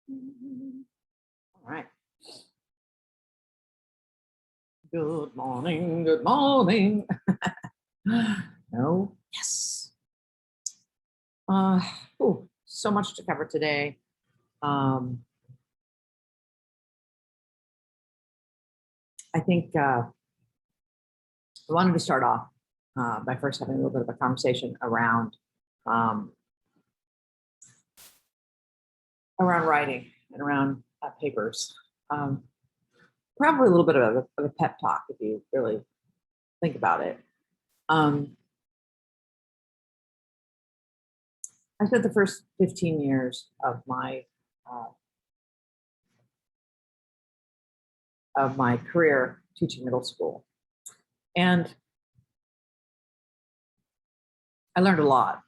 All right. Good morning. Good morning. No. Yes. So much to cover today. I think I wanted to start off by first having a little bit of a conversation around writing and around papers. Probably a little bit of a pep talk if you really think about it. I spent the first 15 years of my career teaching middle school, and I learned a lot.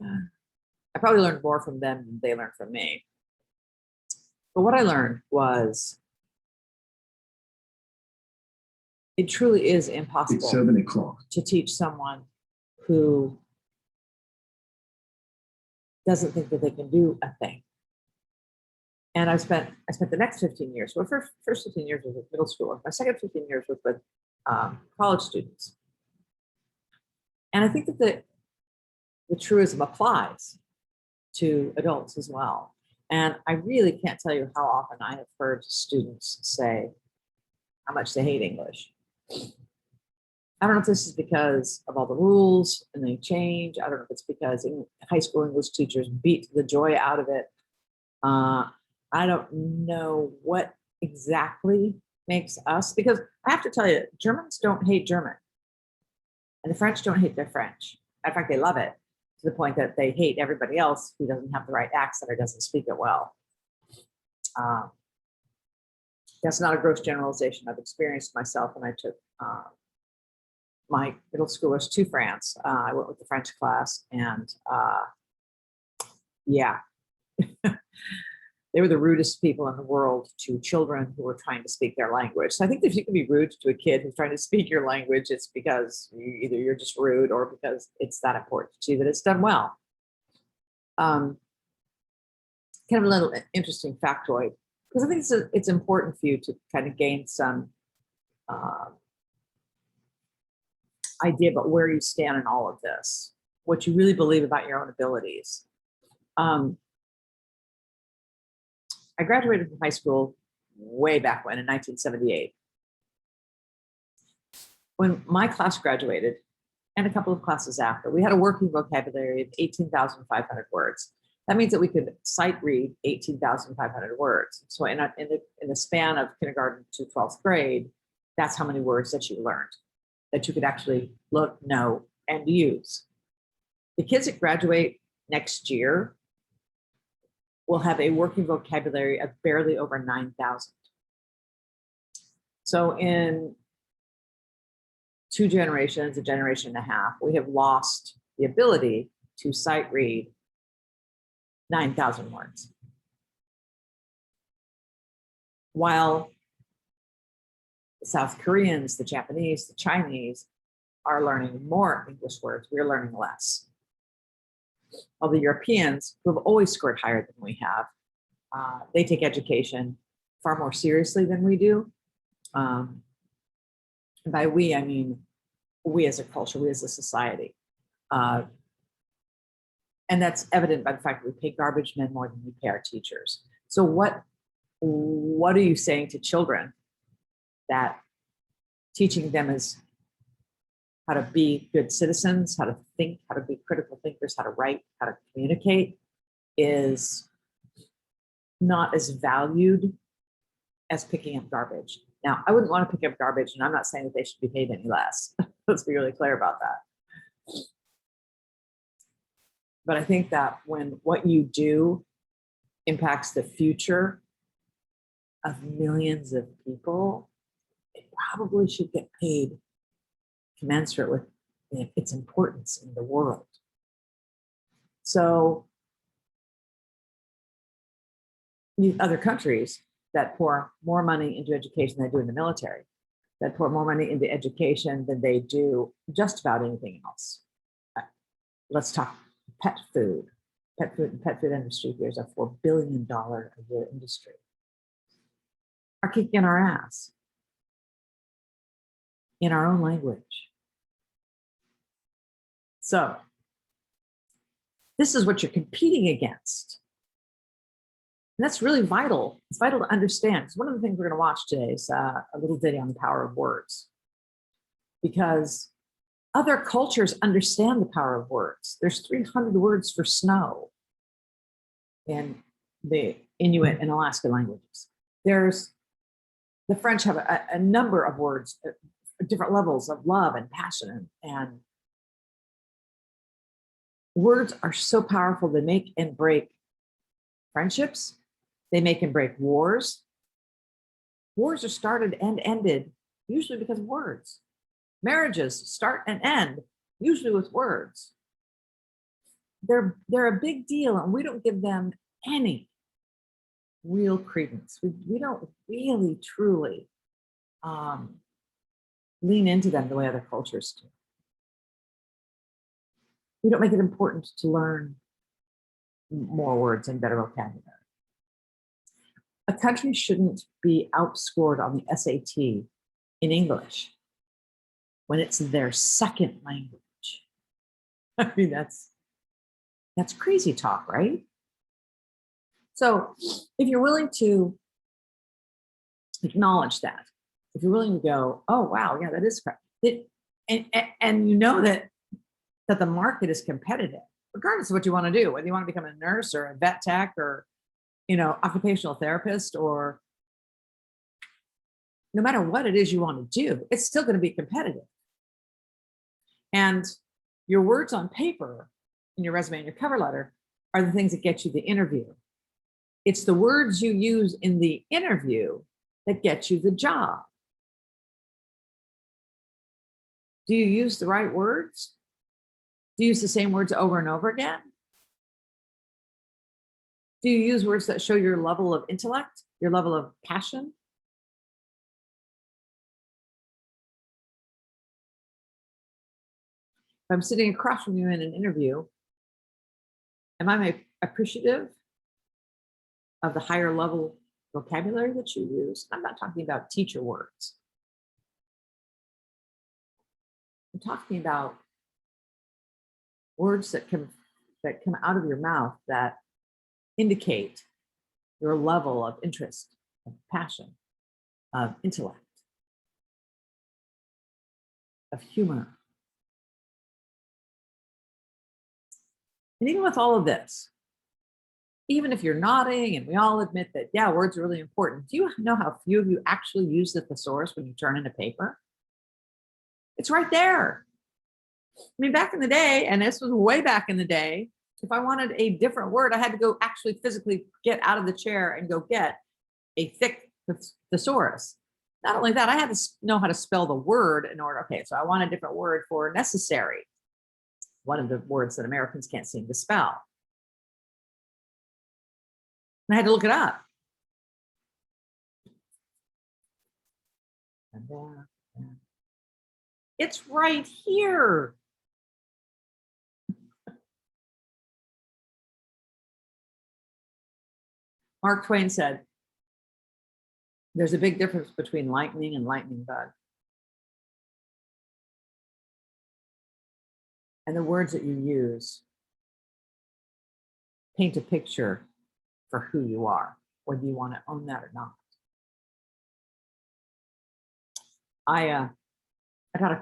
I probably learned more from them than they learned from me. But what I learned was it truly is impossible. It's 7 o'clock. To teach someone who doesn't think that they can do a thing. And I spent the next 15 years, well, first 15 years was with middle school. My second 15 years was with college students. And I think that the truism applies to adults as well. And I really can't tell you how often I have heard students say how much they hate English. I don't know if this is because of all the rules and they change. I don't know if it's because high school English teachers beat the joy out of it. I don't know what exactly makes us, because I have to tell you, Germans don't hate German. And the French don't hate their French. In fact, they love it to the point that they hate everybody else who doesn't have the right accent or doesn't speak it well. That's not a gross generalization. I've experienced myself when I took my middle schoolers to France. I went with the French class, and yeah, they were the rudest people in the world to children who were trying to speak their language. So I think if you can be rude to a kid who's trying to speak your language, it's because either you're just rude or because it's that important to you that it's done well. Kind of a little interesting factoid, because I think it's important for you to kind of gain some idea about where you stand in all of this, what you really believe about your own abilities. I graduated from high school way back when, in 1978. When my class graduated, and a couple of classes after, we had a working vocabulary of 18,500 words. That means that we could sight read 18,500 words. So in the span of kindergarten to 12th grade, that's how many words that you learned, that you could actually look, know, and use. The kids that graduate next year will have a working vocabulary of barely over 9,000. So in 2 generations, a generation and a half, we have lost the ability to sight read 9,000 words. While the South Koreans, the Japanese, the Chinese are learning more English words, we're learning less. All the Europeans, who have always scored higher than we have, they take education far more seriously than we do. And by we, I mean we as a culture, we as a society. And that's evident by the fact that we pay garbage men more than we pay our teachers. So what are you saying to children that teaching them is how to be good citizens, how to think, how to be critical thinkers, how to write, how to communicate is not as valued as picking up garbage? Now, I wouldn't want to pick up garbage, and I'm not saying that they should be paid any less. Let's be really clear about that. But I think that when what you do impacts the future of millions of people, it probably should get paid commensurate with its importance in the world. So these other countries that pour more money into education than they do in the military, that pour more money into education than they do just about anything else. Let's talk pet food. pet food industry here is a $4 billion a year industry, are kicking our ass in our own language. So this is what you're competing against. And that's really vital. It's vital to understand. So one of the things we're going to watch today is a little ditty on the power of words, because other cultures understand the power of words. There's 300 words for snow in the Inuit and Alaska languages. The French have a number of words, different levels of love and passion, and words are so powerful. They make and break friendships. They make and break wars. Wars are started and ended usually because of words. Marriages start and end usually with words. They're a big deal, and we don't give them any real credence. We don't really truly lean into them the way other cultures do. We don't make it important to learn more words and better vocabulary. A country shouldn't be outscored on the SAT in English when it's their second language. I mean, that's crazy talk, right? So if you're willing to acknowledge that, if you're willing to go, oh, wow, yeah, that is correct. And you know that the market is competitive, regardless of what you want to do, whether you want to become a nurse or a vet tech or, occupational therapist, or no matter what it is you want to do, it's still going to be competitive. And your words on paper in your resume and your cover letter are the things that get you the interview. It's the words you use in the interview that get you the job. Do you use the right words? Do you use the same words over and over again? Do you use words that show your level of intellect, your level of passion? If I'm sitting across from you in an interview, am I appreciative of the higher level vocabulary that you use? I'm not talking about teacher words. I'm talking about words that come out of your mouth that indicate your level of interest, of passion, of intellect, of humor. And even with all of this, even if you're nodding and we all admit that, yeah, words are really important, do you know how few of you actually use the thesaurus when you turn in a paper? It's right there. I mean, back in the day, and this was way back in the day, if I wanted a different word, I had to go actually physically get out of the chair and go get a thick thesaurus. Not only that, I had to know how to spell the word in order. Okay, so I want a different word for necessary, one of the words that Americans can't seem to spell. And I had to look it up. And it's right here. Mark Twain said, there's a big difference between lightning and lightning bug. And the words that you use paint a picture for who you are, whether you want to own that or not. I taught a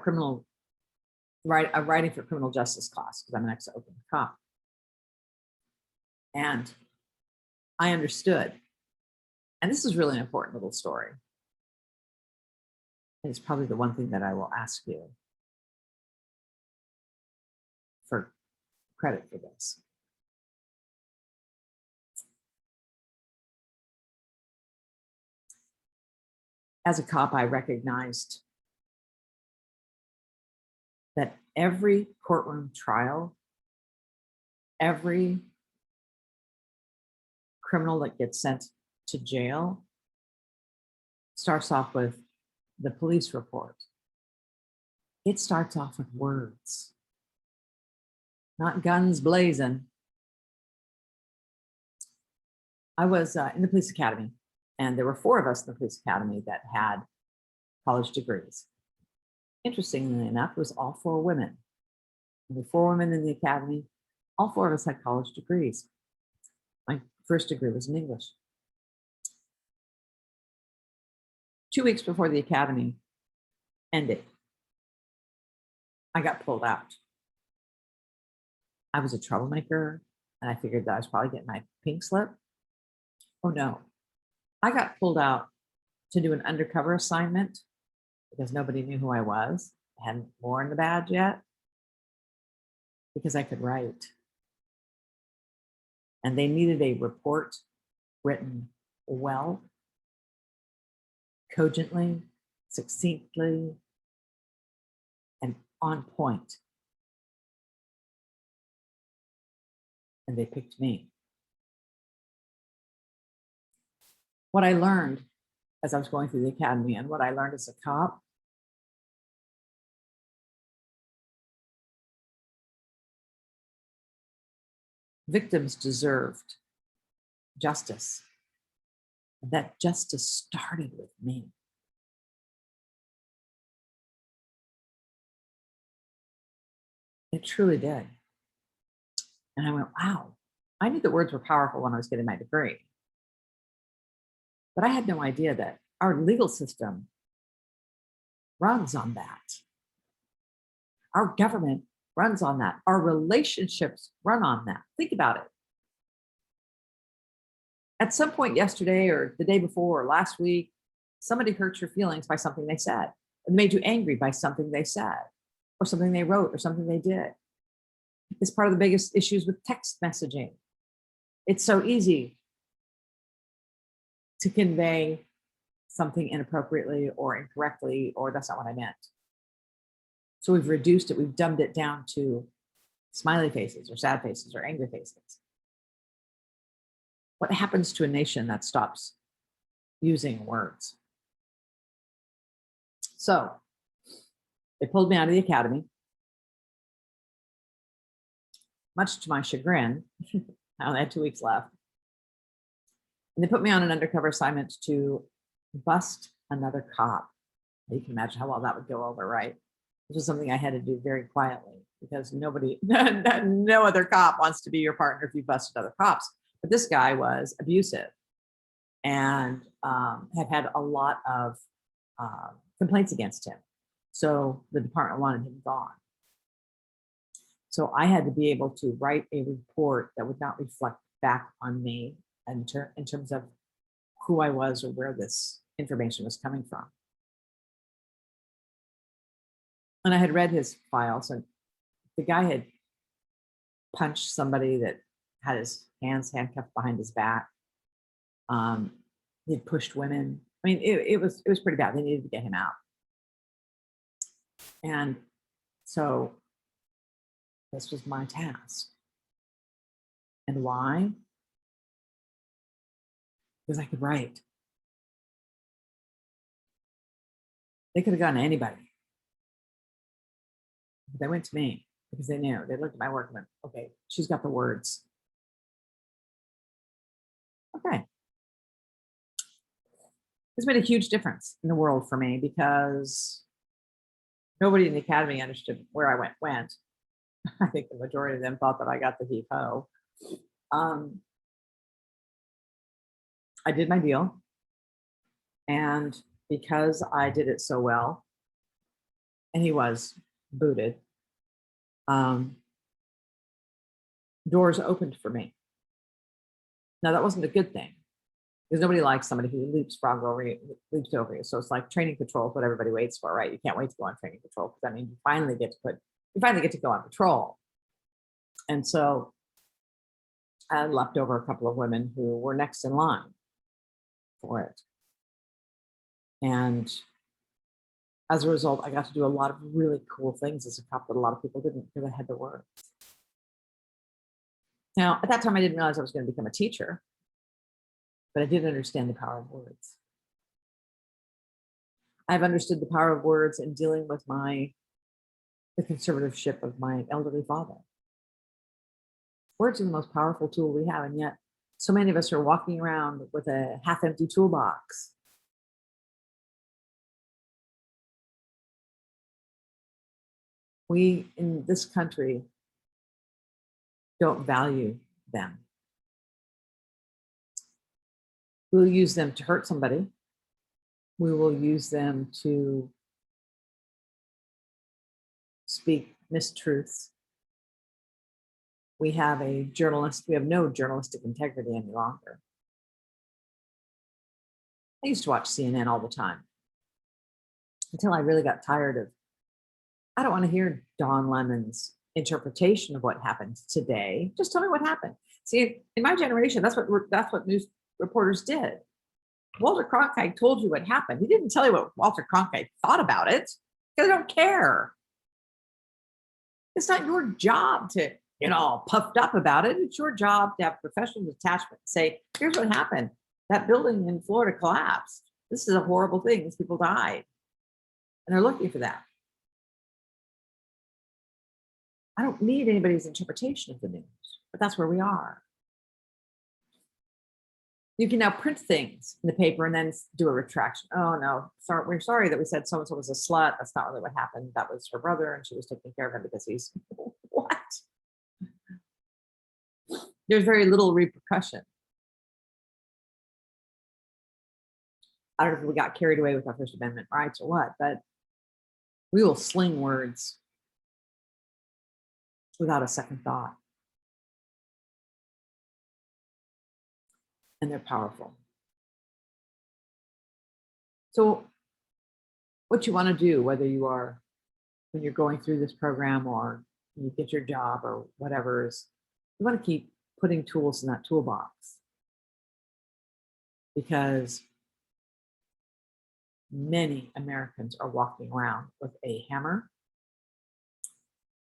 writing for criminal justice class because I'm an ex-open cop. And I understood, and this is really an important little story. And it's probably the one thing that I will ask you for credit for this. As a cop, I recognized that every courtroom trial, every criminal that gets sent to jail starts off with the police report. It starts off with words, not guns blazing, I was in the police academy, and there were 4 of us in the police academy that had college degrees. Interestingly enough, it was all 4 women. There were 4 women in the academy. All 4 of us had college degrees. My first degree was in English. 2 weeks before the academy ended, I got pulled out. I was a troublemaker, and I figured that I was probably getting my pink slip. Oh no, I got pulled out to do an undercover assignment because nobody knew who I was. I hadn't worn the badge yet because I could write. And they needed a report written well, cogently, succinctly, and on point. And they picked me. What I learned as I was going through the academy and what I learned as a cop, victims deserved justice. That justice started with me. It truly did. And I went, wow, I knew the words were powerful when I was getting my degree. But I had no idea that our legal system runs on that. Our government runs on that. Our relationships run on that. Think about it. At some point yesterday or the day before or last week, somebody hurt your feelings by something they said, and made you angry by something they said, or something they wrote, or something they did. It's part of the biggest issues with text messaging. It's so easy to convey something inappropriately or incorrectly, or that's not what I meant. So we've reduced it, we've dumbed it down to smiley faces or sad faces or angry faces. What happens to a nation that stops using words? So they pulled me out of the academy, much to my chagrin. I only had 2 weeks left. And they put me on an undercover assignment to bust another cop. You can imagine how well that would go over, right? This was something I had to do very quietly because nobody, no other cop wants to be your partner if you busted other cops. But this guy was abusive and had had a lot of complaints against him. So the department wanted him gone. So I had to be able to write a report that would not reflect back on me in terms of who I was or where this information was coming from. And I had read his files, and the guy had punched somebody that had his hands handcuffed behind his back. He had pushed women. I mean, it was pretty bad. They needed to get him out. And so this was my task. And why? Because I could write. They could have gone to anybody. But they went to me because they knew. They looked at my work and went, okay, she's got the words. Okay. This made a huge difference in the world for me because nobody in the academy understood where I went. I think the majority of them thought that I got the heave-ho. I did my deal. And because I did it so well, and he was booted, doors opened for me. Now, that wasn't a good thing because nobody likes somebody who leaps over you. So it's like training patrol is what everybody waits for, right? You can't wait to go on training patrol because that means you finally get to go on patrol. And so I left over a couple of women who were next in line for it. And as a result, I got to do a lot of really cool things as a cop that a lot of people didn't because I had the words. Now, at that time, I didn't realize I was going to become a teacher, but I did understand the power of words. I've understood the power of words in dealing with the conservatorship of my elderly father. Words are the most powerful tool we have, and yet So many of us are walking around with a half-empty toolbox. We in this country don't value them. We'll use them to hurt somebody. We will use them to speak mistruths. We have no journalistic integrity any longer. I used to watch CNN all the time until I really got tired of, I don't want to hear Don Lemon's interpretation of what happened today. Just tell me what happened. See, in my generation, that's what news reporters did. Walter Cronkite told you what happened. He didn't tell you what Walter Cronkite thought about it, because I don't care. It's not your job to get all puffed up about it. It's your job to have professional detachment and say, here's what happened. That building in Florida collapsed. This is a horrible thing. These people died. And they're looking for that. I don't need anybody's interpretation of the news, but that's where we are. You can now print things in the paper and then do a retraction. Oh no, sorry, we're sorry that we said so-and-so was a slut. That's not really what happened. That was her brother and she was taking care of him because he's, what? There's very little repercussion. I don't know if we got carried away with our First Amendment rights or what, but we will sling words without a second thought. And they're powerful. So what you want to do, whether you are, when you're going through this program or you get your job or whatever, is you want to keep putting tools in that toolbox, because many Americans are walking around with a hammer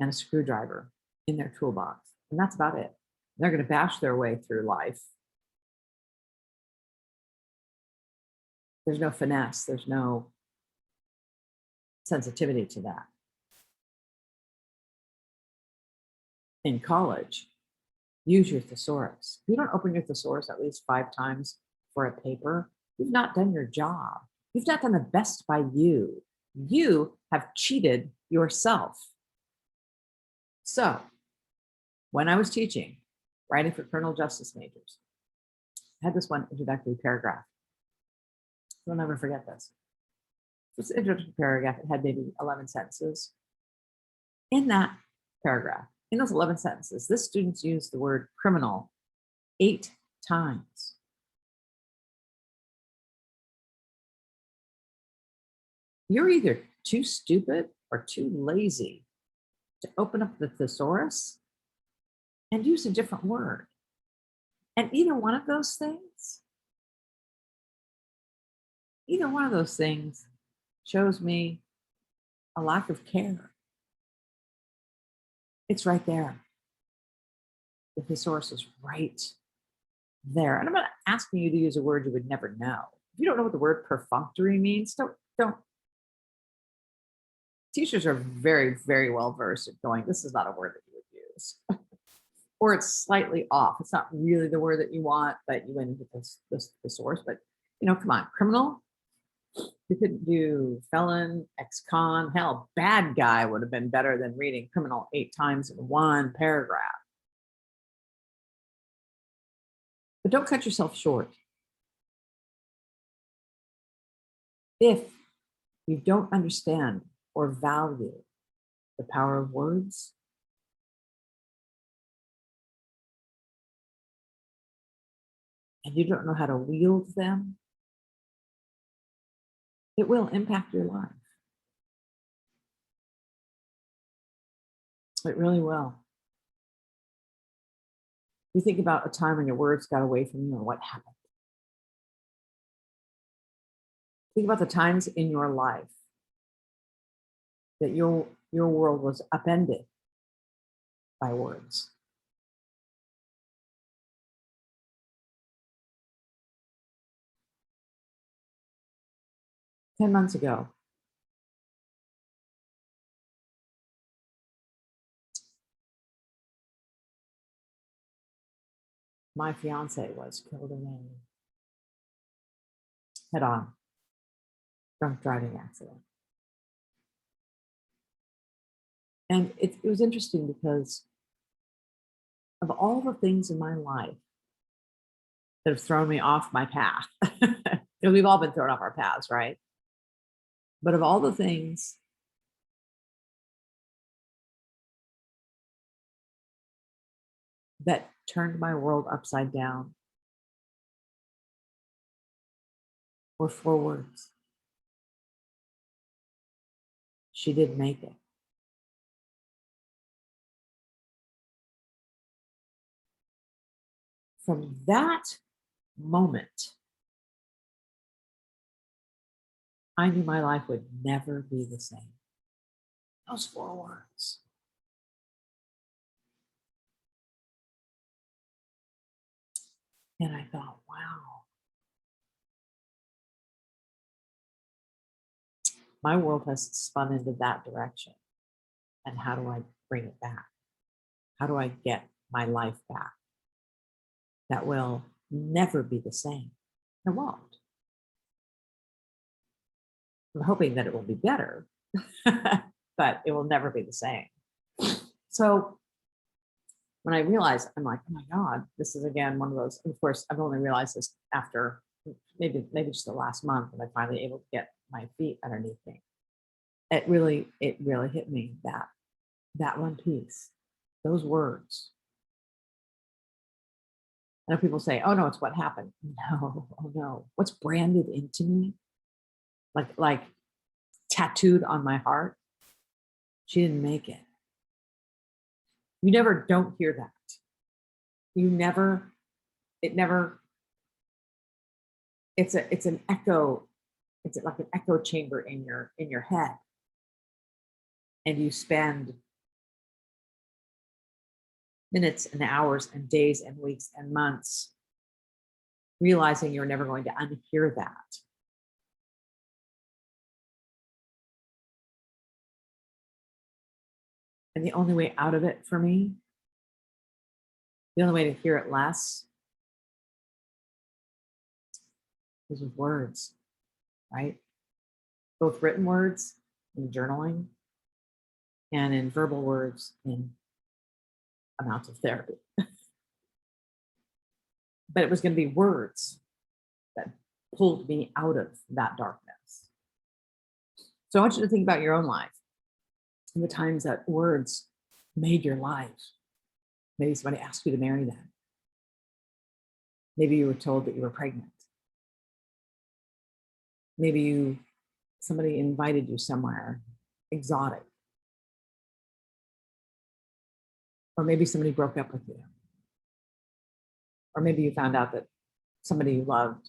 and a screwdriver in their toolbox, and that's about it. They're going to bash their way through life. There's no finesse, there's no sensitivity to that. In college, use your thesaurus. If you don't open your thesaurus at least 5 times for a paper, you've not done your job. You've not done the best by you. You have cheated yourself. So, when I was teaching, writing for criminal justice majors, I had this one introductory paragraph. You'll never forget this. This introductory paragraph, it had maybe 11 sentences. In that paragraph, in those 11 sentences, this student used the word criminal 8 times. You're either too stupid or too lazy to open up the thesaurus and use a different word. And either one of those things shows me a lack of care. It's right there. The thesaurus is right there. And I'm not asking you to use a word you would never know. If you don't know what the word perfunctory means, don't. Teachers are very, very well versed at going, this is not a word that you would use. Or it's slightly off. It's not really the word that you want, but you went into this thesaurus. But, come on, criminal. You couldn't do felon, ex-con, hell, bad guy would have been better than reading criminal 8 times in one paragraph. But don't cut yourself short. If you don't understand or value the power of words, and you don't know how to wield them, it will impact your life. It really will. You think about a time when your words got away from you and what happened. Think about the times in your life that your world was upended by words. Ten months ago, my fiance was killed in a head-on drunk driving accident. And it was interesting because of all the things in my life that have thrown me off my path, because we've all been thrown off our paths, right? But of all the things that turned my world upside down were 4 words. She didn't make it. From that moment, I knew my life would never be the same. Those 4 words. And I thought, wow, my world has spun into that direction. And how do I bring it back? How do I get my life back that will never be the same? It won't. I'm hoping that it will be better, but it will never be the same. So when I realized, I'm like, oh my God, this is again one of those. Of course, I've only realized this after maybe just the last month, and I finally able to get my feet underneath me. It really hit me that one piece, those words. I know people say, oh no, it's what happened. No, oh no. What's branded into me, like tattooed on my heart? She didn't make it. You never don't hear that. You never, it never, it's an echo, it's like an echo chamber in your head. And you spend minutes and hours and days and weeks and months realizing you're never going to unhear that. And the only way out of it for me, the only way to hear it less, is with words, right? Both written words in journaling and in verbal words in amounts of therapy. But it was going to be words that pulled me out of that darkness. So I want you to think about your own life and the times that words made your life. Maybe somebody asked you to marry them. Maybe you were told that you were pregnant. Maybe somebody invited you somewhere exotic. Or maybe somebody broke up with you. Or maybe you found out that somebody you loved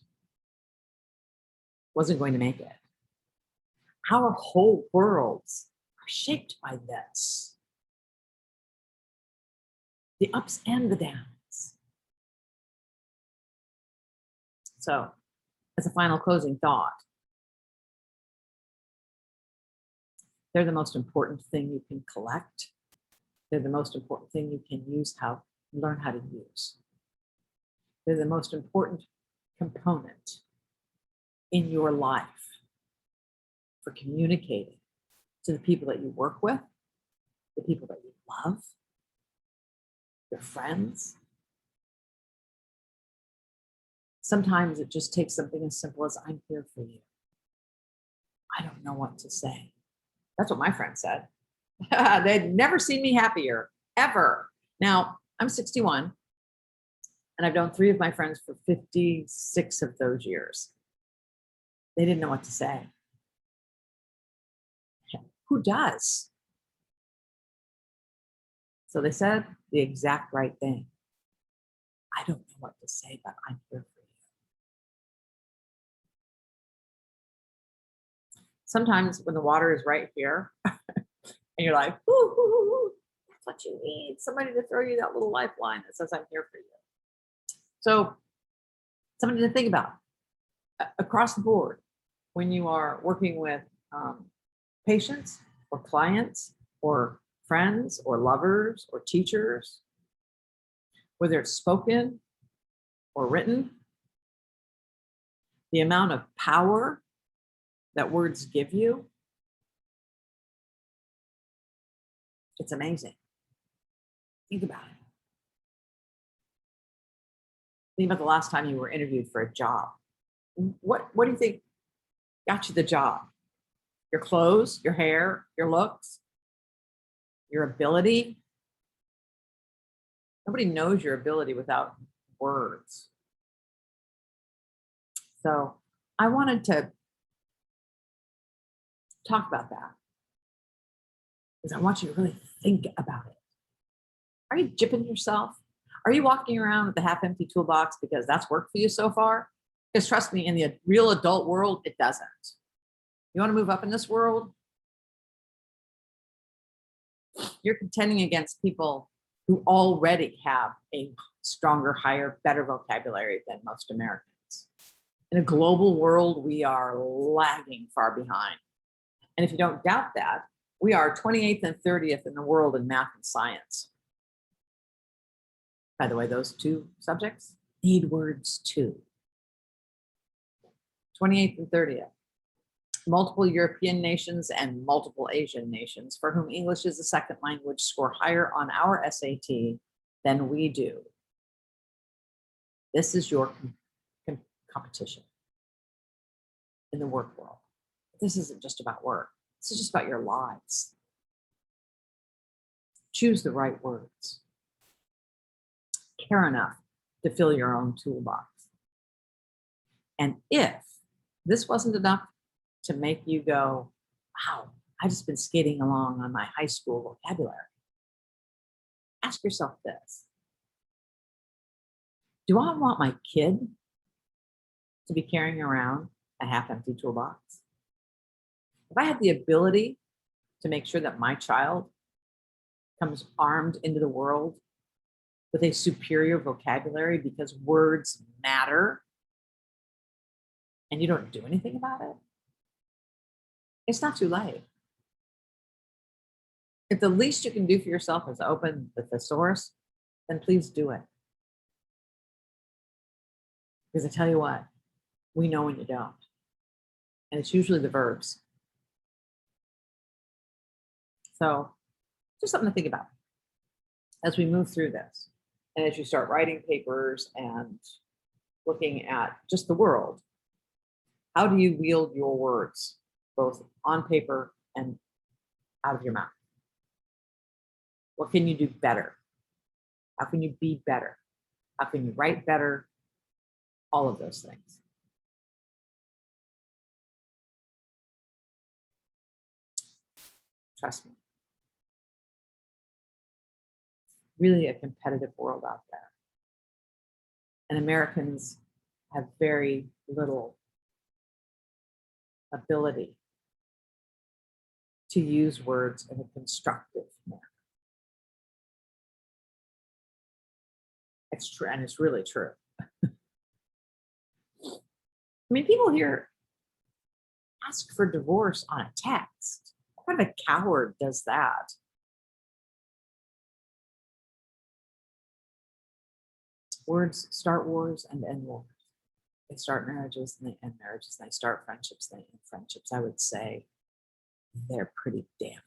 wasn't going to make it. Our whole worlds are shaped by this. The ups and the downs. So, as a final closing thought, they're the most important thing you can collect. They're the most important thing you can learn how to use. They're the most important component in your life for communicating to the people that you work with, the people that you love, your friends. Sometimes it just takes something as simple as, I'm here for you. I don't know what to say. That's what my friend said. They'd never seen me happier, ever. Now, I'm 61, and I've known 3 of my friends for 56 of those years. They didn't know what to say. Who does? So they said the exact right thing. I don't know what to say, but I'm here for you. Sometimes when the water is right here, and you're like, ooh, ooh, ooh, ooh, that's what you need. Somebody to throw you that little lifeline that says, I'm here for you. So something to think about across the board when you are working with patients or clients or friends or lovers or teachers, whether it's spoken or written, the amount of power that words give you, it's amazing. Think about it. Think about the last time you were interviewed for a job. What do you think got you the job? Your clothes, your hair, your looks, your ability? Nobody knows your ability without words. So I wanted to talk about that because I want you to really think about it. Are you gypping yourself? Are you walking around with the half-empty toolbox because that's worked for you so far? Because trust me, in the real adult world, it doesn't. You want to move up in this world? You're contending against people who already have a stronger, higher, better vocabulary than most Americans. In a global world, we are lagging far behind. And if you don't doubt that, we are 28th and 30th in the world in math and science. By the way, those two subjects need words too. 28th and 30th. Multiple European nations and multiple Asian nations for whom English is a second language score higher on our SAT than we do. This is your competition in the work world. This isn't just about work. This is just about your lives. Choose the right words. Care enough to fill your own toolbox. And if this wasn't enough to make you go, wow, I've just been skating along on my high school vocabulary, ask yourself this. Do I want my kid to be carrying around a half-empty toolbox? If I had the ability to make sure that my child comes armed into the world with a superior vocabulary because words matter, and you don't do anything about it, it's not too late. If the least you can do for yourself is open the thesaurus, then please do it. Because I tell you what, we know when you don't. And it's usually the verbs. So just something to think about as we move through this. And as you start writing papers and looking at just the world, how do you wield your words, both on paper and out of your mouth? What can you do better? How can you be better? How can you write better? All of those things. Trust me. Really a competitive world out there. And Americans have very little ability to use words in a constructive manner. It's true, and it's really true. I mean, people here ask for divorce on a text. What kind of a coward does that? Words start wars and end wars. They start marriages and they end marriages. And they start friendships, they end friendships. I would say they're pretty damn.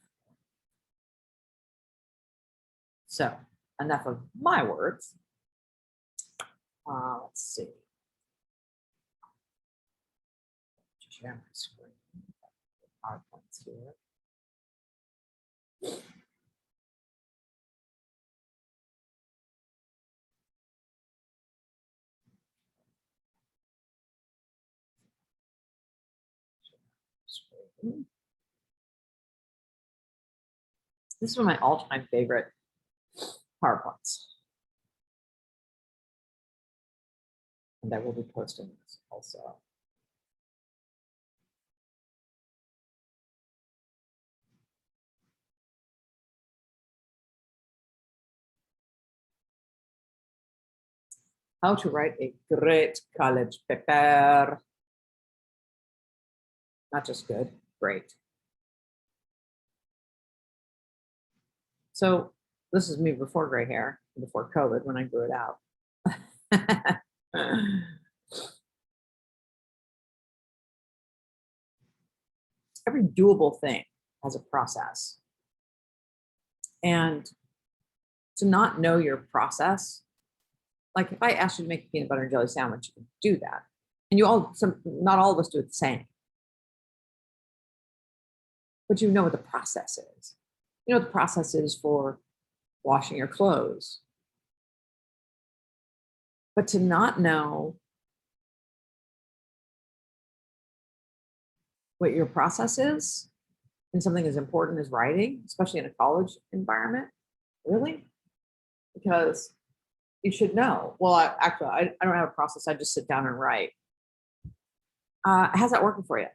So enough of my words. Let's see. Share my screen. PowerPoint's here. This is one of my all-time favorite PowerPoints. And I will be posting this also. How to write a great college paper. Not just good, great. So this is me before gray hair, before COVID, when I grew it out. every doable thing has a process. And to not know your process, like if I asked you to make a peanut butter and jelly sandwich, you can do that. And not all of us do it the same. But you know what the process is. You know what the process is for washing your clothes. But to not know what your process is in something as important as writing, especially in a college environment, really? Because you should know. Well, I don't have a process. I just sit down and write. How's that working for you?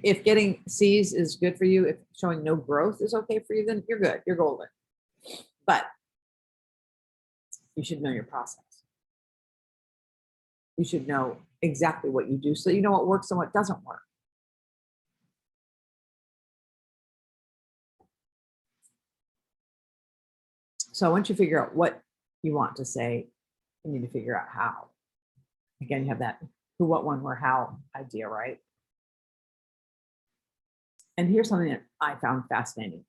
If getting C's is good for you, if showing no growth is okay for you, then you're good. You're golden. But you should know your process. You should know exactly what you do so that you know what works and what doesn't work. So once you figure out what you want to say, you need to figure out how. Again, you have that who, what, when, where, how idea, right? And here's something that I found fascinating.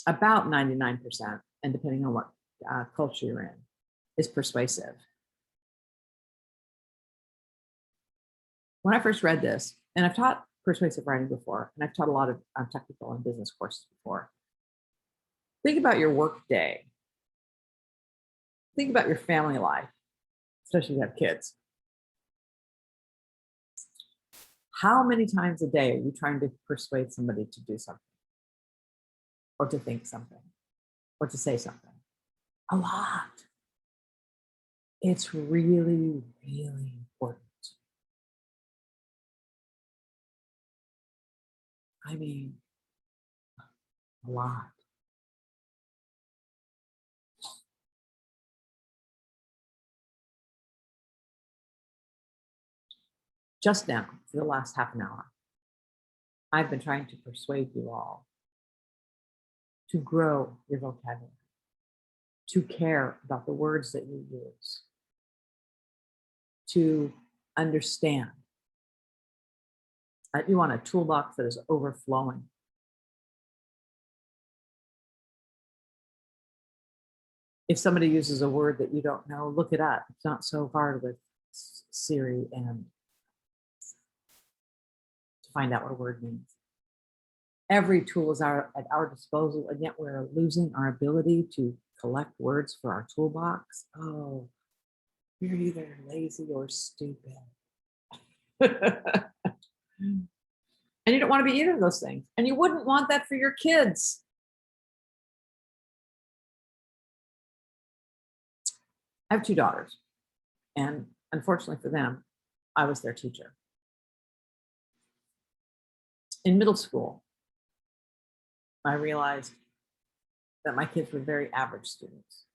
About 99%, and depending on what culture you're in, is persuasive. When I first read this, and I've taught persuasive writing before, and I've taught a lot of technical and business courses before. Think about your work day. Think about your family life, especially if you have kids. How many times a day are you trying to persuade somebody to do something, or to think something, or to say something? A lot. It's really, really important. I mean, a lot. Just now, for the last half an hour, I've been trying to persuade you all to grow your vocabulary, to care about the words that you use, to understand that you want a toolbox that is overflowing. If somebody uses a word that you don't know, look it up. It's not so hard with Siri and to find out what a word means. Every tool is at our disposal, and yet we're losing our ability to collect words for our toolbox. Oh, you're either lazy or stupid. And you don't want to be either of those things. And you wouldn't want that for your kids. I have two daughters, and unfortunately for them, I was their teacher. In middle school, I realized that my kids were very average students.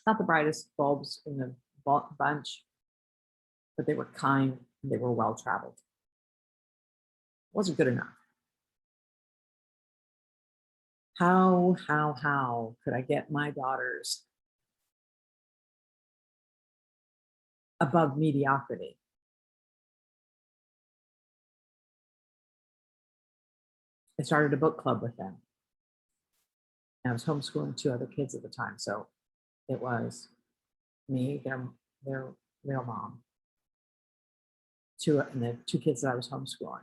Not the brightest bulbs in the bunch, but they were kind and they were well-traveled. Wasn't good enough. How could I get my daughters above mediocrity? I started a book club with them. And I was homeschooling two other kids at the time. So it was me, their real mom, and the two kids that I was homeschooling,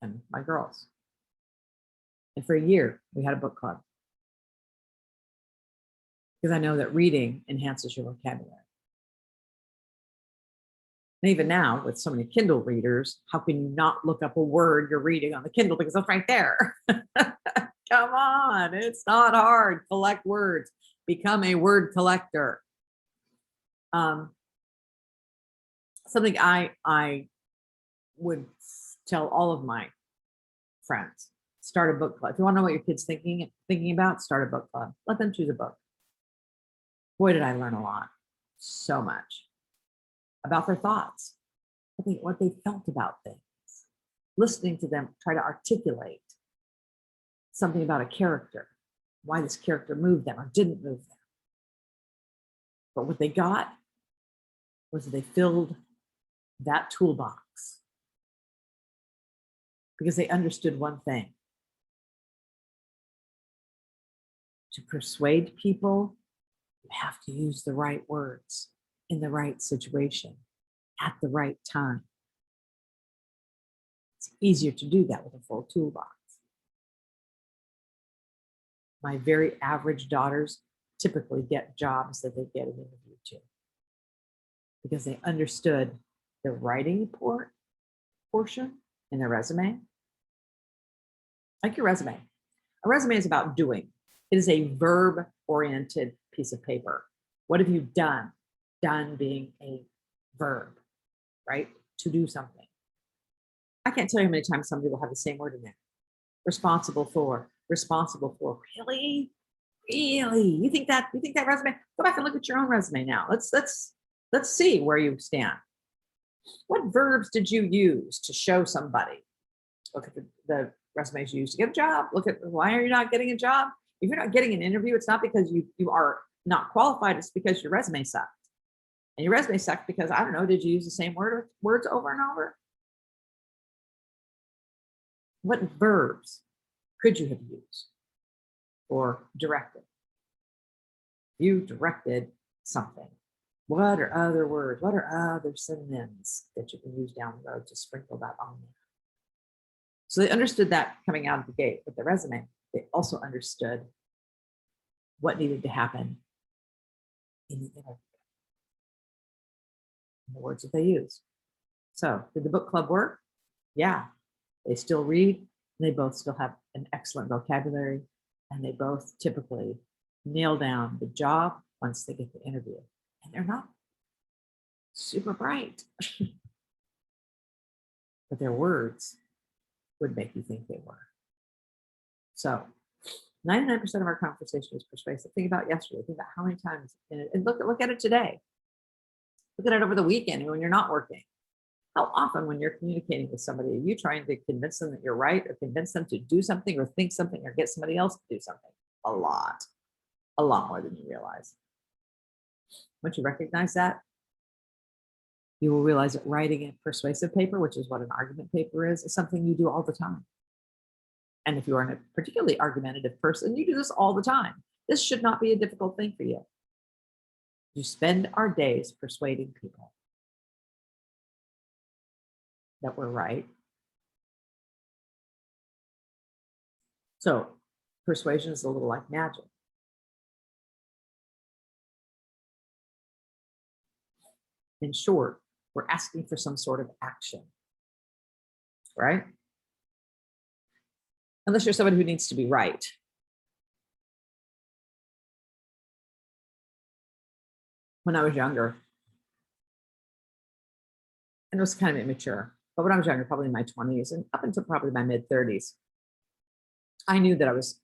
and my girls. And for a year, we had a book club. Because I know that reading enhances your vocabulary. And even now, with so many Kindle readers, how can you not look up a word you're reading on the Kindle because it's right there? Come on, it's not hard. Collect words. Become a word collector. Something I would tell all of my friends: start a book club. If you want to know what your kid's thinking about, start a book club. Let them choose a book. Boy, did I learn a lot. So much about their thoughts, what they felt about things, listening to them try to articulate something about a character, why this character moved them or didn't move them. But what they got was they filled that toolbox because they understood one thing. To persuade people, you have to use the right words in the right situation at the right time. It's easier to do that with a full toolbox. My very average daughters typically get jobs that they get an interview to because they understood the writing portion in their resume. Like your resume. A resume is about doing. It is a verb-oriented piece of paper. What have you done? Done being a verb, right? To do something. I can't tell you how many times somebody will have the same word in there. Responsible for. Really? You think that resume? Go back and look at your own resume now. Let's see where you stand. What verbs did you use to show somebody? Look at the resumes you used to get a job. Look at why are you not getting a job? If you're not getting an interview, it's not because you are not qualified. It's because your resume sucked. And your resume sucked because, I don't know, did you use the same words over and over? What verbs could you have used or directed? You directed something. What are other words? What are other synonyms that you can use down the road to sprinkle that on there? So they understood that coming out of the gate with the resume. They also understood what needed to happen in the interview, in the words that they used. So did the book club work? Yeah. They still read, and they both still have an excellent vocabulary, and they both typically nail down the job once they get the interview. And they're not super bright, but their words would make you think they were. So 99% of our conversation is persuasive. Think about yesterday. Think about how many times, and look at it today. Look at it over the weekend when you're not working. How often when you're communicating with somebody, are you trying to convince them that you're right or convince them to do something or think something or get somebody else to do something? A lot more than you realize. Once you recognize that, you will realize that writing a persuasive paper, which is what an argument paper is something you do all the time. And if you are a particularly argumentative person, you do this all the time. This should not be a difficult thing for you. You spend our days persuading people that we're right. So persuasion is a little like magic. In short, we're asking for some sort of action, right? Unless you're somebody who needs to be right. When I was younger, and it was kind of immature, but when I was younger, probably in my 20s and up until probably my mid 30s, I knew that I was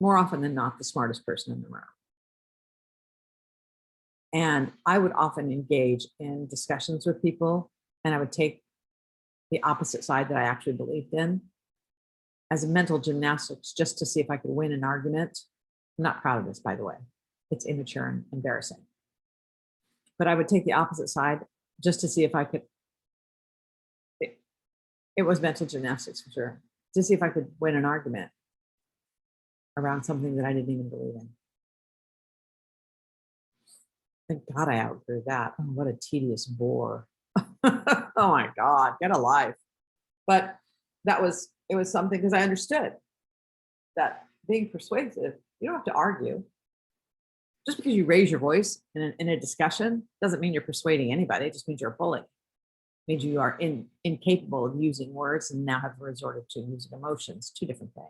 more often than not the smartest person in the room. And I would often engage in discussions with people, and I would take the opposite side that I actually believed in as a mental gymnastics just to see if I could win an argument. I'm not proud of this, by the way. It's immature and embarrassing. But I would take the opposite side just to see if I could. It was mental gymnastics for sure, to see if I could win an argument around something that I didn't even believe in. Thank God I outgrew that. Oh, what a tedious bore. Oh my God, get a life. But it was something because I understood that being persuasive, you don't have to argue. Just because you raise your voice in a discussion doesn't mean you're persuading anybody. It just means you're a bully. It means you are incapable of using words and now have resorted to using emotions, two different things.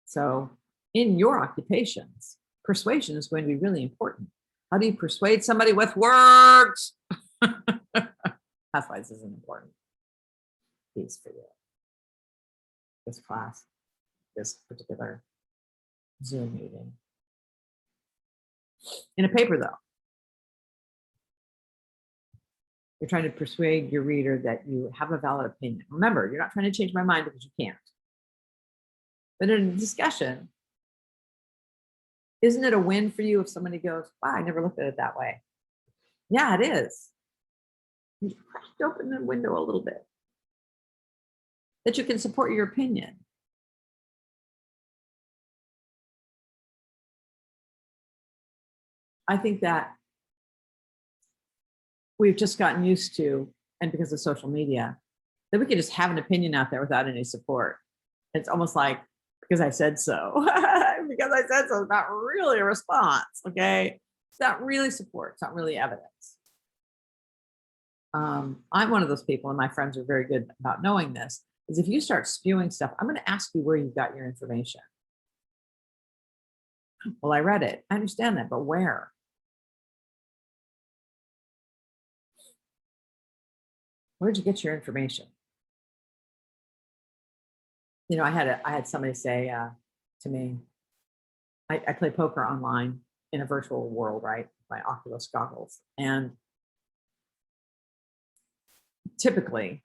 So in your occupations, persuasion is going to be really important. How do you persuade somebody with words? That's why this is an important piece for you. This class, this particular Zoom meeting. In a paper, though, you're trying to persuade your reader that you have a valid opinion. Remember, you're not trying to change my mind because you can't. But in a discussion, isn't it a win for you if somebody goes, wow, I never looked at it that way? Yeah, it is. You cracked open the window a little bit. That you can support your opinion. I think that we've just gotten used to, and because of social media, that we can just have an opinion out there without any support. It's almost like, because I said so. Because I said so, it's not really a response, okay? It's not really support, it's not really evidence. I'm one of those people, and my friends are very good about knowing this, is if you start spewing stuff, I'm going to ask you where you got your information. Well, I read it. I understand that, but where? Where'd you get your information? You know, I had somebody say to me, I play poker online in a virtual world, right? My Oculus goggles. And typically,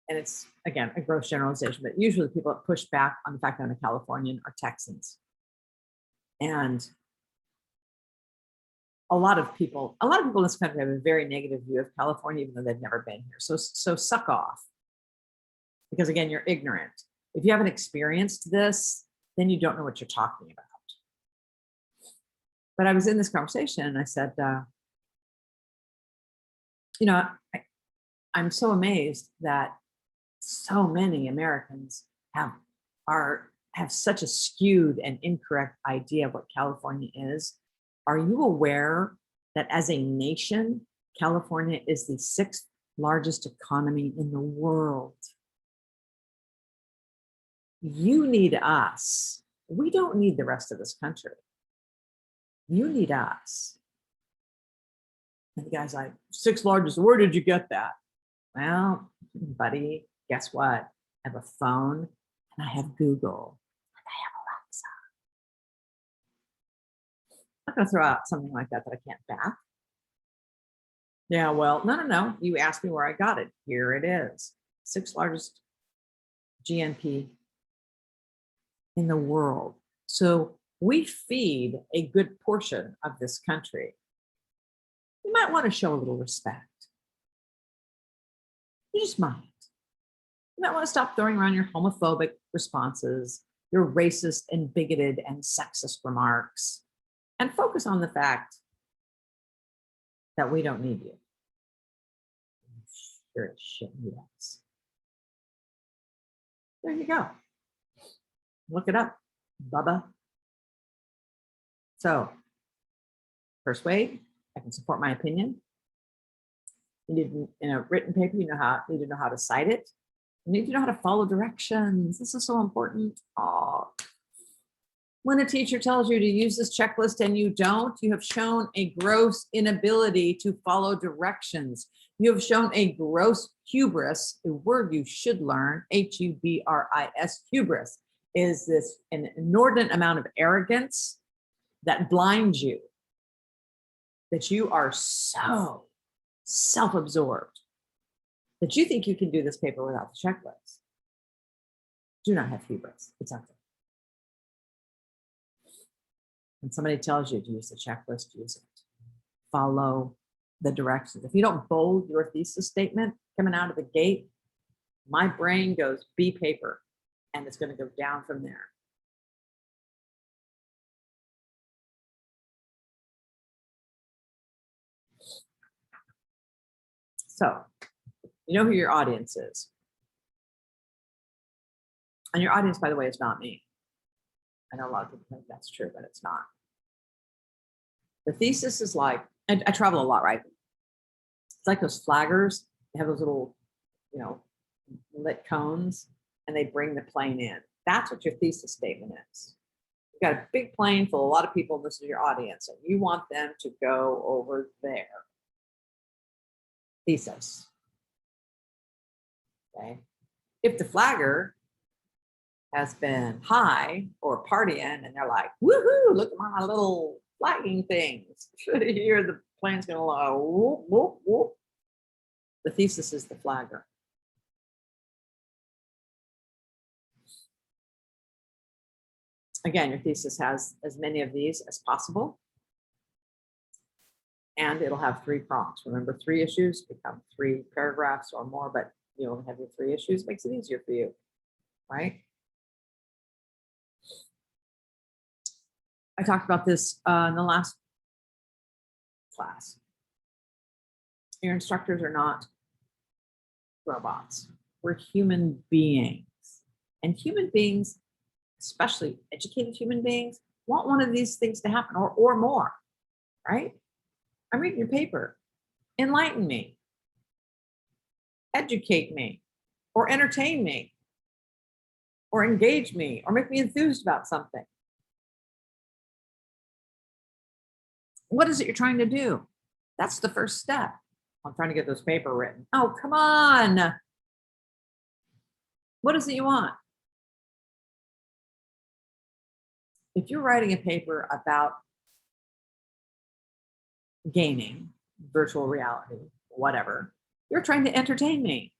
and it's again a gross generalization, but usually people push back on the fact that I'm a Californian or Texans. And a lot of people in this country have a very negative view of California, even though they've never been here. So suck off. Because again, you're ignorant. If you haven't experienced this, then you don't know what you're talking about. But I was in this conversation and I said, you know, I'm so amazed that so many Americans have such a skewed and incorrect idea of what California is. Are you aware that as a nation, California is the 6th largest economy in the world? You need us. We don't need the rest of this country. You need us. And the guy's like, 6th largest, where did you get that? Well, buddy, guess what? I have a phone and I have Google and I have Alexa. I'm not going to throw out something like that I can't back. Yeah, well, no. You asked me where I got it. Here it is. 6th largest GNP in the world. So we feed a good portion of this country. You might want to show a little respect. You just might. You might want to stop throwing around your homophobic responses, your racist and bigoted and sexist remarks, and focus on the fact that we don't need you. Sure as shit, yes. There you go. Look it up, Bubba. So, persuade, I can support my opinion. You need, in a written paper, you need to know how to cite it. You need to know how to follow directions. This is so important. Oh. When a teacher tells you to use this checklist and you don't, you have shown a gross inability to follow directions. You have shown a gross hubris, a word you should learn, H-U-B-R-I-S, hubris, is this an inordinate amount of arrogance that blinds you, that you are so self-absorbed that you think you can do this paper without the checklist. Do not have hubris. It's out there. When somebody tells you to use the checklist, use it. Follow the directions. If you don't bold your thesis statement coming out of the gate, my brain goes B paper, and it's going to go down from there. So, you know who your audience is. And your audience, by the way, is not me. I know a lot of people think that's true, but it's not. The thesis is like, and I travel a lot, right? It's like those flaggers. They have those little, lit cones, and they bring the plane in. That's what your thesis statement is. You've got a big plane full of a lot of people. This is your audience, and you want them to go over there. Thesis. Okay. If the flagger has been high or partying and they're like, woohoo, look at my little flagging things. Here the plane's gonna whoop, whoop, whoop. The thesis is the flagger. Again, your thesis has as many of these as possible. And it'll have 3 prompts. Remember, 3 issues become 3 paragraphs or more, but you only have your 3 issues. Makes it easier for you, right? I talked about this in the last class. Your instructors are not robots. We're human beings. And human beings, especially educated human beings, want one of these things to happen or more, right? I'm reading your paper. Enlighten me, educate me, or entertain me, or engage me, or make me enthused about something. What is it you're trying to do? That's the first step. I'm trying to get this paper written. Oh, come on. What is it you want? If you're writing a paper about gaming, virtual reality, whatever, you're trying to entertain me.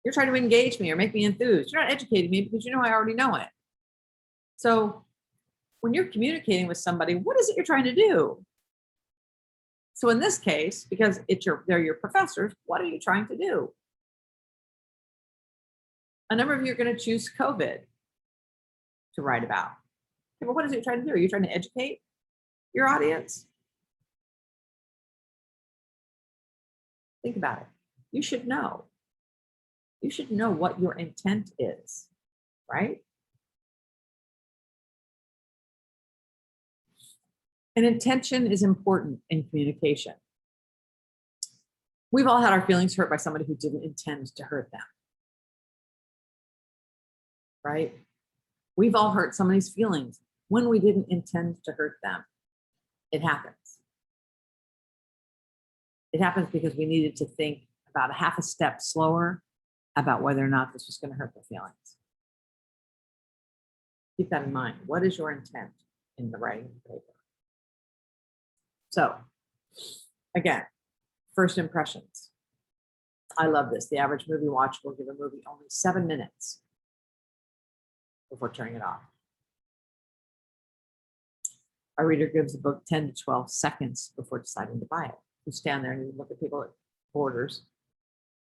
You're trying to engage me or make me enthused. You're not educating me because you know I already know it. So when you're communicating with somebody, what is it you're trying to do? So in this case, because they're your professors, what are you trying to do? A number of you are going to choose COVID to write about. Okay, but what is it you're trying to do? Are you trying to educate your audience? Think about it. You should know. You should know what your intent is, right? And intention is important in communication. We've all had our feelings hurt by somebody who didn't intend to hurt them, right? We've all hurt somebody's feelings when we didn't intend to hurt them. It happens. It happens because we needed to think about a half a step slower about whether or not this was going to hurt their feelings. Keep that in mind. What is your intent in the writing of the paper? So, again, first impressions. I love this. The average movie watcher will give a movie only 7 minutes before turning it off. A reader gives a book 10 to 12 seconds before deciding to buy it. You stand there and you look at people at Borders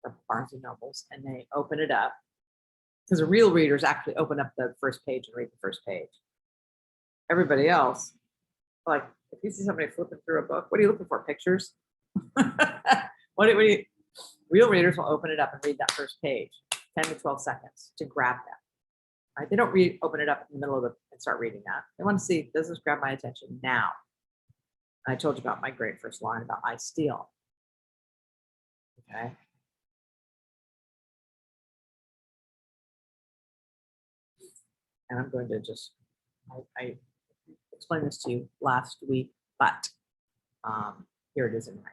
or Barnes and Nobles, and they open it up. Because the real readers actually open up the first page and read the first page. Everybody else, like, if you see somebody flipping through a book, what are you looking for? Pictures? Real readers will open it up and read that first page, 10 to 12 seconds to grab that. Right? They don't open it up in the middle of and start reading that. They want to see, does this grab my attention now? I told you about my great first line about I steal. Okay. And I'm going to just, I explained this to you last week, but here it is in writing.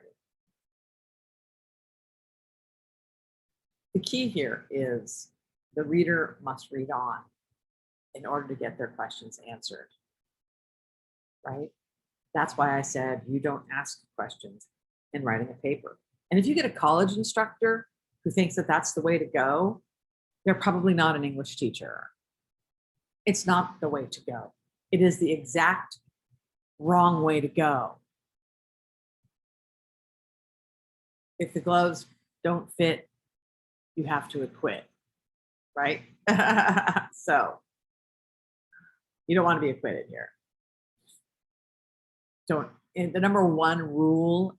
The key here is the reader must read on in order to get their questions answered, right? That's why I said you don't ask questions in writing a paper. And if you get a college instructor who thinks that that's the way to go, they're probably not an English teacher. It's not the way to go. It is the exact wrong way to go. If the gloves don't fit, you have to acquit, right? So you don't want to be acquitted here. And the number one rule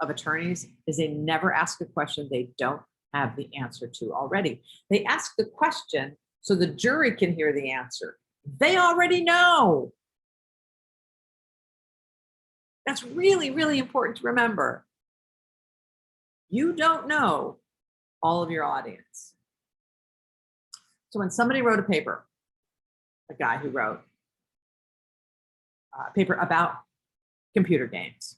of attorneys is they never ask a question they don't have the answer to already. They ask the question so the jury can hear the answer. They already know. That's really, really important to remember. You don't know all of your audience. So when somebody wrote a paper, a guy who wrote a paper about computer games,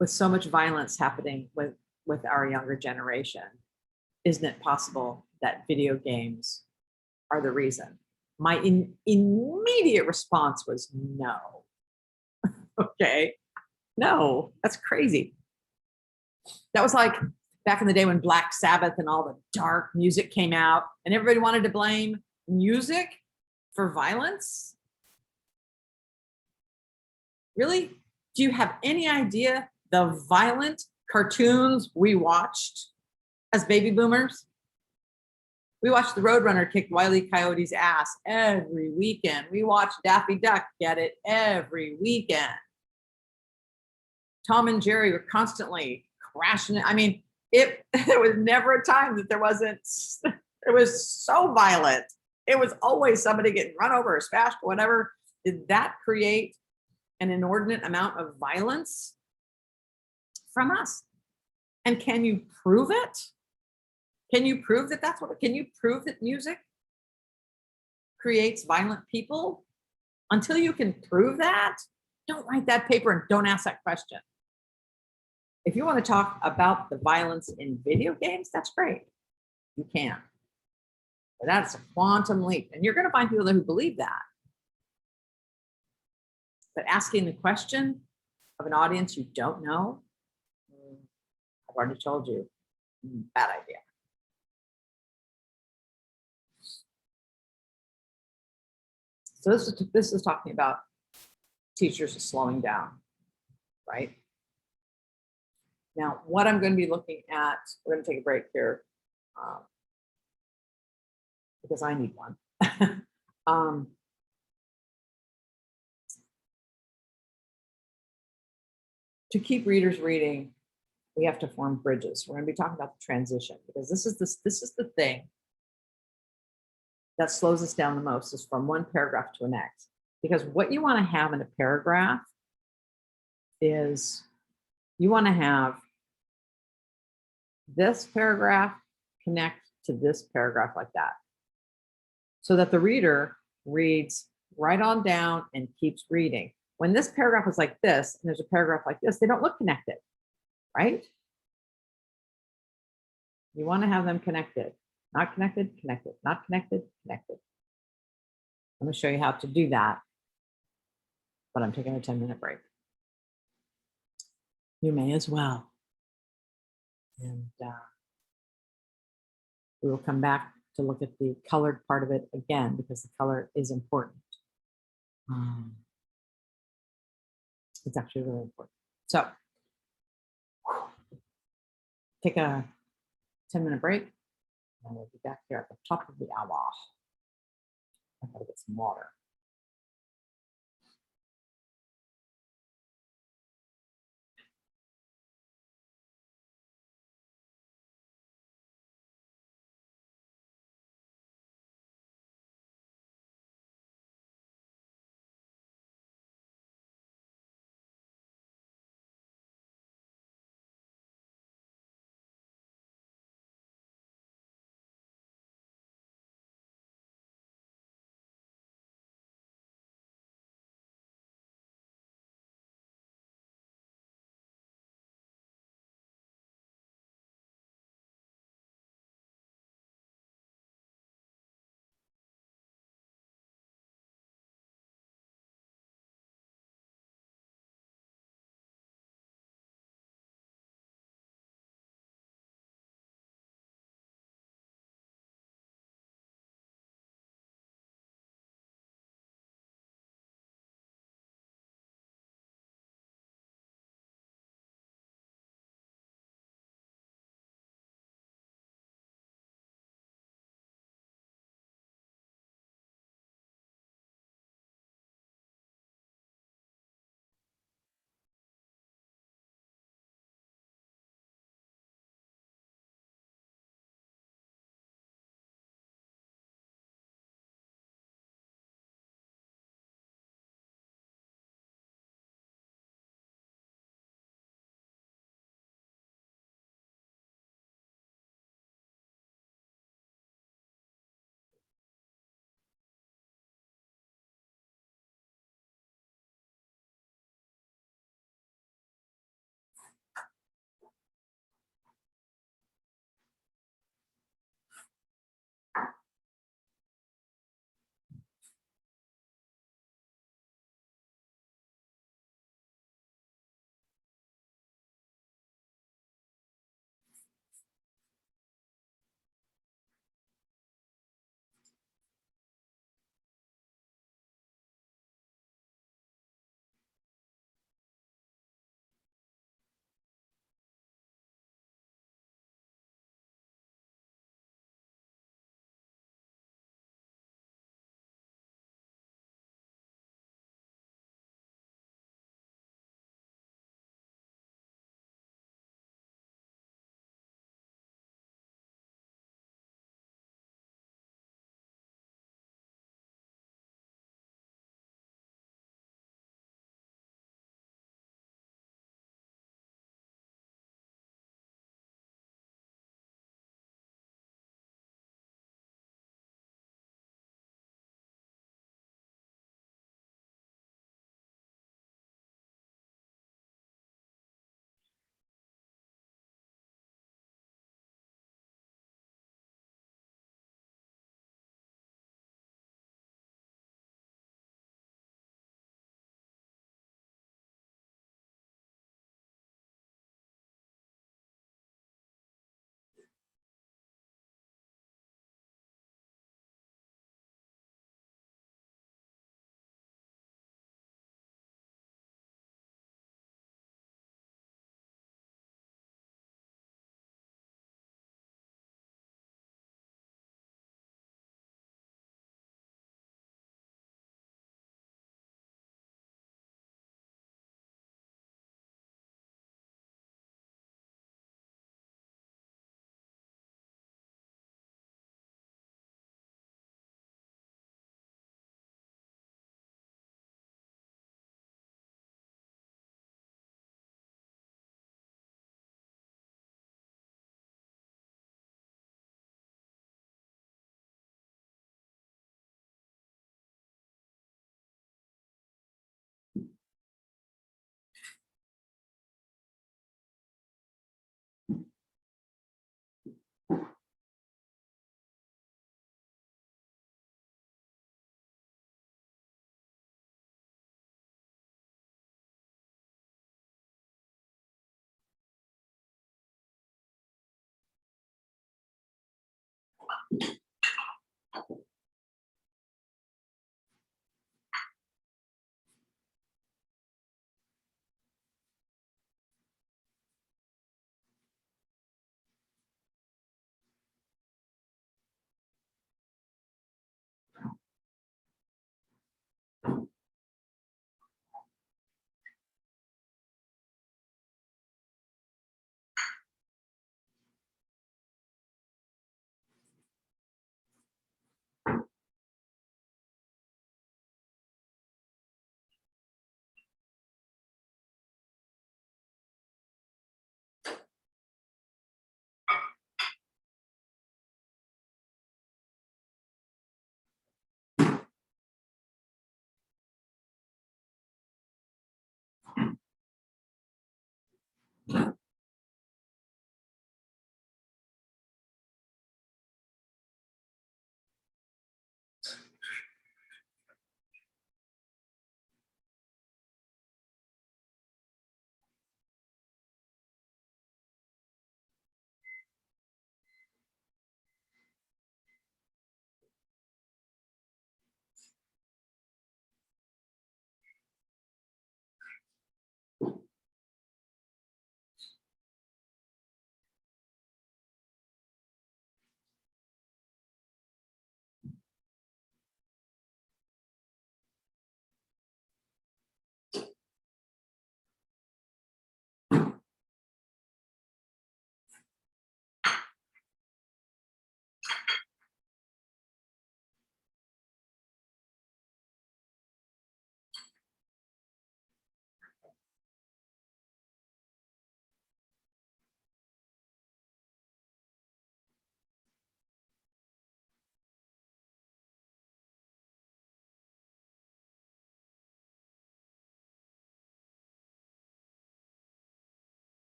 with so much violence happening with our younger generation, isn't it possible that video games are the reason? My immediate response was no. Okay, no, that's crazy. That was like back in the day when Black Sabbath and all the dark music came out and everybody wanted to blame music for violence. Really? Do you have any idea the violent cartoons we watched as baby boomers? We watched the Roadrunner kick Wile E. Coyote's ass every weekend. We watched Daffy Duck get it every weekend. Tom and Jerry were constantly crashing it. I mean, there was never a time that there wasn't, it was so violent. It was always somebody getting run over or smashed, whatever. Did that create an inordinate amount of violence from us? And can you prove it? Can you prove that can you prove that music creates violent people? Until you can prove that, don't write that paper and don't ask that question. If you want to talk about the violence in video games, that's great. You can. But that's a quantum leap. And you're going to find people who believe that. But asking the question of an audience you don't know, I've already told you, bad idea. So this is talking about teachers slowing down, right? Now, what I'm going to be looking at, we're going to take a break here because I need one. To keep readers reading, we have to form bridges. We're going to be talking about the transition because this is the thing that slows us down the most, is from one paragraph to the next. Because what you want to have in a paragraph is you want to have this paragraph connect to this paragraph like that, so that the reader reads right on down and keeps reading. When this paragraph is like this, and there's a paragraph like this, they don't look connected, right? You want to have them connected. Not connected, connected, not connected, connected. I'm going to show you how to do that, but I'm taking a 10-minute break. You may as well. And we will come back to look at the colored part of it again, because the color is important. It's actually really important. So take a 10-minute break, and we'll be back here at the top of the hour. I gotta get some water.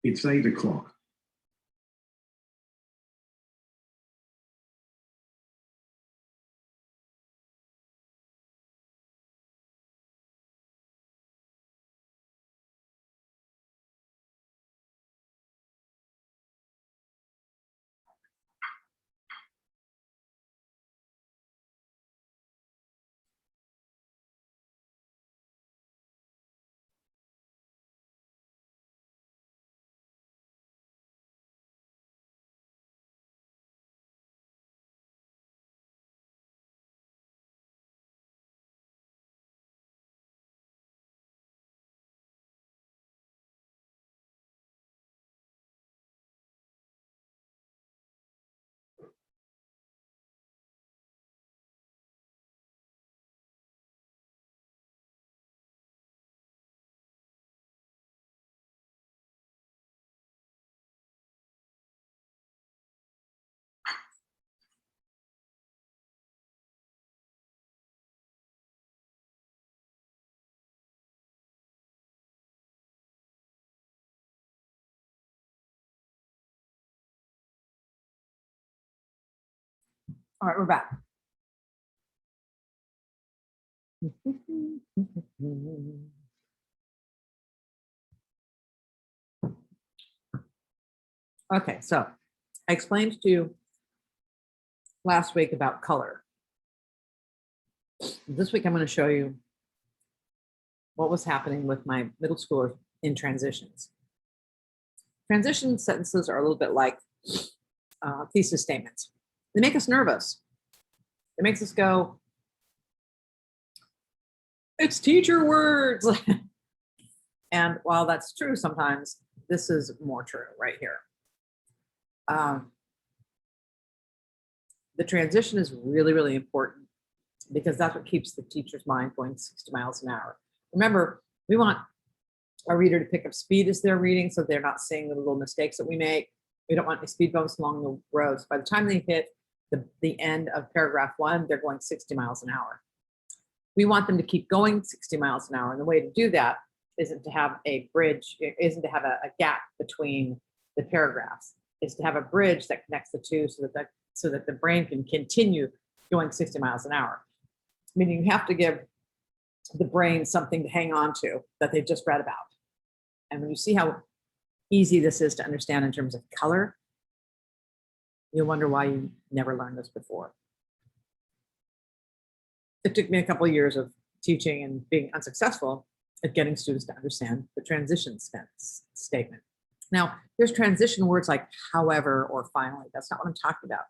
It's 8 o'clock. All right, we're back. Okay, so I explained to you last week about color. This week I'm going to show you what was happening with my middle schoolers in transitions. Transition sentences are a little bit like thesis statements. They make us nervous. It makes us go, it's teacher words. And while that's true sometimes, this is more true right here. The transition is really, really important because that's what keeps the teacher's mind going 60 miles an hour. Remember, we want our reader to pick up speed as they're reading, so they're not seeing the little mistakes that we make. We don't want any speed bumps along the road. So by the time they hit the end of paragraph 1, they're going 60 miles an hour. We want them to keep going 60 miles an hour. And the way to do that isn't to have a bridge, isn't to have a gap between the paragraphs, is to have a bridge that connects the two so that the brain can continue going 60 miles an hour. Meaning you have to give the brain something to hang on to that they just read about. And when you see how easy this is to understand in terms of color, you'll wonder why you never learned this before. It took me a couple of years of teaching and being unsuccessful at getting students to understand the transition statement. Now, there's transition words like however or finally. That's not what I'm talking about.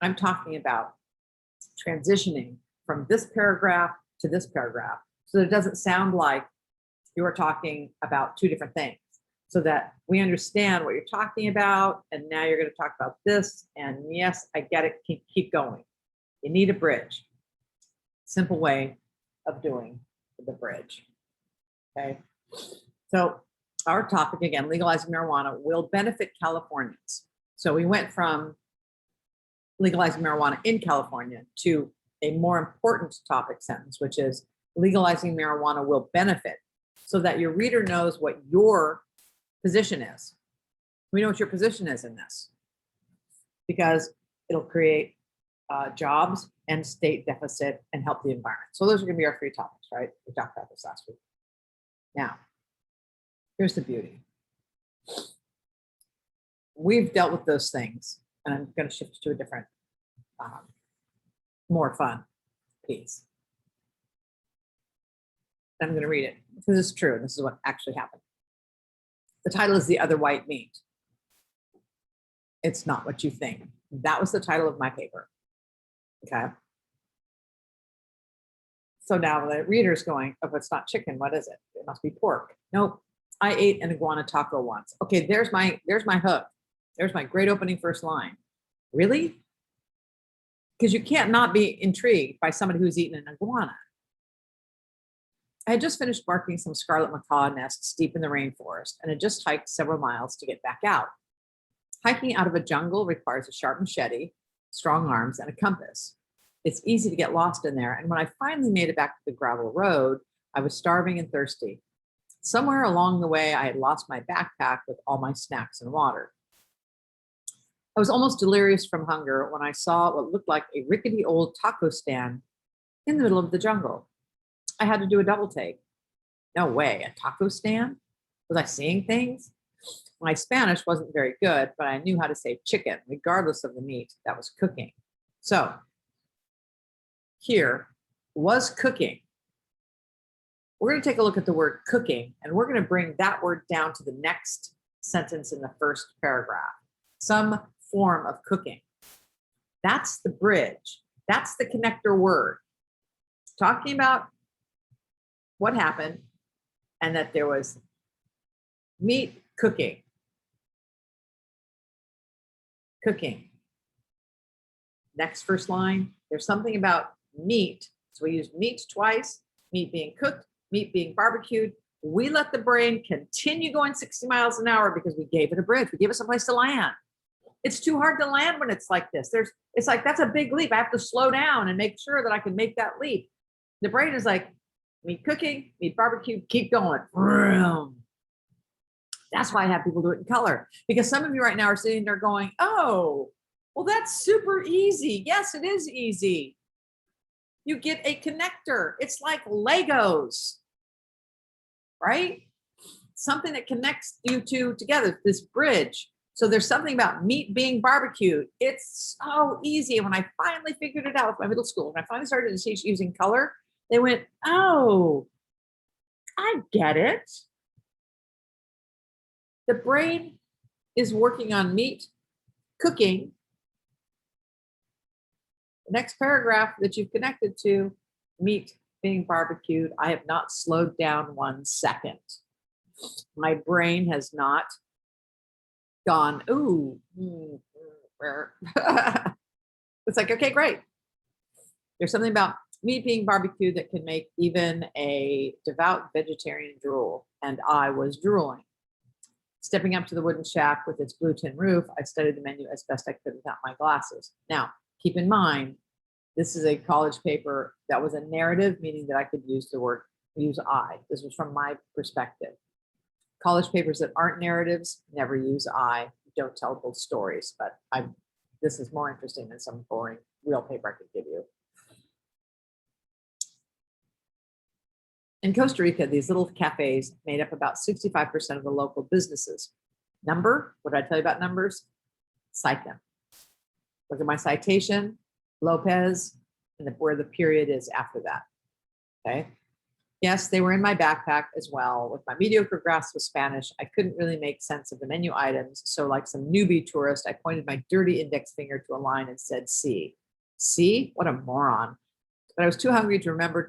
I'm talking about transitioning from this paragraph to this paragraph so that it doesn't sound like you are talking about two different things, so that we understand what you're talking about, and now you're going to talk about this, and yes, I get it, keep going. You need a bridge. Simple way of doing the bridge. Okay, so our topic again, legalizing marijuana will benefit Californians. So we went from legalizing marijuana in California to a more important topic sentence, which is legalizing marijuana will benefit, so that your reader knows what your position is. We know what your position is in this, because it'll create jobs and state deficit and help the environment. So those are going to be our 3 topics, right? We talked about this last week. Now, here's the beauty. We've dealt with those things, and I'm going to shift to a different, more fun piece. I'm going to read it because it's true. And this is what actually happened. The title is The Other White Meat. It's not what you think. That was the title of my paper. Okay. So now the reader's going, oh, it's not chicken. What is it? It must be pork. Nope. I ate an iguana taco once. Okay, there's my hook. There's my great opening first line. Really? Because you can't not be intrigued by somebody who's eaten an iguana. I had just finished marking some scarlet macaw nests deep in the rainforest and had just hiked several miles to get back out. Hiking out of a jungle requires a sharp machete, strong arms, and a compass. It's easy to get lost in there, and when I finally made it back to the gravel road, I was starving and thirsty. Somewhere along the way, I had lost my backpack with all my snacks and water. I was almost delirious from hunger when I saw what looked like a rickety old taco stand in the middle of the jungle. I had to do a double take. No way, a taco stand? Was I seeing things? My Spanish wasn't very good, but I knew how to say chicken, regardless of the meat that was cooking. So here was cooking. We're going to take a look at the word cooking, and we're going to bring that word down to the next sentence in the first paragraph. Some form of cooking. That's the bridge. That's the connector word. Talking about what happened and that there was meat cooking. Cooking. Next first line, there's something about meat. So we use meat twice, meat being cooked, meat being barbecued. We let the brain continue going 60 miles an hour because we gave it a bridge. We gave it someplace to land. It's too hard to land when it's like this. It's like, that's a big leap. I have to slow down and make sure that I can make that leap. The brain is like, meat cooking, meat barbecue, keep going. That's why I have people do it in color, because some of you right now are sitting there going, oh, well, that's super easy. Yes, it is easy. You get a connector. It's like Legos, right? Something that connects you two together, this bridge. So there's something about meat being barbecued. It's so easy. And when I finally figured it out with my middle school, when I finally started to teach using color, they went, oh, I get it. The brain is working on meat cooking. The next paragraph that you've connected to, meat being barbecued, I have not slowed down 1 second. My brain has not gone, ooh. It's like, okay, great. There's something about meat being barbecued that can make even a devout vegetarian drool, and I was drooling. Stepping up to the wooden shack with its blue tin roof, I studied the menu as best I could without my glasses. Now, keep in mind, this is a college paper that was a narrative, meaning that I could use I. This was from my perspective. College papers that aren't narratives never use I. Don't tell both stories, but this is more interesting than some boring real paper I could give you. In Costa Rica, these little cafes made up about 65% of the local businesses. Number, what did I tell you about numbers? Cite them. Look at my citation, Lopez, and where the period is after that, okay? Yes, they were in my backpack as well. With my mediocre grasp of Spanish, I couldn't really make sense of the menu items. So like some newbie tourist, I pointed my dirty index finger to a line and said, see. See? What a moron. But I was too hungry to remember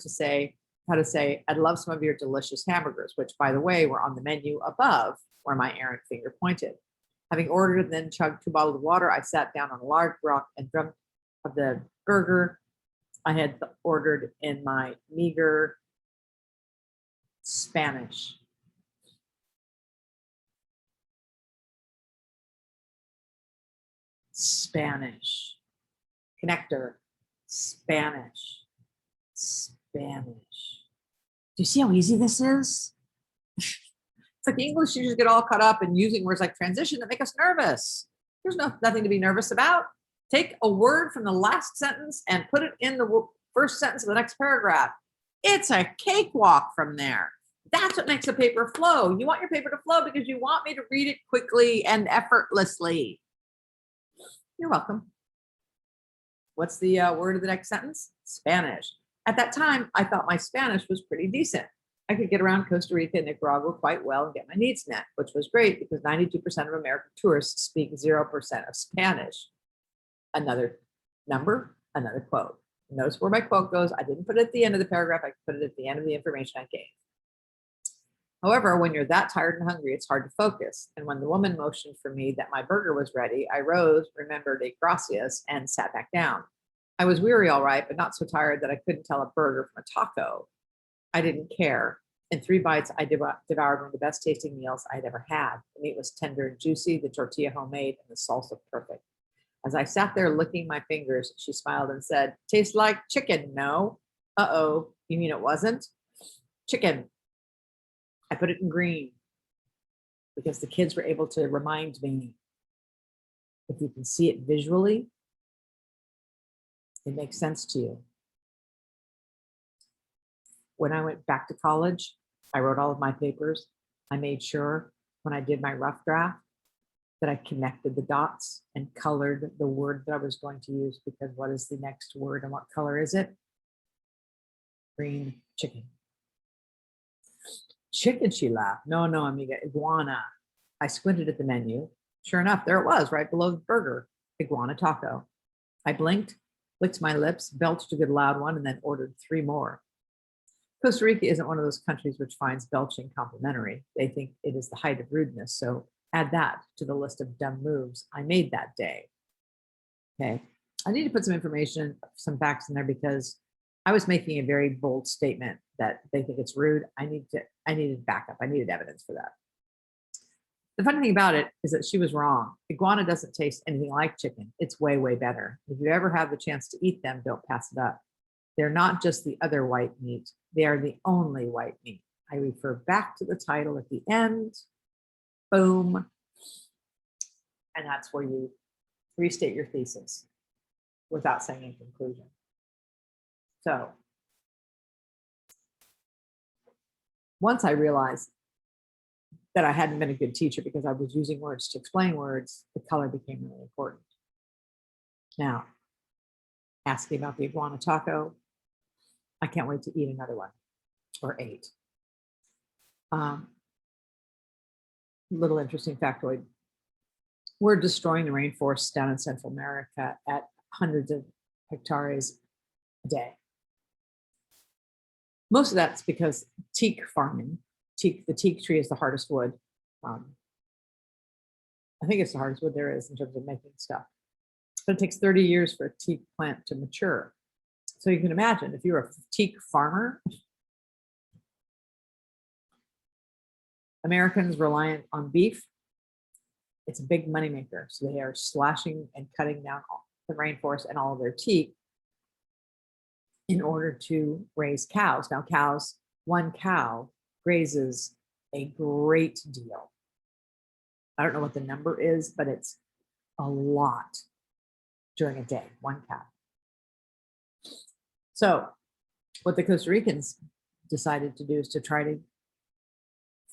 how to say, I'd love some of your delicious hamburgers, which, by the way, were on the menu above where my errant finger pointed. Having ordered and then chugged 2 bottles of water, I sat down on a large rock and dreamt of the burger I had ordered in my meager Spanish. Spanish. Connector. Spanish. Spanish. Do you see how easy this is? It's like English, you just get all caught up in using words like transition that make us nervous. There's nothing to be nervous about. Take a word from the last sentence and put it in the first sentence of the next paragraph. It's a cakewalk from there. That's what makes a paper flow. You want your paper to flow because you want me to read it quickly and effortlessly. You're welcome. What's the word of the next sentence? Spanish. At that time, I thought my Spanish was pretty decent. I could get around Costa Rica and Nicaragua quite well and get my needs met, which was great because 92% of American tourists speak 0% of Spanish. Another number, another quote. Notice where my quote goes. I didn't put it at the end of the paragraph. I put it at the end of the information I gave. However, when you're that tired and hungry, it's hard to focus. And when the woman motioned for me that my burger was ready, I rose, remembered a gracias, and sat back down. I was weary, all right, but not so tired that I couldn't tell a burger from a taco. I didn't care. In 3 bites, I devoured one of the best tasting meals I'd ever had. The meat was tender and juicy, the tortilla homemade, and the salsa perfect. As I sat there licking my fingers, she smiled and said, tastes like chicken, no? Uh-oh, you mean it wasn't? Chicken. I put it in green because the kids were able to remind me. If you can see it visually, it makes sense to you. When I went back to college, I wrote all of my papers. I made sure when I did my rough draft that I connected the dots and colored the word that I was going to use, because what is the next word and what color is it? Green chicken. Chicken, she laughed. No, amiga, iguana. I squinted at the menu. Sure enough, there it was, right below the burger, iguana taco. I blinked, licked my lips, belched a good loud one, and then ordered 3 more. Costa Rica isn't one of those countries which finds belching complimentary. They think it is the height of rudeness, so add that to the list of dumb moves I made that day. Okay, I need to put some information, some facts in there because I was making a very bold statement that they think it's rude. I needed backup. I needed evidence for that. The funny thing about it is that she was wrong. Iguana doesn't taste anything like chicken. It's way, way better. If you ever have the chance to eat them, don't pass it up. They're not just the other white meat. They are the only white meat. I refer back to the title at the end. Boom. And that's where you restate your thesis without saying in conclusion. So once I realized that I hadn't been a good teacher because I was using words to explain words, the color became really important. Now, asking about the iguana taco, I can't wait to eat another one, or 8. Little interesting factoid. We're destroying the rainforests down in Central America at hundreds of hectares a day. Most of that's because teak farming. The teak tree is the hardest wood. I think it's the hardest wood there is in terms of making stuff. But it takes 30 years for a teak plant to mature. So you can imagine if you're a teak farmer, Americans reliant on beef, it's a big moneymaker. So they are slashing and cutting down the rainforest and all of their teak in order to raise cows. Now, cows, one cow grazes a great deal. I don't know what the number is, but it's a lot during a day, one cow. So what the Costa Ricans decided to do is to try to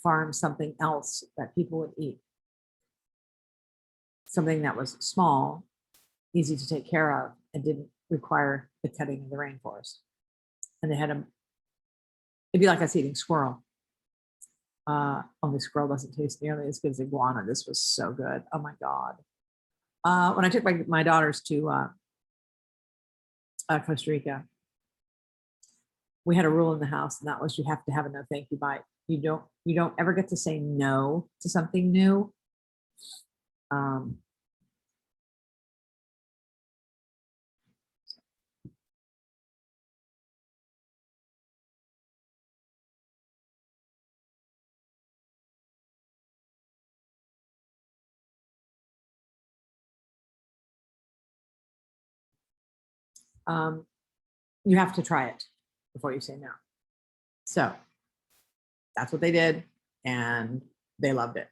farm something else that people would eat. Something that was small, easy to take care of, and didn't require the cutting of the rainforest. And they had it'd be like us eating squirrel. Only squirrel doesn't taste nearly as good as iguana. This was so good. Oh my God. When I took my daughters to Costa Rica, we had a rule in the house, and that was you have to have a no thank you bite. You don't ever get to say no to something new. You have to try it before you say no. So that's what they did, and they loved it.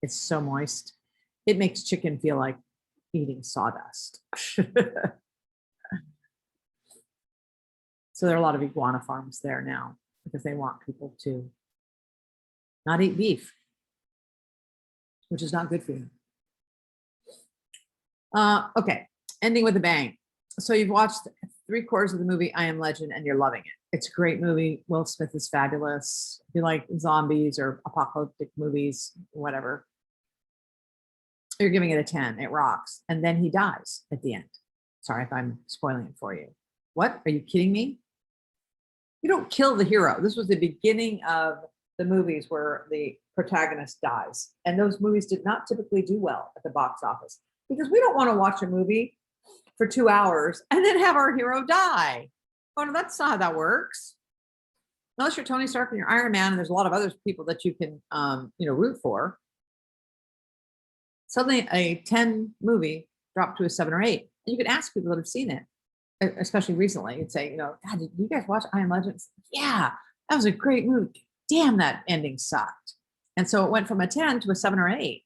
It's so moist. It makes chicken feel like eating sawdust. So there are a lot of iguana farms there now because they want people to not eat beef, which is not good for you. Okay, ending with a bang. So you've watched 3/4 of the movie I Am Legend and you're loving it. It's a great movie. Will Smith is fabulous. If you like zombies or apocalyptic movies, whatever, you're giving it a 10. It rocks. And then he dies at the end. Sorry if I'm spoiling it for you. What? Are you kidding me? You don't kill the hero. This was the beginning of the movies where the protagonist dies. And those movies did not typically do well at the box office because we don't want to watch a movie for 2 hours and then have our hero die. Oh, no, that's not how that works. Unless you're Tony Stark and you're Iron Man, and there's a lot of other people that you can, root for. Suddenly, a 10 movie dropped to a 7 or 8. And you can ask people that have seen it, especially recently, and say, God, did you guys watch I Am Legend? Yeah, that was a great movie. Damn, that ending sucked. And so it went from a 10 to a 7 or 8.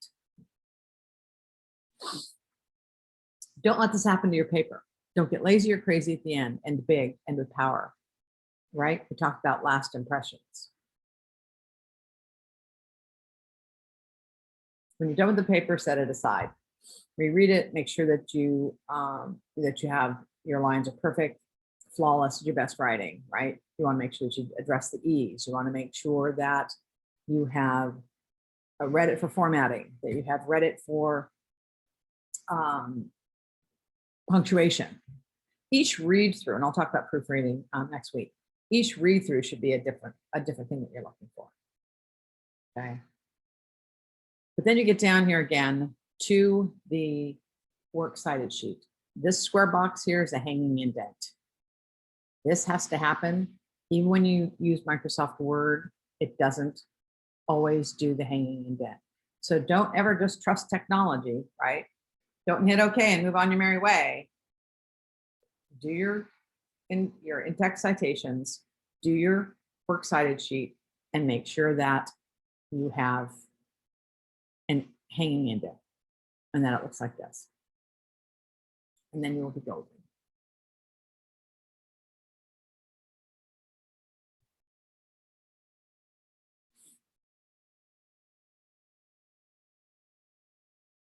Don't let this happen to your paper. Don't get lazy or crazy at the end, and big and with power, right? We talked about last impressions. When you're done with the paper, set it aside. Reread it, make sure that you have your lines are perfect, flawless, your best writing, right? You want to make sure that you address the E's. You want to make sure that you have read it for formatting, that you have read it for punctuation. Each read through, and I'll talk about proofreading next week. Each read through should be a different thing that you're looking for. Okay. But then you get down here again to the works cited sheet. This square box here is a hanging indent. This has to happen. Even when you use Microsoft Word, it doesn't always do the hanging indent. So don't ever just trust technology, right? Don't hit OK and move on your merry way. Do your in-text citations, do your works cited sheet, and make sure that you have an hanging indent and that it looks like this. And then you will be golden.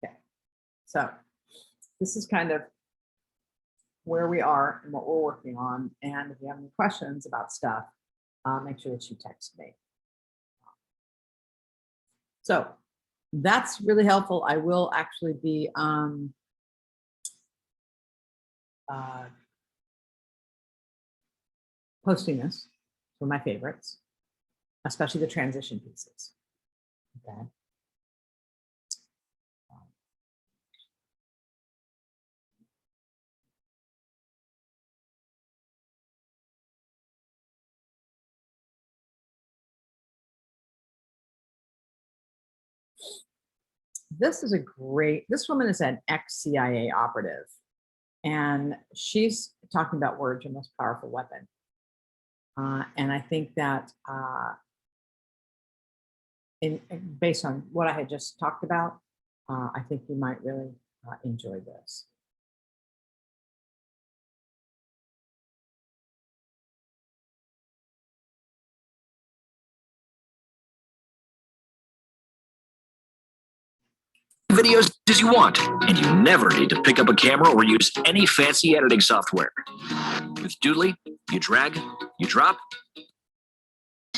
Okay, so this is kind of where we are and what we're working on. And if you have any questions about stuff, make sure that you text me. So that's really helpful. I will actually be posting this for my favorites, especially the transition pieces. Okay. this woman is an ex-CIA operative, and she's talking about words, your most powerful weapon. And I think that based on what I had just talked about, I think you might really enjoy this. Videos as you want, and you never need to pick up a camera or use any fancy editing software. With Doodly, you drag, you drop.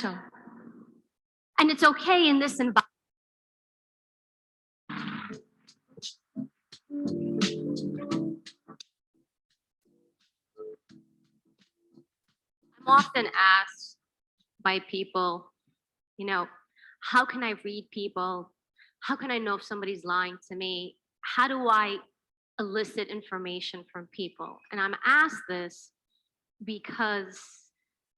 And it's okay in this environment. I'm often asked by people, how can I read people? How can I know if somebody's lying to me? How do I elicit information from people? And I'm asked this because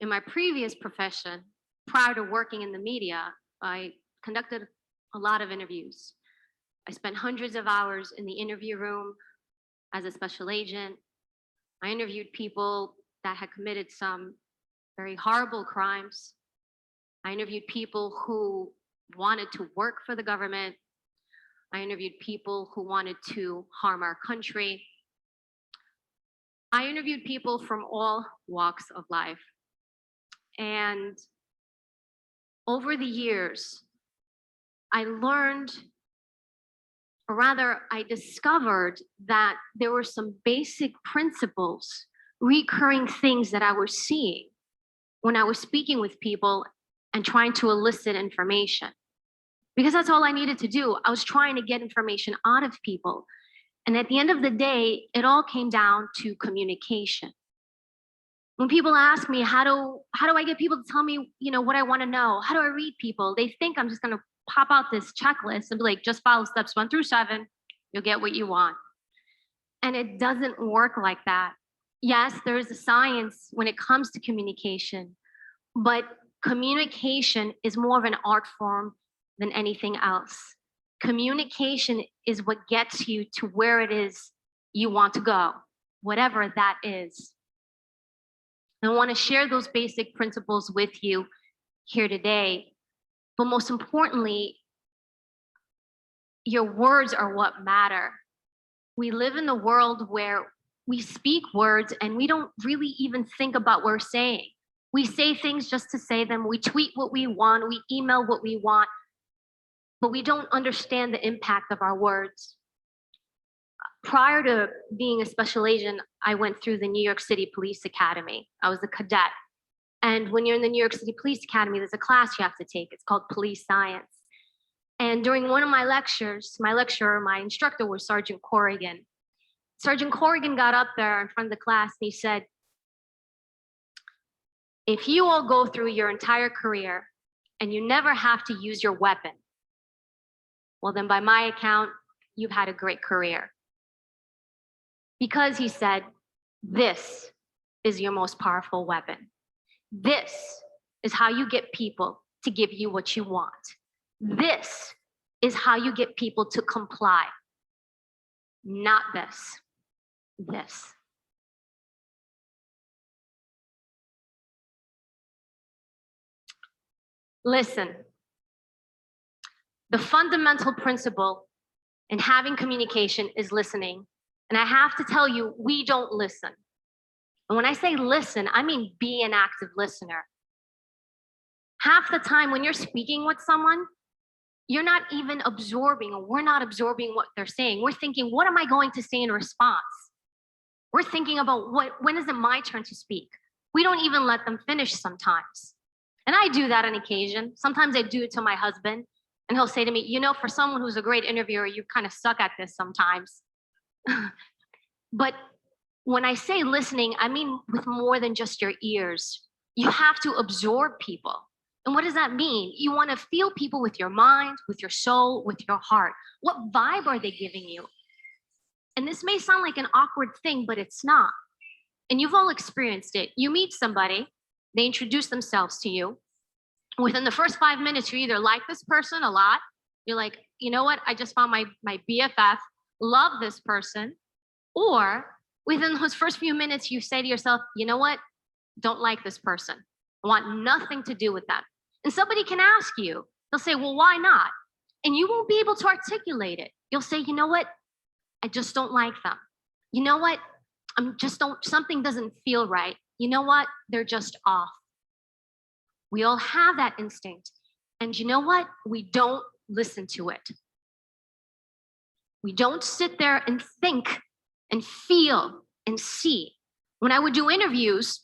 in my previous profession, prior to working in the media, I conducted a lot of interviews. I spent hundreds of hours in the interview room as a special agent. I interviewed people that had committed some very horrible crimes. I interviewed people who wanted to work for the government. I interviewed people who wanted to harm our country. I interviewed people from all walks of life. And over the years, I learned, or rather, I discovered that there were some basic principles, recurring things that I was seeing when I was speaking with people and trying to elicit information. Because that's all I needed to do. I was trying to get information out of people. And at the end of the day, it all came down to communication. When people ask me, how do I get people to tell me, what I want to know? How do I read people? They think I'm just going to pop out this checklist and be like, just follow steps 1 through 7. You'll get what you want. And it doesn't work like that. Yes, there is a science when it comes to communication, but communication is more of an art form than anything else. Communication is what gets you to where it is you want to go, whatever that is. I want to share those basic principles with you here today. But most importantly, your words are what matter. We live in a world where we speak words and we don't really even think about what we're saying. We say things just to say them. We tweet what we want. We email what we want. But we don't understand the impact of our words. Prior to being a special agent, I went through the New York City Police Academy. I was a cadet. And when you're in the New York City Police Academy, there's a class you have to take. It's called Police Science. And during one of my lectures, my instructor was Sergeant Corrigan. Sergeant Corrigan got up there in front of the class and he said, if you all go through your entire career and you never have to use your weapon, well, then by my account, you've had a great career. Because he said, this is your most powerful weapon. This is how you get people to give you what you want. This is how you get people to comply. Not this. This. Listen. The fundamental principle in having communication is listening. And I have to tell you, we don't listen. And when I say listen, I mean be an active listener. Half the time when you're speaking with someone, you're not even absorbing, or we're not absorbing what they're saying. We're thinking, what am I going to say in response? We're thinking about when is it my turn to speak? We don't even let them finish sometimes. And I do that on occasion. Sometimes I do it to my husband, and he'll say to me, for someone who's a great interviewer, you kind of suck at this sometimes. But when I say listening, I mean with more than just your ears. You have to absorb people. And what does that mean? You want to feel people with your mind, with your soul, with your heart. What vibe are they giving you? And this may sound like an awkward thing, but it's not. And you've all experienced it. You meet somebody, they introduce themselves to you. Within the first 5 minutes, you either like this person a lot You're like, you know what? I just found my BFF, love this person. Or within those first few minutes, you say to yourself, you know what? Don't like this person. I want nothing to do with them. And somebody can ask you, they'll say, well, why not? And you won't be able to articulate it. You'll say, you know what? I just don't like them. You know what? Something doesn't feel right. You know what? They're just off. We all have that instinct. And you know what? We don't listen to it. We don't sit there and think and feel and see. When I would do interviews,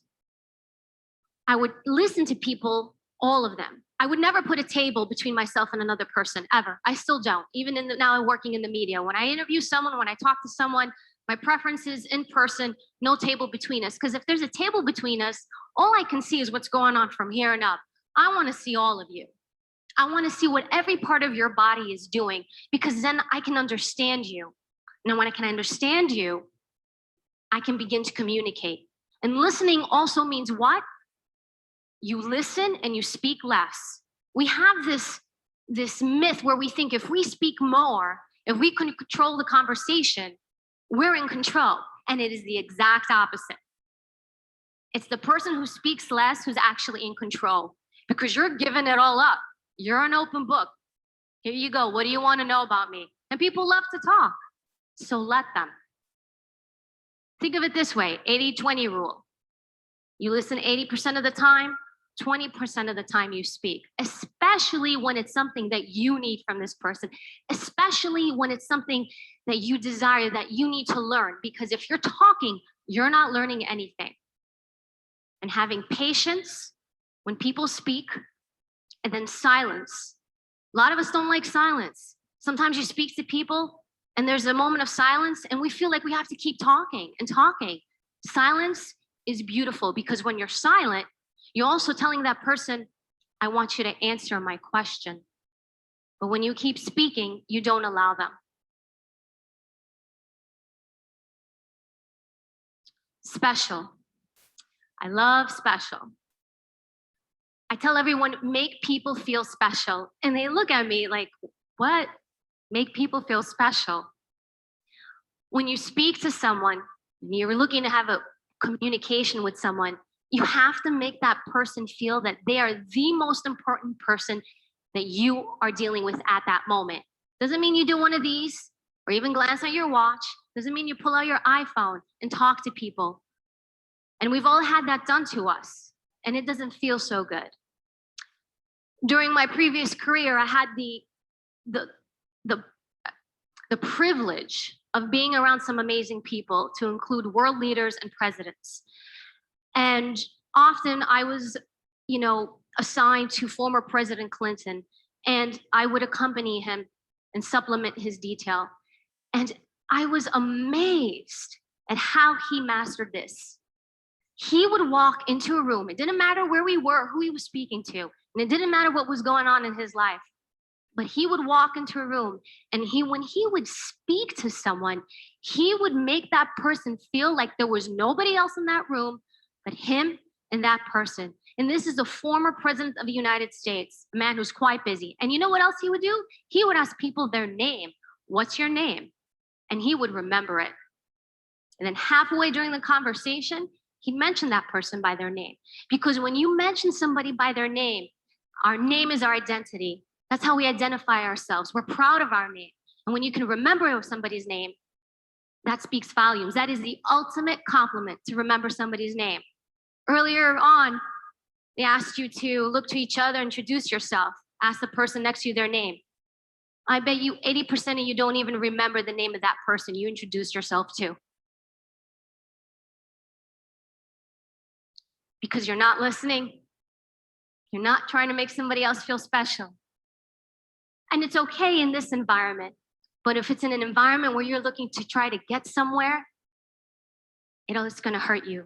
I would listen to people, all of them. I would never put a table between myself and another person, ever. I still don't. Even now I'm working in the media. When I interview someone, when I talk to someone, my preference is in person, no table between us. Because if there's a table between us, all I can see is what's going on from here and up. I want to see all of you. I want to see what every part of your body is doing, because then I can understand you. Now, when I can understand you, I can begin to communicate. And listening also means what? You listen and you speak less. We have this myth where we think if we speak more, if we can control the conversation, we're in control. And it is the exact opposite. It's the person who speaks less who's actually in control, because you're giving it all up. You're an open book. Here you go. What do you want to know about me? And people love to talk. So let them. Think of it this way, 80-20 rule. You listen 80% of the time, 20% of the time you speak, especially when it's something that you need from this person, especially when it's something that you desire, that you need to learn. Because if you're talking, you're not learning anything. And having patience when people speak, and then silence. A lot of us don't like silence. Sometimes you speak to people and there's a moment of silence and we feel like we have to keep talking and talking. Silence is beautiful, because when you're silent, you're also telling that person, I want you to answer my question. But when you keep speaking, you don't allow them. Special. I love special. I tell everyone, make people feel special. And they look at me like, what? Make people feel special. When you speak to someone, you're looking to have a communication with someone, you have to make that person feel that they are the most important person that you are dealing with at that moment. Doesn't mean you do one of these or even glance at your watch. Doesn't mean you pull out your iPhone and talk to people. And we've all had that done to us, and it doesn't feel so good. During my previous career, I had the privilege of being around some amazing people, to include world leaders and presidents. And often I was, assigned to former President Clinton, and I would accompany him and supplement his detail. And I was amazed at how he mastered this. He would walk into a room. It didn't matter where we were, who he was speaking to, and it didn't matter what was going on in his life. But he would walk into a room, and when he would speak to someone, he would make that person feel like there was nobody else in that room but him and that person. And this is the former president of the United States, a man who's quite busy. And you know what else he would do? He would ask people their name. What's your name? And he would remember it. And then halfway during the conversation, he mentioned that person by their name. Because when you mention somebody by their name, our name is our identity. That's how we identify ourselves. We're proud of our name. And when you can remember somebody's name, that speaks volumes. That is the ultimate compliment, to remember somebody's name. Earlier on, they asked you to look to each other, introduce yourself, ask the person next to you their name. I bet you 80% of you don't even remember the name of that person you introduced yourself to. Because you're not listening. You're not trying to make somebody else feel special. And it's okay in this environment. But if it's in an environment where you're looking to try to get somewhere, it's going to hurt you.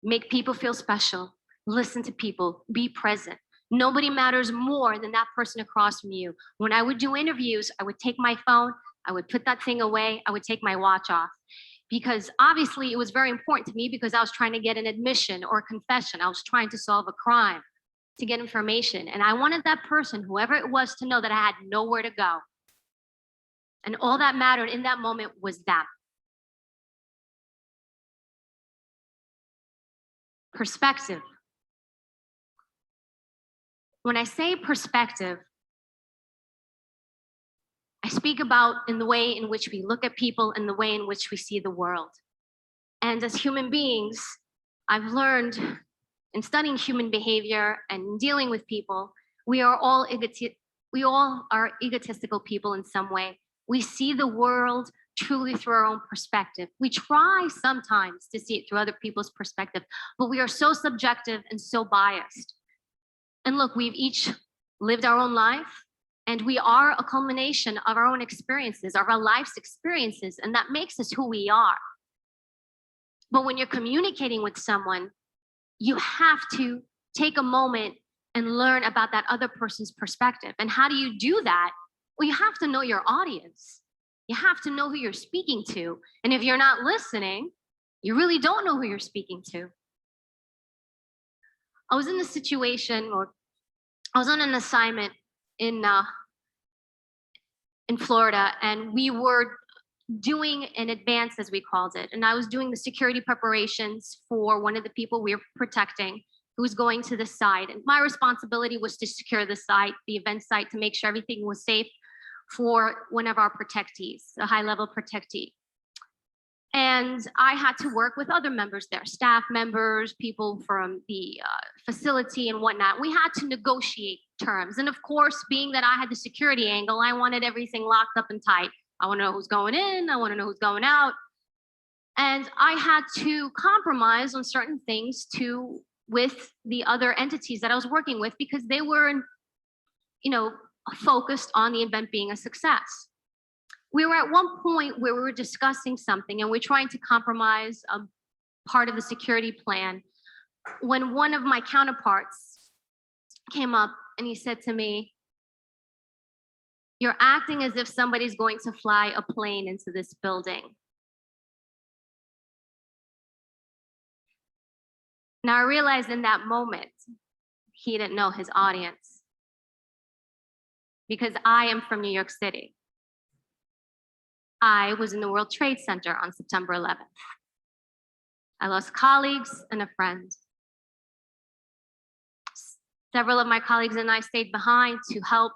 Make people feel special. Listen to people. Be present. Nobody matters more than that person across from you. When I would do interviews, I would take my phone, I would put that thing away, I would take my watch off. Because obviously it was very important to me, because I was trying to get an admission or a confession. I was trying to solve a crime. to get information. And I wanted that person, whoever it was, to know that I had nowhere to go. And all that mattered in that moment was them. Perspective. When I say perspective, I speak about in the way in which we look at people and the way in which we see the world. And as human beings, I've learned in studying human behavior and dealing with people, we all are egotistical people in some way. We see the world truly through our own perspective. We try sometimes to see it through other people's perspective, but we are so subjective and so biased. And look, we've each lived our own life, and we are a culmination of our own experiences, of our life's experiences, and that makes us who we are. But when you're communicating with someone, you have to take a moment and learn about that other person's perspective. And how do you do that? Well, you have to know your audience. You have to know who you're speaking to. And if you're not listening, you really don't know who you're speaking to. I was in a situation, or I was on an assignment in Florida, and we were doing an advance, as we called it. And I was doing the security preparations for one of the people we were protecting who was going to the site. And my responsibility was to secure the site, the event site, to make sure everything was safe for one of our protectees, a high-level protectee. And I had to work with other members there, staff members, people from the facility and whatnot. We had to negotiate terms. And of course, being that I had the security angle, I wanted everything locked up and tight. I want to know who's going in. I want to know who's going out. And I had to compromise on certain things with the other entities that I was working with, because they were, focused on the event being a success. We were at one point where we were discussing something and we're trying to compromise a part of the security plan, when one of my counterparts came up and he said to me, "You're acting as if somebody's going to fly a plane into this building." Now I realized in that moment, he didn't know his audience, because I am from New York City. I was in the World Trade Center on September 11th. I lost colleagues and a friend. Several of my colleagues and I stayed behind to help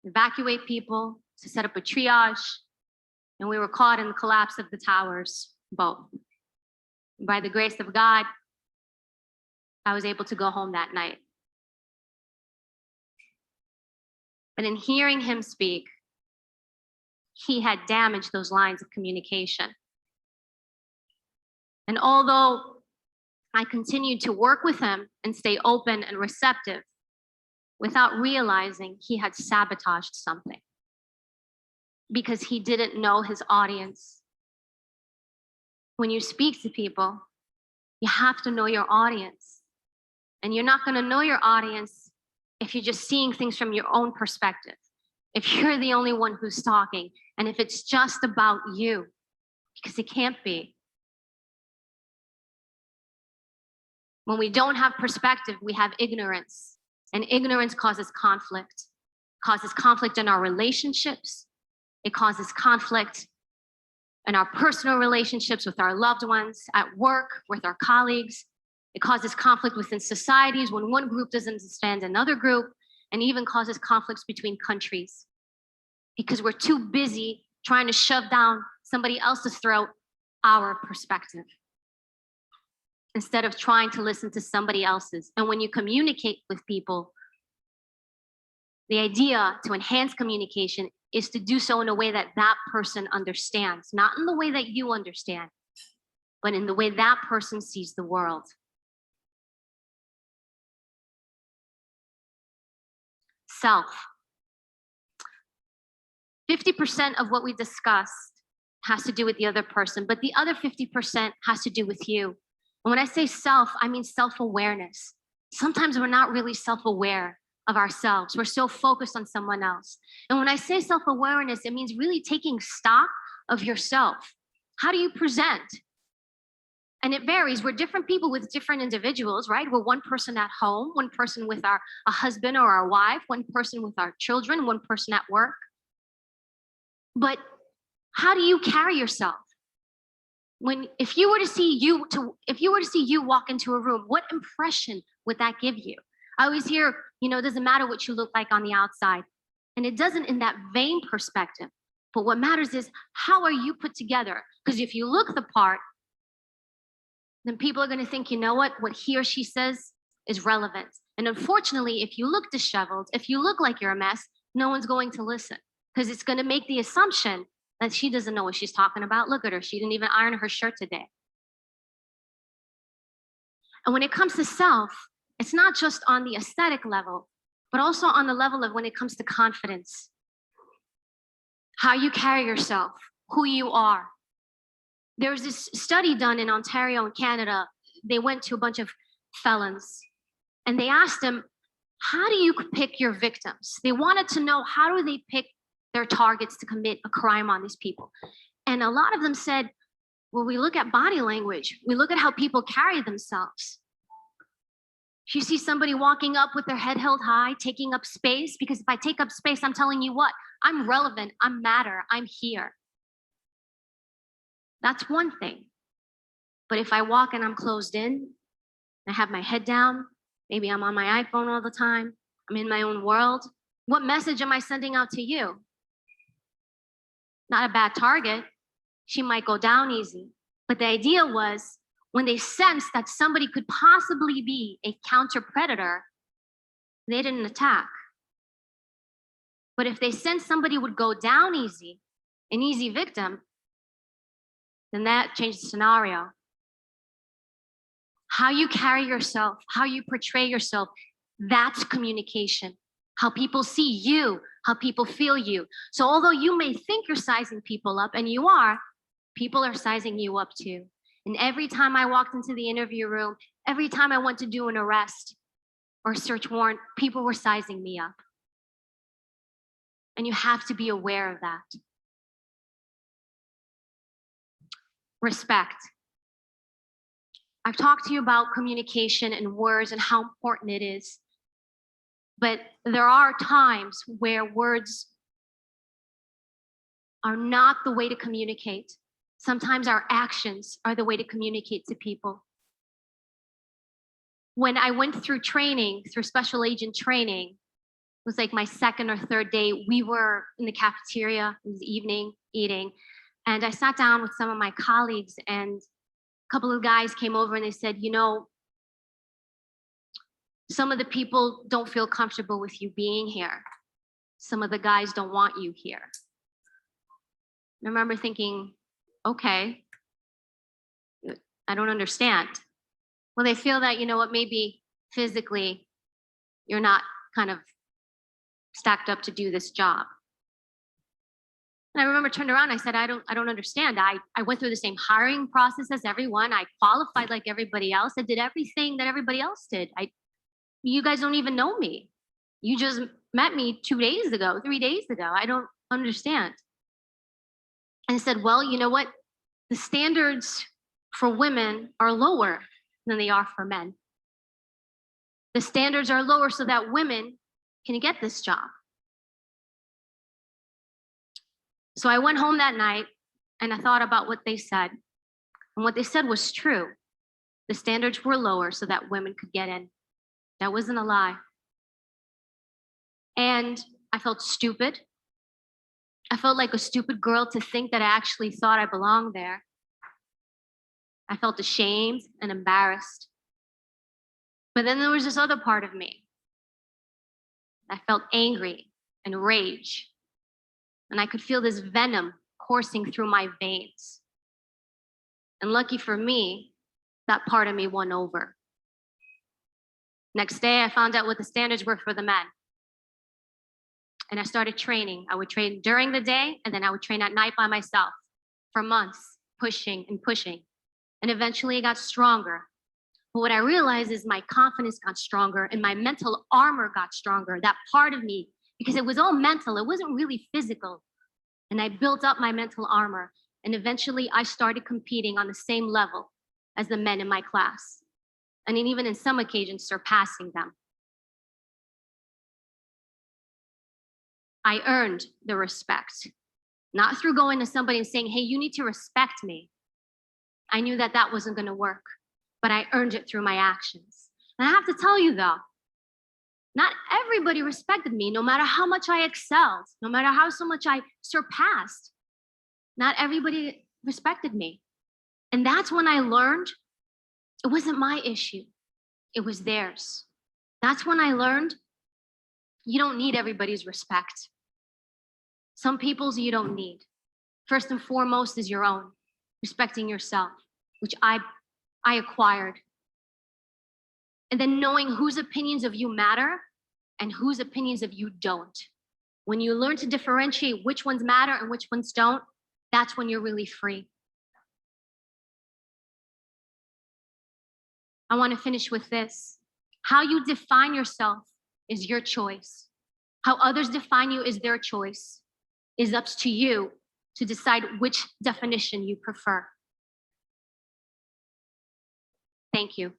evacuate people, to set up a triage, and we were caught in the collapse of the towers, both. By the grace of God, I was able to go home that night. But in hearing him speak, he had damaged those lines of communication. And although I continued to work with him and stay open and receptive, without realizing he had sabotaged something, because he didn't know his audience. When you speak to people, you have to know your audience. And you're not going to know your audience if you're just seeing things from your own perspective, if you're the only one who's talking, and if it's just about you, because it can't be. When we don't have perspective, we have ignorance, and ignorance causes conflict in our relationships. It causes conflict in our personal relationships with our loved ones, at work, with our colleagues. It causes conflict within societies when one group doesn't understand another group, and even causes conflicts between countries, because we're too busy trying to shove down somebody else's throat our perspective, instead of trying to listen to somebody else's. And when you communicate with people, the idea to enhance communication is to do so in a way that that person understands, not in the way that you understand, but in the way that person sees the world. Self. 50% of what we discussed has to do with the other person, but the other 50% has to do with you. And when I say self, I mean self-awareness. Sometimes we're not really self-aware of ourselves. We're so focused on someone else. And when I say self-awareness, it means really taking stock of yourself. How do you present? And it varies. We're different people with different individuals, right? We're one person at home, one person with a husband or our wife, one person with our children, one person at work. But how do you carry yourself? If you were to see you walk into a room, what impression would that give you? I always hear, it doesn't matter what you look like on the outside. And it doesn't in that vain perspective. But what matters is, how are you put together? Because if you look the part, then people are going to think, what he or she says is relevant. And unfortunately, if you look disheveled, if you look like you're a mess, no one's going to listen, because it's going to make the assumption that she doesn't know what she's talking about. Look at her. She didn't even iron her shirt today. And when it comes to self, it's not just on the aesthetic level, but also on the level of when it comes to confidence. How you carry yourself, who you are. There was this study done in Ontario in Canada. They went to a bunch of felons and they asked them, how do you pick your victims? They wanted to know, how do they pick their targets to commit a crime on these people? And a lot of them said, well, we look at body language. We look at how people carry themselves. If you see somebody walking up with their head held high, taking up space, because if I take up space, I'm telling you what, I'm relevant, I'm matter, I'm here. That's one thing. But if I walk and I'm closed in, I have my head down, maybe I'm on my iPhone all the time, I'm in my own world, what message am I sending out to you? Not a bad target. She might go down easy. But the idea was, when they sensed that somebody could possibly be a counter predator, they didn't attack. But if they sensed somebody would go down easy, an easy victim, then that changed the scenario. How you carry yourself, how you portray yourself, that's communication. How people see you, how people feel you. So although you may think you're sizing people up, and you are, people are sizing you up too. And every time I walked into the interview room, every time I went to do an arrest or search warrant, people were sizing me up. And you have to be aware of that. Respect. I've talked to you about communication and words and how important it is. But there are times where words are not the way to communicate. Sometimes our actions are the way to communicate to people. When I went through training, through special agent training, it was like my second or third day, we were in the cafeteria, it was evening, eating, and I sat down with some of my colleagues, and a couple of guys came over and they said, some of the people don't feel comfortable with you being here. Some of the guys don't want you here. I remember thinking, okay, I don't understand. Well, they feel that, maybe physically you're not kind of stacked up to do this job. And I remember turned around, I said, I don't understand. I went through the same hiring process as everyone. I qualified like everybody else. I did everything that everybody else did. You guys don't even know me. You just met me 2 days ago, 3 days ago. I don't understand. And I said, well, you know what? The standards for women are lower than they are for men. The standards are lower so that women can get this job. So I went home that night and I thought about what they said. And what they said was true. The standards were lower so that women could get in. That wasn't a lie. And I felt stupid. I felt like a stupid girl to think that I actually thought I belonged there. I felt ashamed and embarrassed. But then there was this other part of me. I felt angry and rage. And I could feel this venom coursing through my veins. And lucky for me, that part of me won over. Next day, I found out what the standards were for the men. And I started training. I would train during the day, and then I would train at night by myself for months, pushing and pushing. And eventually it got stronger. But what I realized is my confidence got stronger and my mental armor got stronger, that part of me, because it was all mental. It wasn't really physical. And I built up my mental armor. And eventually I started competing on the same level as the men in my class, and even in some occasions surpassing them. I earned the respect, not through going to somebody and saying, hey, you need to respect me. I knew that that wasn't going to work, but I earned it through my actions. And I have to tell you though, not everybody respected me, no matter how much I excelled, no matter how so much I surpassed. Not everybody respected me. And that's when I learned it wasn't my issue, it was theirs. That's when I learned you don't need everybody's respect. Some people's you don't need. First and foremost is your own, respecting yourself, which I acquired. And then knowing whose opinions of you matter and whose opinions of you don't. When you learn to differentiate which ones matter and which ones don't, that's when you're really free. I want to finish with this. How you define yourself is your choice. How others define you is their choice. It's up to you to decide which definition you prefer. Thank you.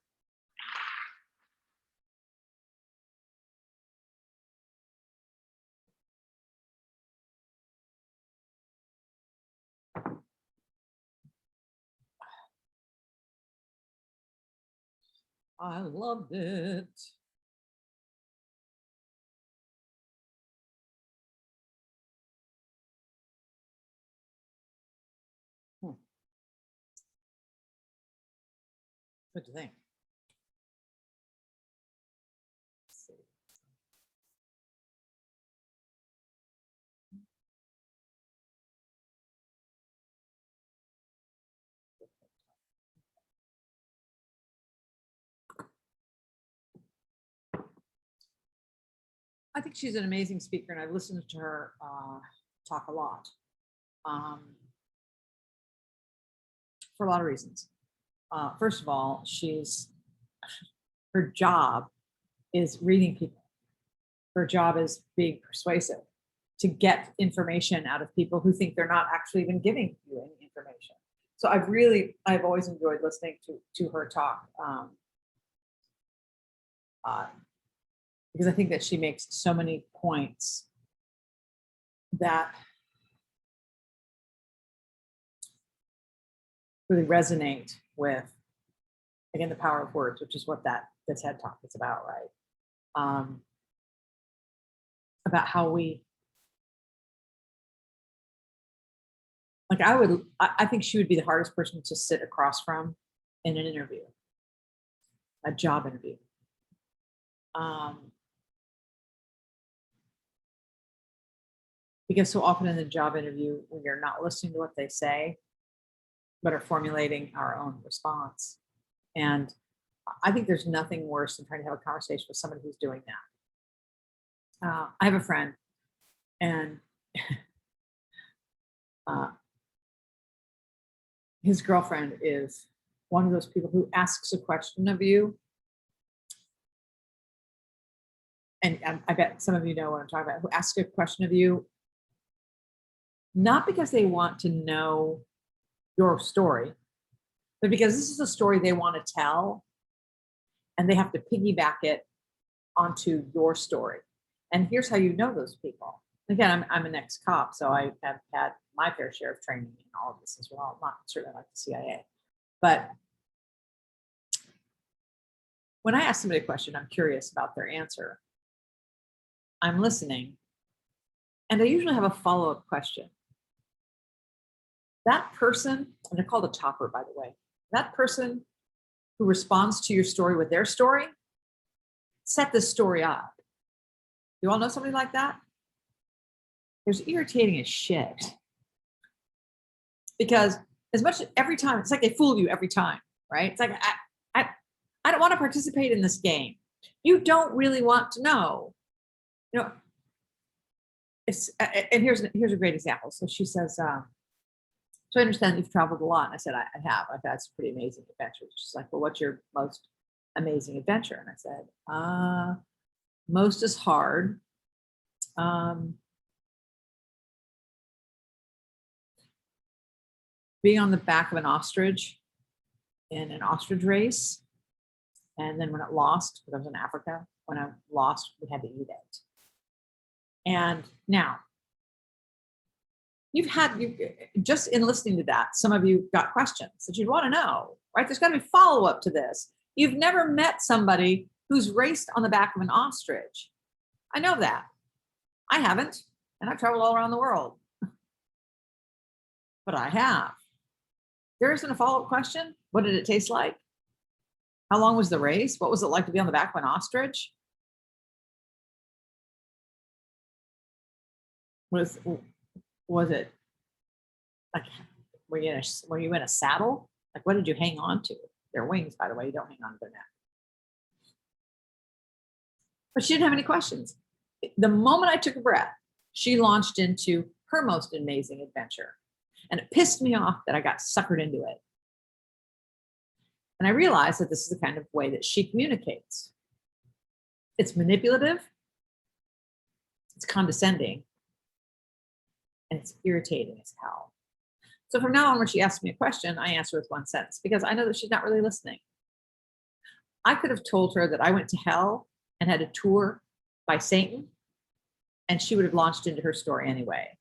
I loved it. What do you think? Let's see. I think she's an amazing speaker, and I've listened to her talk a lot for a lot of reasons. First of all, her job is reading people. Her job is being persuasive to get information out of people who think they're not actually even giving you any information. So I've always enjoyed listening to her talk because I think that she makes so many points that really resonate with, again, the power of words, which is what that TED Talk is about, right? About how we, like, I think she would be the hardest person to sit across from in an interview, a job interview. Because so often in the job interview, we are not listening to what they say, but are formulating our own response. And I think there's nothing worse than trying to have a conversation with somebody who's doing that. I have a friend, and his girlfriend is one of those people who asks a question of you. And I bet some of you know what I'm talking about, who asks a question of you, not because they want to know your story, but because this is a story they want to tell, and they have to piggyback it onto your story. And here's how you know those people. Again, I'm an ex-cop, so I have had my fair share of training in all of this as well. Not certainly like the CIA. But when I ask somebody a question, I'm curious about their answer. I'm listening, and I usually have a follow-up question. That person, and they're called a topper, by the way, that person who responds to your story with their story, set this story up. You all know somebody like that? There's irritating as shit. Because as much as every time, it's like they fool you every time, right? It's like, I don't want to participate in this game. You don't really want to know. You know, and here's a great example. So she says, so I understand you've traveled a lot. And I said, I have. I've had some pretty amazing adventures. She's like, well, what's your most amazing adventure? And I said, most is hard. Being on the back of an ostrich in an ostrich race. And then when it lost, because I was in Africa, when I lost, we had to eat it. And now, you just in listening to that, some of you got questions that you'd want to know, right? There's got to be follow-up to this. You've never met somebody who's raced on the back of an ostrich. I know that. I haven't, and I've traveled all around the world. But I have. There isn't a follow-up question. What did it taste like? How long was the race? What was it like to be on the back of an ostrich? Was it like, were you in a saddle? Like, what did you hang on to? Their wings, by the way, you don't hang on to their neck. But she didn't have any questions. The moment I took a breath, she launched into her most amazing adventure. And it pissed me off that I got suckered into it. And I realized that this is the kind of way that she communicates. It's manipulative, it's condescending, and it's irritating as hell. So from now on, when she asks me a question, I answer with one sentence because I know that she's not really listening. I could have told her that I went to hell and had a tour by Satan, and she would have launched into her story anyway.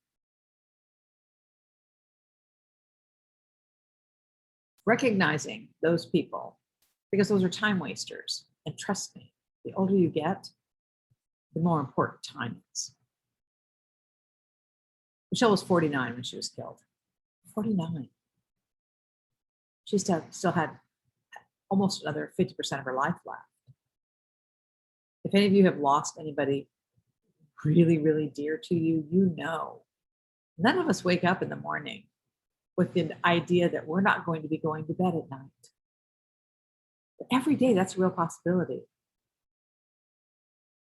Recognizing those people, because those are time wasters. And trust me, the older you get, the more important time is. Michelle was 49 when she was killed. 49. She still had almost another 50% of her life left. If any of you have lost anybody really, really dear to you, you know, none of us wake up in the morning with the idea that we're not going to be going to bed at night. But every day, that's a real possibility.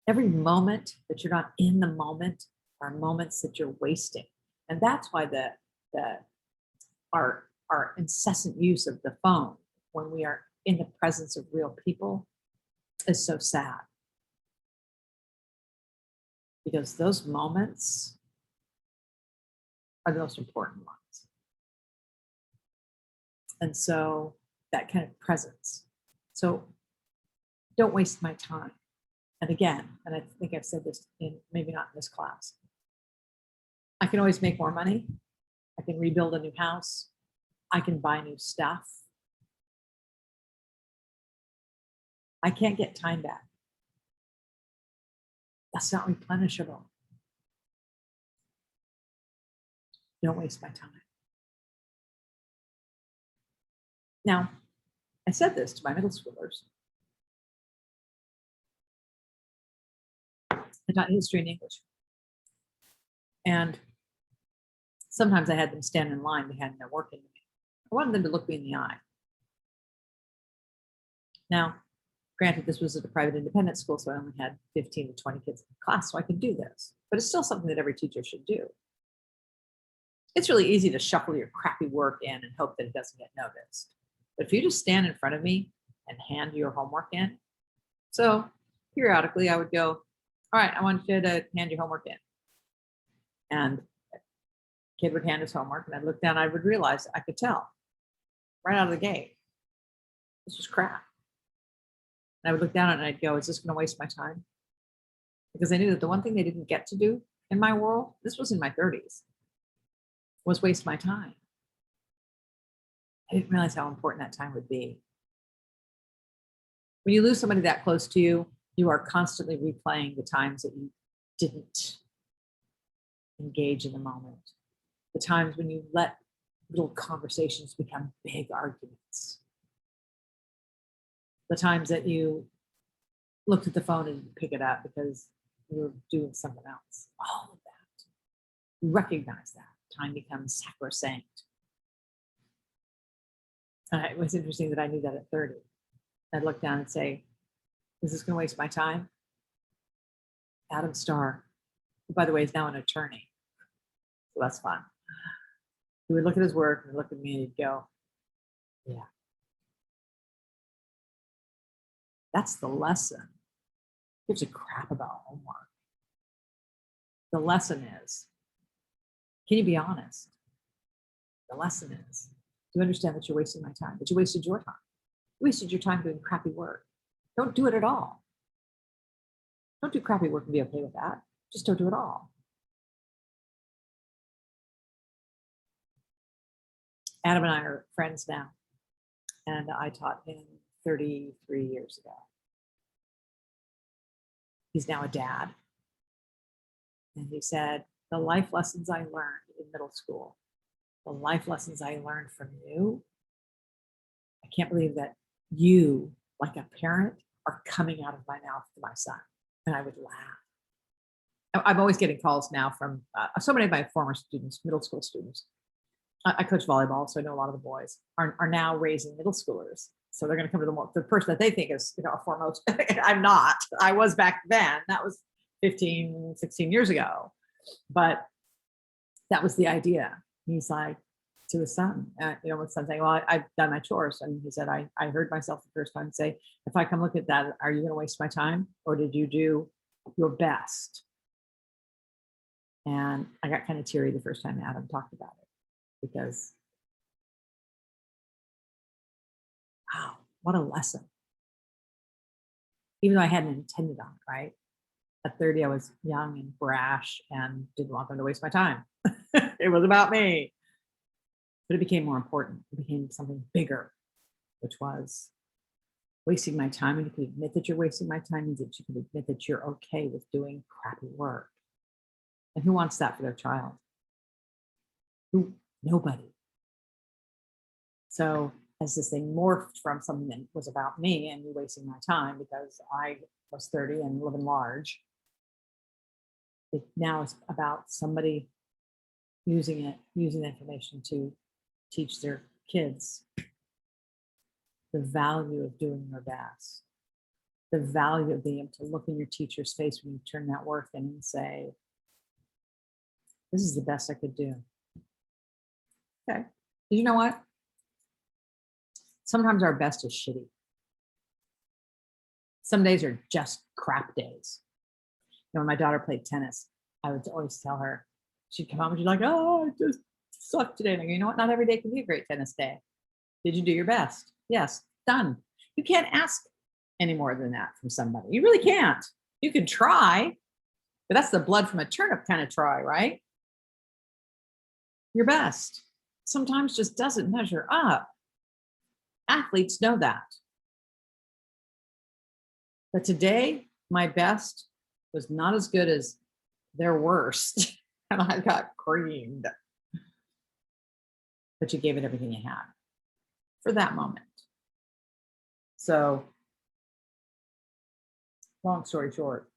Every moment that you're not in the moment are moments that you're wasting. And that's why our incessant use of the phone when we are in the presence of real people is so sad. Because those moments are the most important ones. And so that kind of presence. So don't waste my time. And again, and I think I've said this in maybe not in this class, I can always make more money. I can rebuild a new house. I can buy new stuff. I can't get time back. That's not replenishable. Don't waste my time. Now, I said this to my middle schoolers. I taught history and English. And sometimes I had them stand in line behind their work in me. I wanted them to look me in the eye. Now, granted, this was at a private independent school, so I only had 15 to 20 kids in the class, so I could do this. But it's still something that every teacher should do. It's really easy to shuffle your crappy work in and hope that it doesn't get noticed. But if you just stand in front of me and hand your homework in, so periodically I would go, all right, I want you to hand your homework in. And the kid would hand his homework, and I'd look down, I would realize I could tell right out of the gate, this was crap. And I would look down and I'd go, is this going to waste my time? Because I knew that the one thing they didn't get to do in my world, this was in my 30s, was waste my time. I didn't realize how important that time would be. When you lose somebody that close to you, you are constantly replaying the times that you didn't engage in the moment. The times when you let little conversations become big arguments. The times that you looked at the phone and didn't pick it up because you were doing something else. All of that. You recognize that. Time becomes sacrosanct. And it was interesting that I knew that at 30. I'd look down and say, is this going to waste my time? Adam Starr, who, by the way, is now an attorney. So that's fun. He would look at his work and look at me and he'd go, yeah. That's the lesson. Who gives a crap about homework? The lesson is, can you be honest? The lesson is, do you understand that you're wasting my time? That you wasted your time? You wasted your time doing crappy work. Don't do it at all. Don't do crappy work and be okay with that. Just don't do it all. Adam and I are friends now, and I taught him 33 years ago. He's now a dad. And he said, the life lessons I learned in middle school, the life lessons I learned from you, I can't believe that you, like a parent, are coming out of my mouth to my son. And I would laugh. I'm always getting calls now from so many of my former students, middle school students. I coach volleyball, so I know a lot of the boys are now raising middle schoolers. So they're going to come to the person that they think is, a foremost. I'm not. I was back then. That was 15, 16 years ago. But that was the idea. He's like, to his son, with son saying, well, I've done my chores. And he said, I heard myself the first time say, if I come look at that, are you going to waste my time? Or did you do your best? And I got kind of teary the first time Adam talked about it, because wow, what a lesson. Even though I hadn't intended on it, right? At 30, I was young and brash and didn't want them to waste my time. It was about me. But it became more important. It became something bigger, which was wasting my time. And you can admit that you're wasting my time means that you can admit that you're okay with doing crappy work. And who wants that for their child? Who? Nobody. So as this thing morphed from something that was about me and me wasting my time because I was 30 and living large, it now is about somebody using the information to teach their kids the value of doing your best, the value of being able to look in your teacher's face when you turn that work in and say, this is the best I could do. Okay. You know what? Sometimes our best is shitty. Some days are just crap days. When my daughter played tennis, I would always tell her, she'd come home and she'd like, oh, I just sucked today. And I go, you know what? Not every day can be a great tennis day. Did you do your best? Yes, done. You can't ask any more than that from somebody. You really can't. You can try, but that's the blood from a turnip kind of try, right? Your best sometimes just doesn't measure up. Athletes know that. But today, my best was not as good as their worst. And I got creamed. But you gave it everything you had for that moment. So, long story short,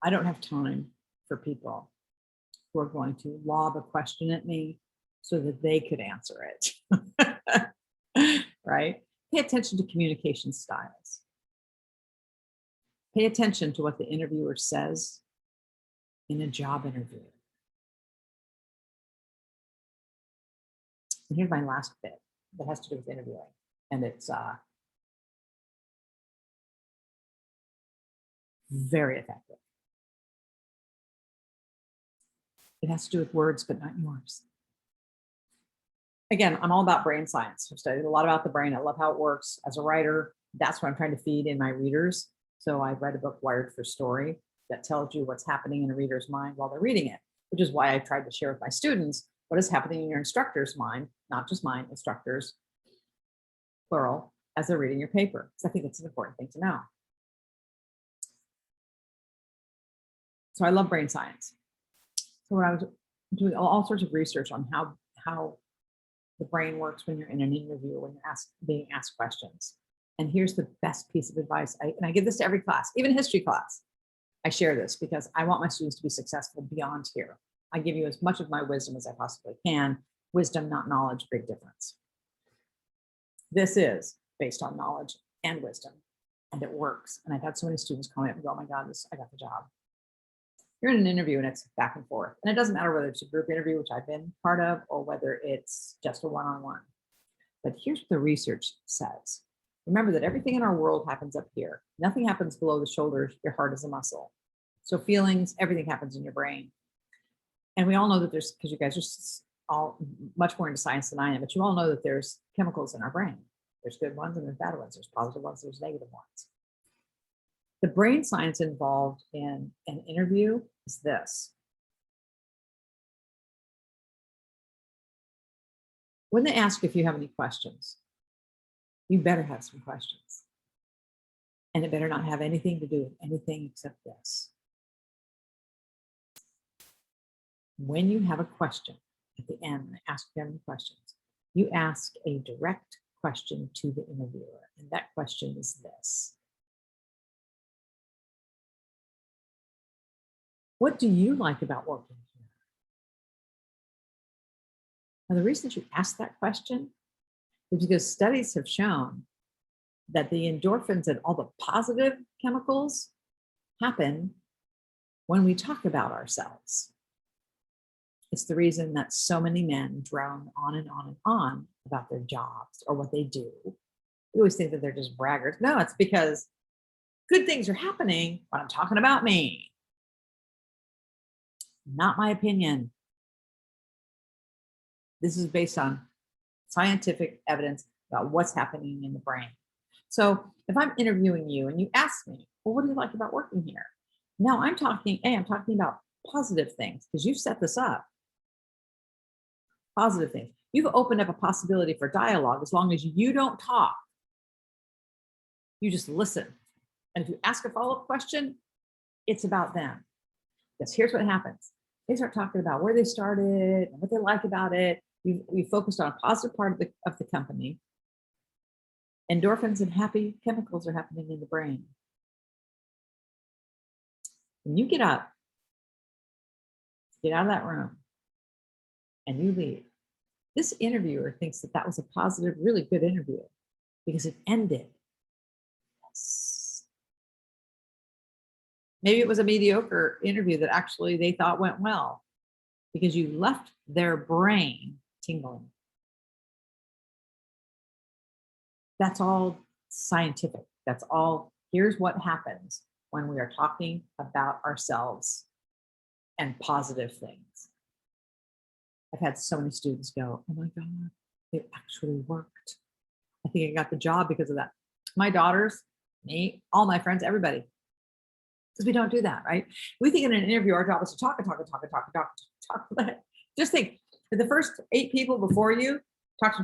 I don't have time for people who are going to lob a question at me so that they could answer it. Right? Pay attention to communication styles. Pay attention to what the interviewer says in a job interview. And here's my last bit that has to do with interviewing. And it's very effective. It has to do with words, but not yours. Again, I'm all about brain science. I've studied a lot about the brain. I love how it works. As a writer, that's what I'm trying to feed in my readers. So I've read a book, Wired for Story, that tells you what's happening in a reader's mind while they're reading it, which is why I tried to share with my students what is happening in your instructor's mind, not just mine, instructors, plural, as they're reading your paper. So I think it's an important thing to know. So I love brain science. So when I was doing all sorts of research on how the brain works when you're in an interview, when you're being asked questions. And here's the best piece of advice. And I give this to every class, even history class. I share this because I want my students to be successful beyond here. I give you as much of my wisdom as I possibly can. Wisdom, not knowledge, big difference. This is based on knowledge and wisdom, and it works. And I've had so many students call me up and go, oh my God, I got the job. You're in an interview and it's back and forth. And it doesn't matter whether it's a group interview, which I've been part of, or whether it's just a one-on-one. But here's what the research says. Remember that everything in our world happens up here. Nothing happens below the shoulders. Your heart is a muscle. So feelings, everything happens in your brain. And we all know that there's, because you guys are all much more into science than I am, but you all know that there's chemicals in our brain. There's good ones and there's bad ones. There's positive ones, there's negative ones. The brain science involved in an interview is this. When they ask if you have any questions, you better have some questions. And it better not have anything to do with anything except this. When you have a question at the end, they ask you any questions, you ask a direct question to the interviewer. And that question is this. What do you like about working here? Now, the reason you ask that question is because studies have shown that the endorphins and all the positive chemicals happen when we talk about ourselves. It's the reason that so many men drone on and on and on about their jobs or what they do. We always think that they're just braggarts. No, it's because good things are happening when I'm talking about me. Not my opinion. This is based on scientific evidence about what's happening in the brain. So if I'm interviewing you and you ask me, well, what do you like about working here? Now I'm talking about positive things because you've set this up. Positive things. You've opened up a possibility for dialogue as long as you don't talk. You just listen. And if you ask a follow-up question, it's about them. Because here's what happens. They start talking about where they started and what they like about it. We focused on a positive part of the company. Endorphins and happy chemicals are happening in the brain. When you get up, get out of that room, and you leave, this interviewer thinks that that was a positive, really good interview because it ended. Yes. Maybe it was a mediocre interview that actually they thought went well because you left their brain tingling. That's all scientific. That's all. Here's what happens when we are talking about ourselves and positive things. I've had so many students go, oh my God, it actually worked. I think I got the job because of that. My daughters, me, all my friends, everybody. Because we don't do that, right? We think in an interview, our job is to talk. Just think, for the first 8 people before you, talk.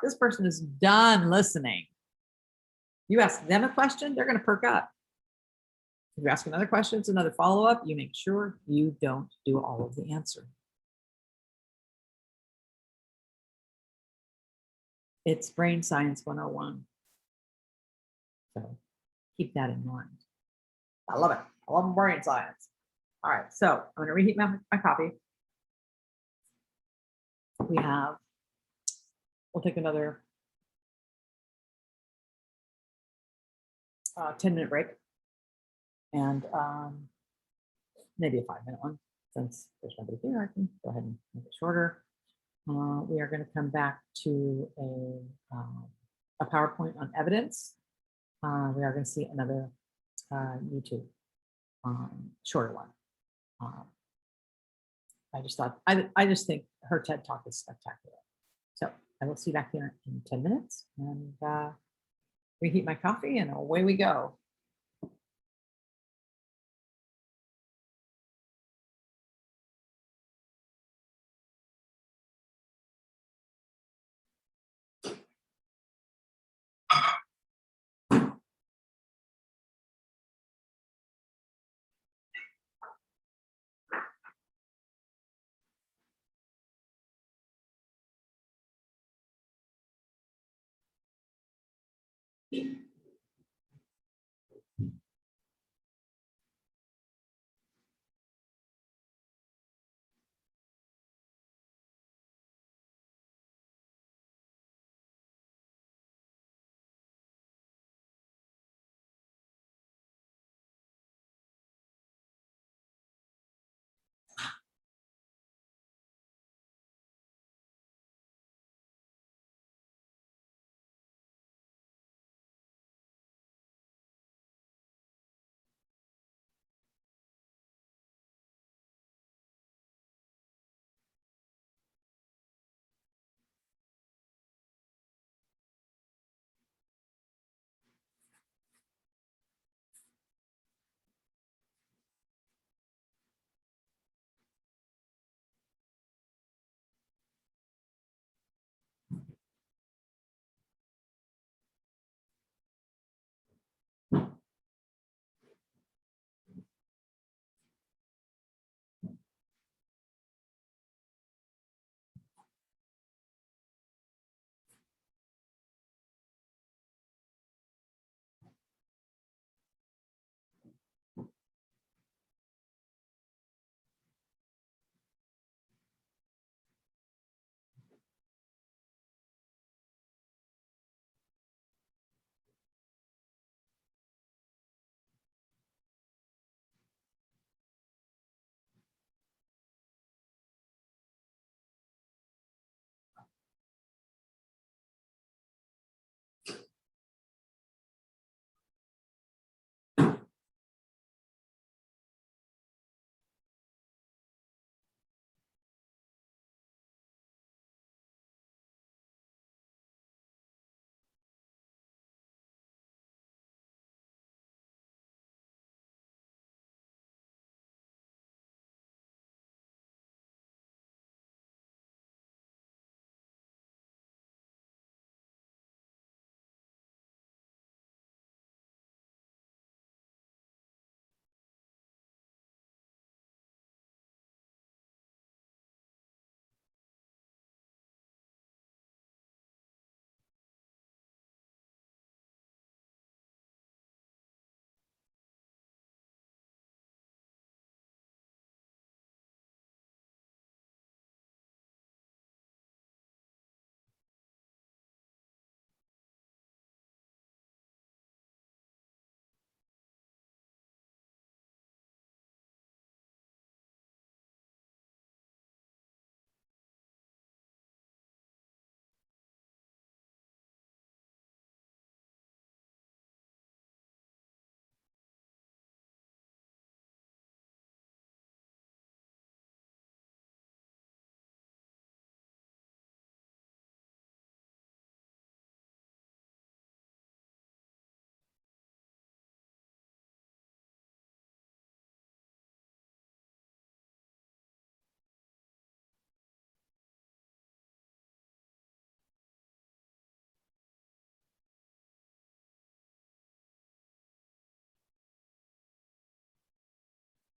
This person is done listening. You ask them a question, they're going to perk up. If you ask another question, it's another follow-up, you make sure you don't do all of the answer. It's Brain Science 101. So keep that in mind. I love it. I love brain science. All right, so I'm going to reheat my coffee. We'll take another 10-minute break and maybe a 5-minute one. Since there's nobody here, I can go ahead and make it shorter. We are going to come back to a PowerPoint on evidence. We are going to see another YouTube shorter one. I just think her TED Talk is spectacular. So I will see you back here in 10 minutes and reheat my coffee and away we go.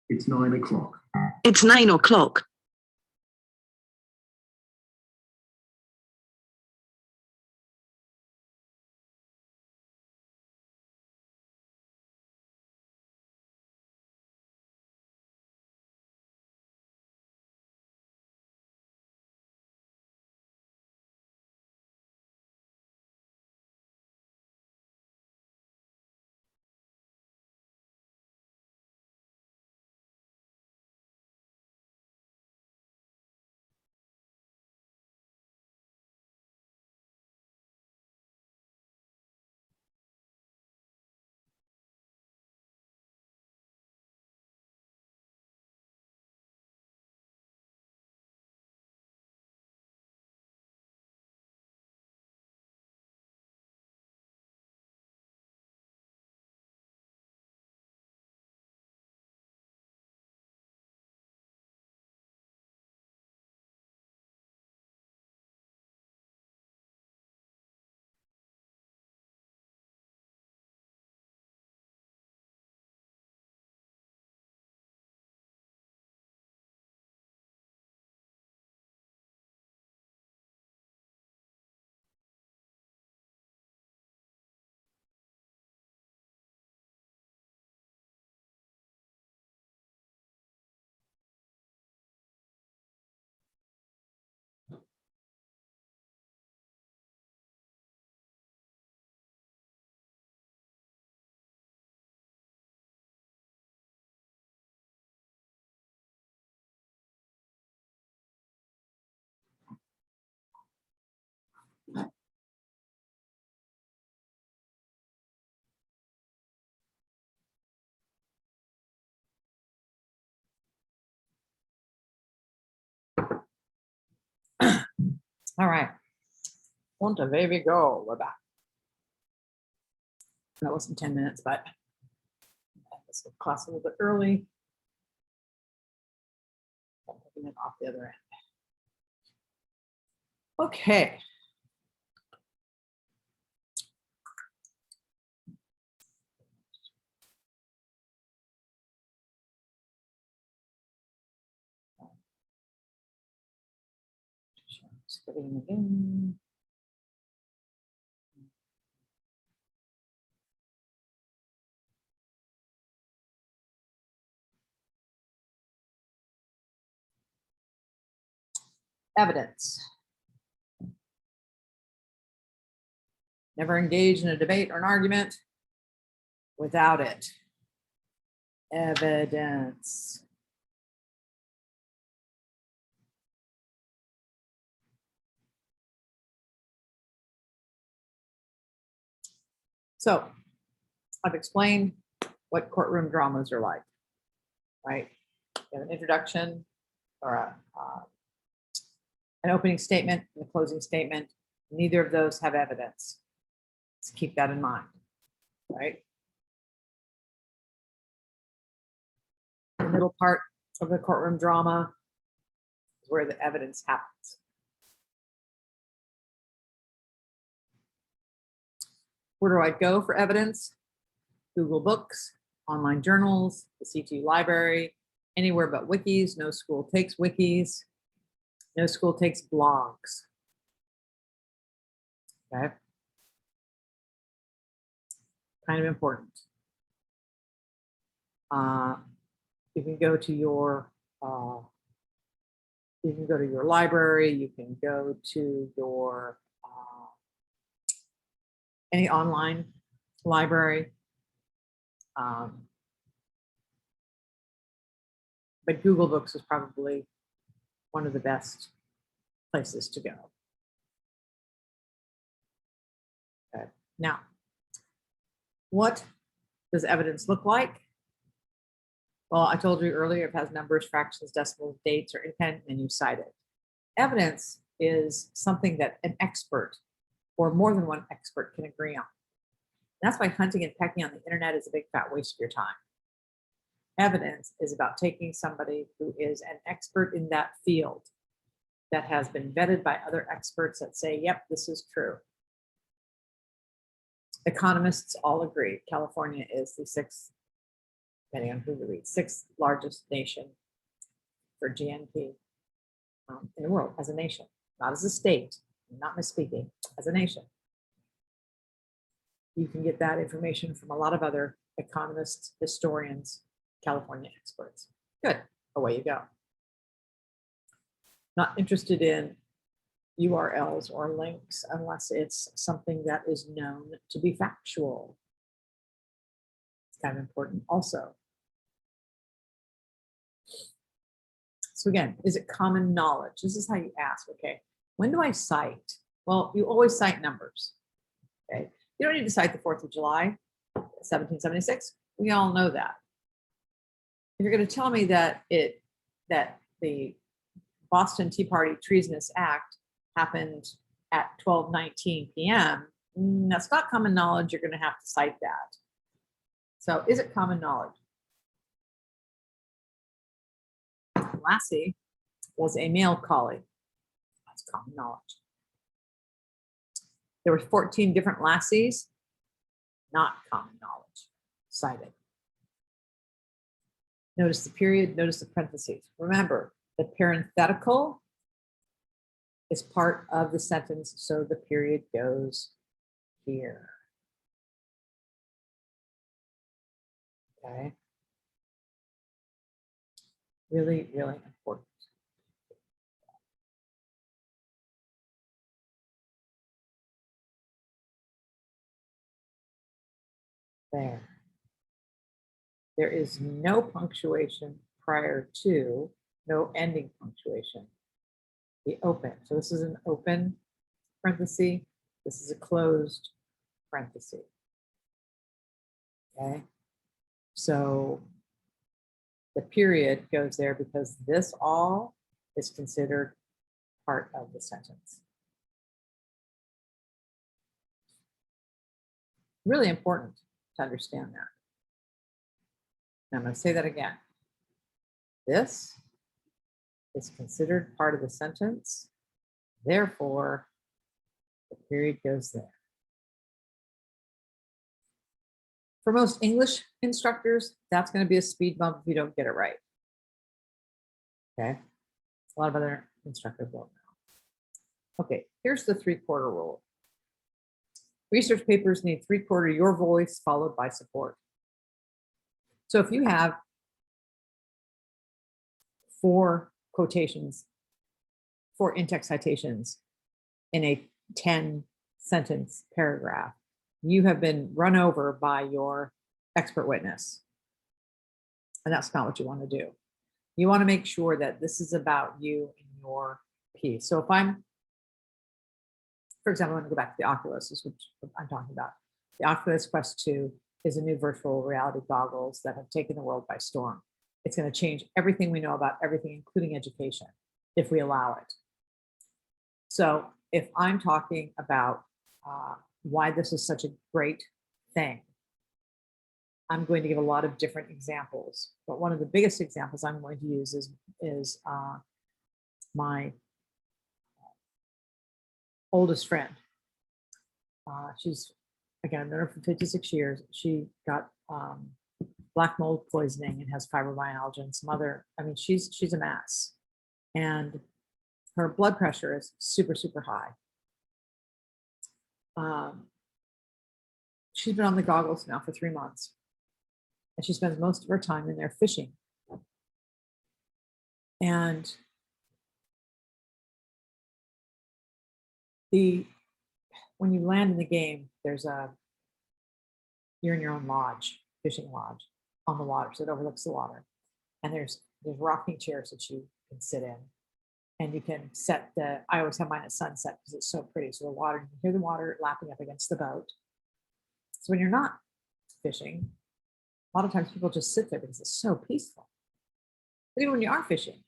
It's 9 o'clock. It's 9 o'clock. All right. Punta baby go. We're back. That wasn't 10 minutes, but let's get class a little bit early. I'm taking it off the other end. Okay. Splitting again. Evidence. Never engage in a debate or an argument without it. Evidence. So I've explained what courtroom dramas are like, right? You have an introduction or an opening statement and a closing statement. Neither of those have evidence. Let's keep that in mind, right? The middle part of the courtroom drama is where the evidence happens. Where do I go for evidence? Google Books, online journals, the CTU library, anywhere but wikis. No school takes wikis. No school takes blogs. Okay. Kind of important. You can go to your library. You can go to your any online library. But Google Books is probably one of the best places to go. Okay. Now, what does evidence look like? Well, I told you earlier, it has numbers, fractions, decimals, dates, or independent, and you cite it. Evidence is something that an expert or more than one expert can agree on. That's why hunting and pecking on the internet is a big fat waste of your time. Evidence is about taking somebody who is an expert in that field that has been vetted by other experts that say, yep, this is true. Economists all agree California is the 6th depending on who you read, sixth largest nation for GNP in the world as a nation, not as a state. I'm not misspeaking, as a nation. You can get that information from a lot of other economists, historians, California experts. Good, away you go. Not interested in URLs or links unless it's something that is known to be factual. It's kind of important also. So again, is it common knowledge? This is how you ask, okay, when do I cite? Well, you always cite numbers, okay? You don't need to cite the 4th of July, 1776. We all know that. If you're going to tell me that the Boston Tea Party Treasonous Act happened at 12:19 p.m., that's not common knowledge. You're going to have to cite that. So is it common knowledge? Lassie was a male collie. That's common knowledge. There were 14 different lassies, not common knowledge, cited. Notice the period, notice the parentheses. Remember, the parenthetical is part of the sentence, so the period goes here. Okay. Really, really important. There. There is no punctuation prior to, no ending punctuation. The open. So this is an open parenthesis. This is a closed parenthesis. Okay. So the period goes there because this all is considered part of the sentence. Really important to understand that. Now I'm going to say that again. This is considered part of the sentence. Therefore, the period goes there. For most English instructors, that's going to be a speed bump if you don't get it right. Okay. A lot of other instructors won't know. Okay, here's the 3/4 rule. Research papers need 3/4 your voice followed by support. So if you have 4 quotations, 4 in-text citations in a 10-sentence paragraph, you have been run over by your expert witness. And that's not what you want to do. You want to make sure that this is about you and your piece. So if I'm, for example, I'm going to go back to the Oculus, is what I'm talking about. The Oculus Quest 2 is a new virtual reality goggles that have taken the world by storm. It's going to change everything we know about everything, including education, if we allow it. So if I'm talking about why this is such a great thing, I'm going to give a lot of different examples. But one of the biggest examples I'm going to use is my oldest friend. She's, again, I've known her for 56 years. She got black mold poisoning and has fibromyalgia and some other, I mean, she's a mess. And her blood pressure is super, super high. She's been on the goggles now for 3 months. And she spends most of her time in there fishing. And when you land in the game, you're in your own lodge, fishing lodge on the water, so it overlooks the water. And there's rocking chairs that you can sit in. And you can set I always have mine at sunset because it's so pretty. So the water, you can hear the water lapping up against the boat. So when you're not fishing, a lot of times people just sit there because it's so peaceful. But even when you are fishing,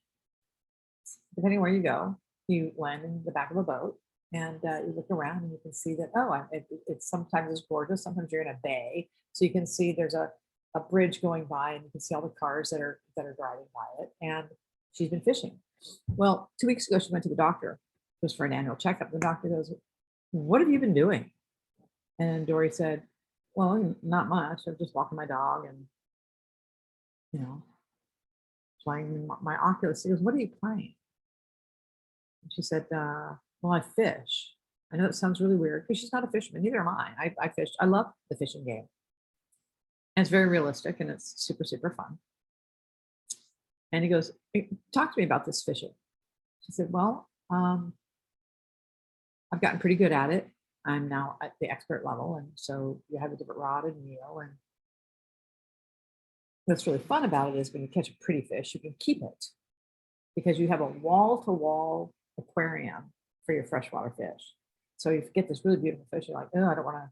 depending where you go, you land in the back of a boat and you look around and you can see that, it's sometimes it's gorgeous. Sometimes you're in a bay. So you can see there's a bridge going by and you can see all the cars that are driving by it. And she's been fishing. Well, 2 weeks ago, she went to the doctor just for an annual checkup. The doctor goes, "What have you been doing?" And Dory said, "Well, not much. I'm just walking my dog and you know, playing my Oculus. He goes, what are you playing? And she said, well, I fish. I know it sounds really weird because she's not a fisherman. Neither am I. I fish. I love the fishing game. And it's very realistic and it's super, super fun. And he goes, hey, talk to me about this fishing. She said, well, I've gotten pretty good at it. I'm now at the expert level. And so you have a different rod and reel. And what's really fun about it is when you catch a pretty fish, you can keep it because you have a wall-to-wall aquarium for your freshwater fish. So if you get this really beautiful fish, you're like, oh, I don't want to,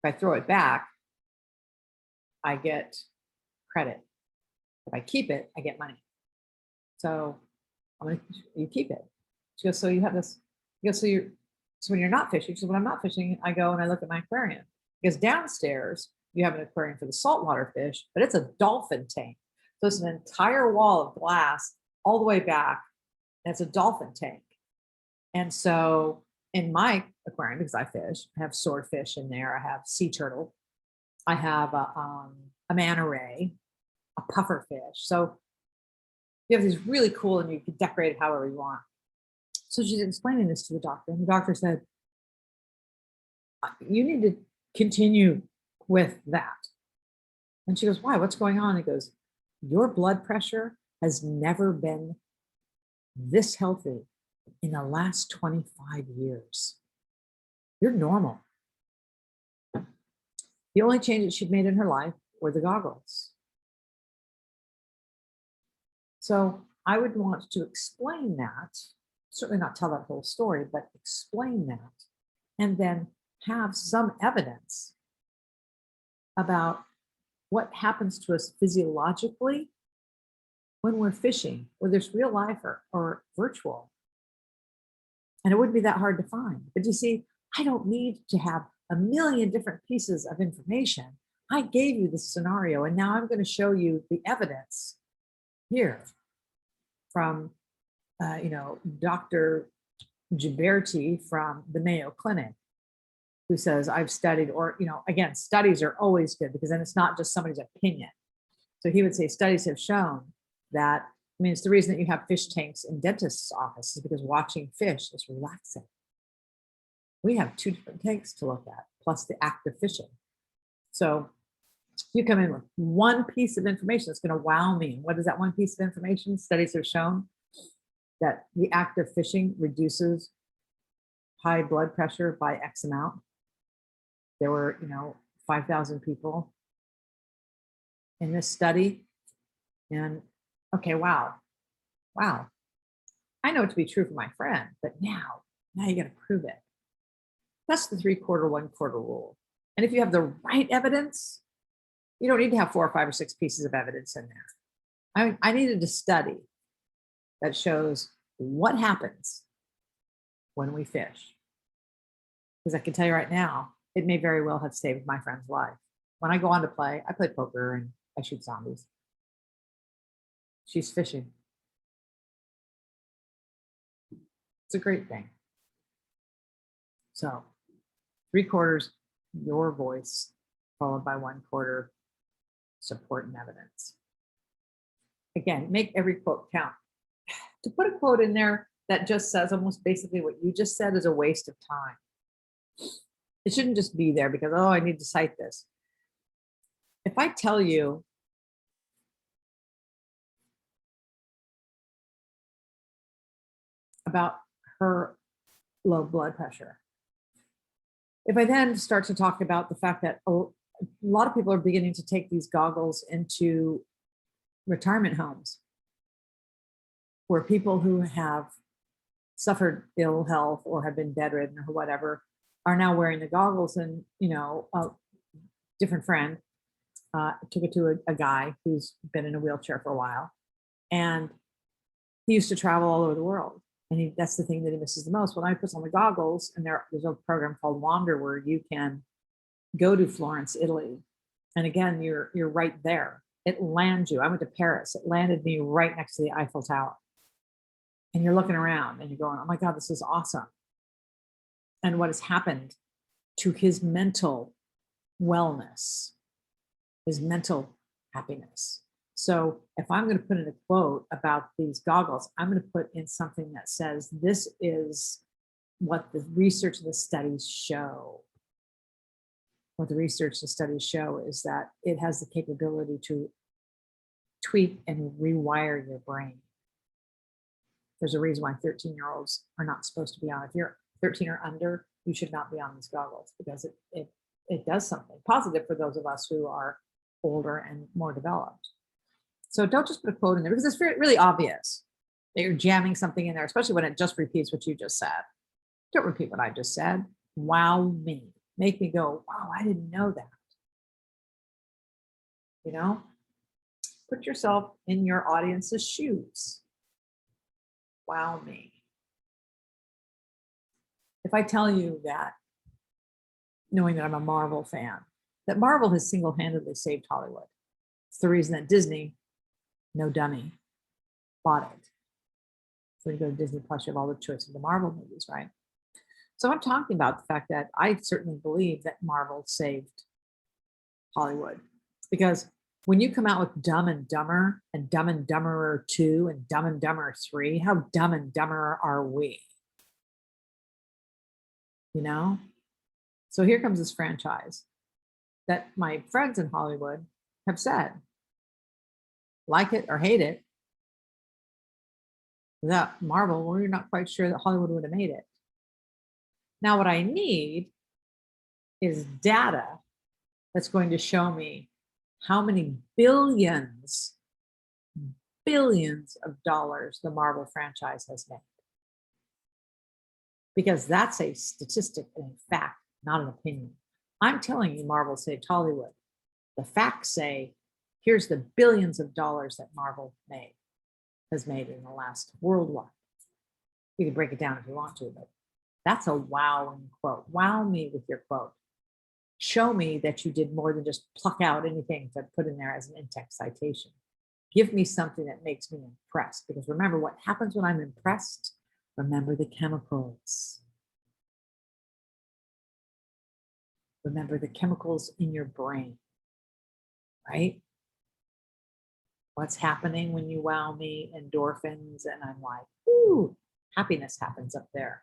if I throw it back, I get credit. If I keep it, I get money. So you keep it. She goes, so you have this, he goes, so when you're not fishing, so when I'm not fishing, I go and I look at my aquarium. Because downstairs, you have an aquarium for the saltwater fish, but it's a dolphin tank. So it's an entire wall of glass all the way back. And it's a dolphin tank. And so in my aquarium, because I fish, I have swordfish in there. I have sea turtle. I have a manta ray, a puffer fish. So you have these really cool, and you can decorate it however you want. So she's explaining this to the doctor, and the doctor said, you need to continue with that. And she goes, why? What's going on? He goes, your blood pressure has never been this healthy in the last 25 years. You're normal. The only changes she'd made in her life were the goggles. So I would want to explain that, certainly not tell that whole story, but explain that, and then have some evidence about what happens to us physiologically when we're fishing, whether it's real life or virtual. And it wouldn't be that hard to find. But you see, I don't need to have a million different pieces of information. I gave you the scenario, and now I'm going to show you the evidence here from, Dr. Ghiberti from the Mayo Clinic, who says, I've studied, or, again, studies are always good because then it's not just somebody's opinion. So he would say studies have shown that, it's the reason that you have fish tanks in dentists' offices because watching fish is relaxing. We have 2 different tanks to look at, plus the act of fishing. So you come in with one piece of information that's going to wow me. And what is that one piece of information? Studies have shown that the act of fishing reduces high blood pressure by X amount. There were, 5,000 people in this study. And okay, wow. I know it to be true for my friend, but now you got to prove it. That's the 3/4, 1/4 rule. And if you have the right evidence, you don't need to have 4 or 5 or 6 pieces of evidence in there. I needed a study that shows what happens when we fish. Because I can tell you right now, it may very well have saved my friend's life. When I go on to play, I play poker and I shoot zombies. She's fishing. It's a great thing. So 3/4 your voice, followed by 1/4 support and evidence. Again, make every quote count. To put a quote in there that just says almost basically what you just said is a waste of time. It shouldn't just be there because, oh, I need to cite this. If I tell you about her low blood pressure, if I then start to talk about the fact that a lot of people are beginning to take these goggles into retirement homes where people who have suffered ill health or have been bedridden or whatever are now wearing the goggles. And, a different friend took it to a guy who's been in a wheelchair for a while. And he used to travel all over the world. And that's the thing that he misses the most. When I put on the goggles, and there's a program called Wander where you can go to Florence, Italy. And again, you're right there. It lands you. I went to Paris. It landed me right next to the Eiffel Tower. And you're looking around and you're going, oh my God, this is awesome. And what has happened to his mental wellness, his mental happiness. So if I'm going to put in a quote about these goggles, I'm going to put in something that says, this is what the research and the studies show. What the research and studies show is that it has the capability to tweak and rewire your brain. There's a reason why 13-year-olds are not supposed to be on. If you're 13 or under, you should not be on these goggles, because it does something positive for those of us who are older and more developed. So don't just put a quote in there, because it's really obvious that you're jamming something in there, especially when it just repeats what you just said. Don't repeat what I just said. Wow me. Make me go, wow, I didn't know that. You know, put yourself in your audience's shoes. Wow me. If I tell you that, knowing that I'm a Marvel fan, that Marvel has single-handedly saved Hollywood. It's the reason that Disney, no dummy, bought it. So you go to Disney Plus, you have all the choice of the Marvel movies, right? So I'm talking about the fact that I certainly believe that Marvel saved Hollywood, because when you come out with Dumb and Dumber and Dumb and Dumberer 2 and Dumb and Dumber 3, how dumb and dumber are we? You know? So here comes this franchise that my friends in Hollywood have said, like it or hate it, that Marvel, we're not quite sure that Hollywood would have made it. Now, what I need is data that's going to show me how many billions of dollars the Marvel franchise has made. Because that's a statistic and a fact, not an opinion. I'm telling you, Marvel saved Hollywood. The facts say, here's the billions of dollars that Marvel has made in the last worldwide. You can break it down if you want to, but that's a wowing quote. Wow me with your quote. Show me that you did more than just pluck out anything to put in there as an in-text citation. Give me something that makes me impressed, because remember what happens when I'm impressed? Remember the chemicals. Remember the chemicals in your brain, right? What's happening when you wow me? Endorphins, and I'm like, ooh, happiness happens up there.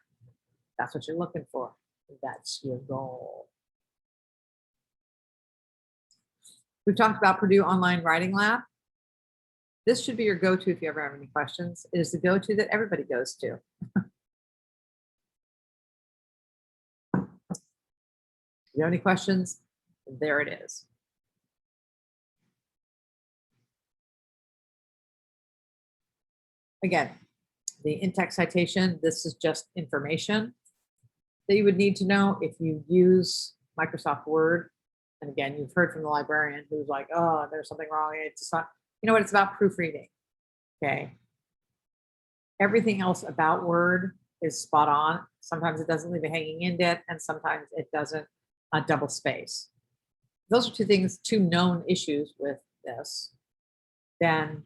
That's what you're looking for. That's your goal. We've talked about Purdue Online Writing Lab. This should be your go-to if you ever have any questions. It is the go-to that everybody goes to. If you have any questions, there it is. Again, the in-text citation, this is just information that you would need to know if you use Microsoft Word. And again, you've heard from the librarian who's like, oh, there's something wrong. It's not, you know what, it's about proofreading, okay? Everything else about Word is spot on. Sometimes it doesn't leave a hanging indent, and sometimes it doesn't double space. Those are two known issues with this. Then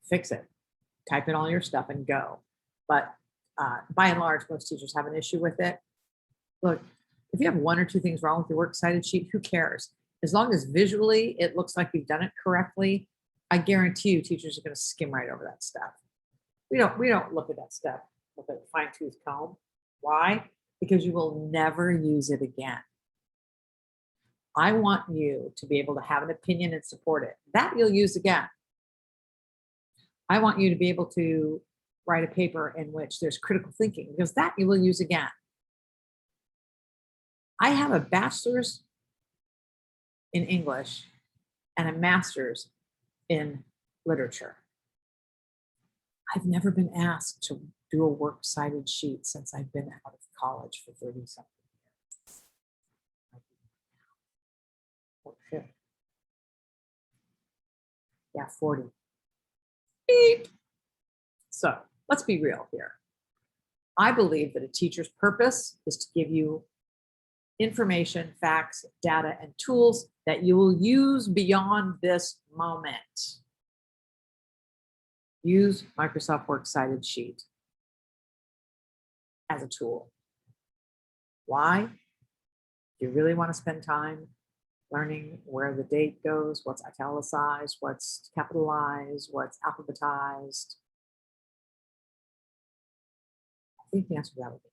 fix it. Type in all your stuff and go. But by and large, most teachers have an issue with it. Look, if you have one or two things wrong with your works cited sheet, who cares? As long as visually it looks like you've done it correctly, I guarantee you teachers are going to skim right over that stuff. We don't look at that stuff with a fine-tooth comb. Why? Because you will never use it again. I want you to be able to have an opinion and support it. That you'll use again. I want you to be able to write a paper in which there's critical thinking, because that you will use again. I have a bachelor's in English and a master's in literature. I've never been asked to do a works cited sheet since I've been out of college for 30-something years. Oh, shit. Yeah, 40. Beep. So let's be real here. I believe that a teacher's purpose is to give you information, facts, data, and tools that you will use beyond this moment. Use Microsoft Works Cited Sheet as a tool. Why? If you really want to spend time learning where the date goes, what's italicized, what's capitalized, what's alphabetized. I think the answer to that would be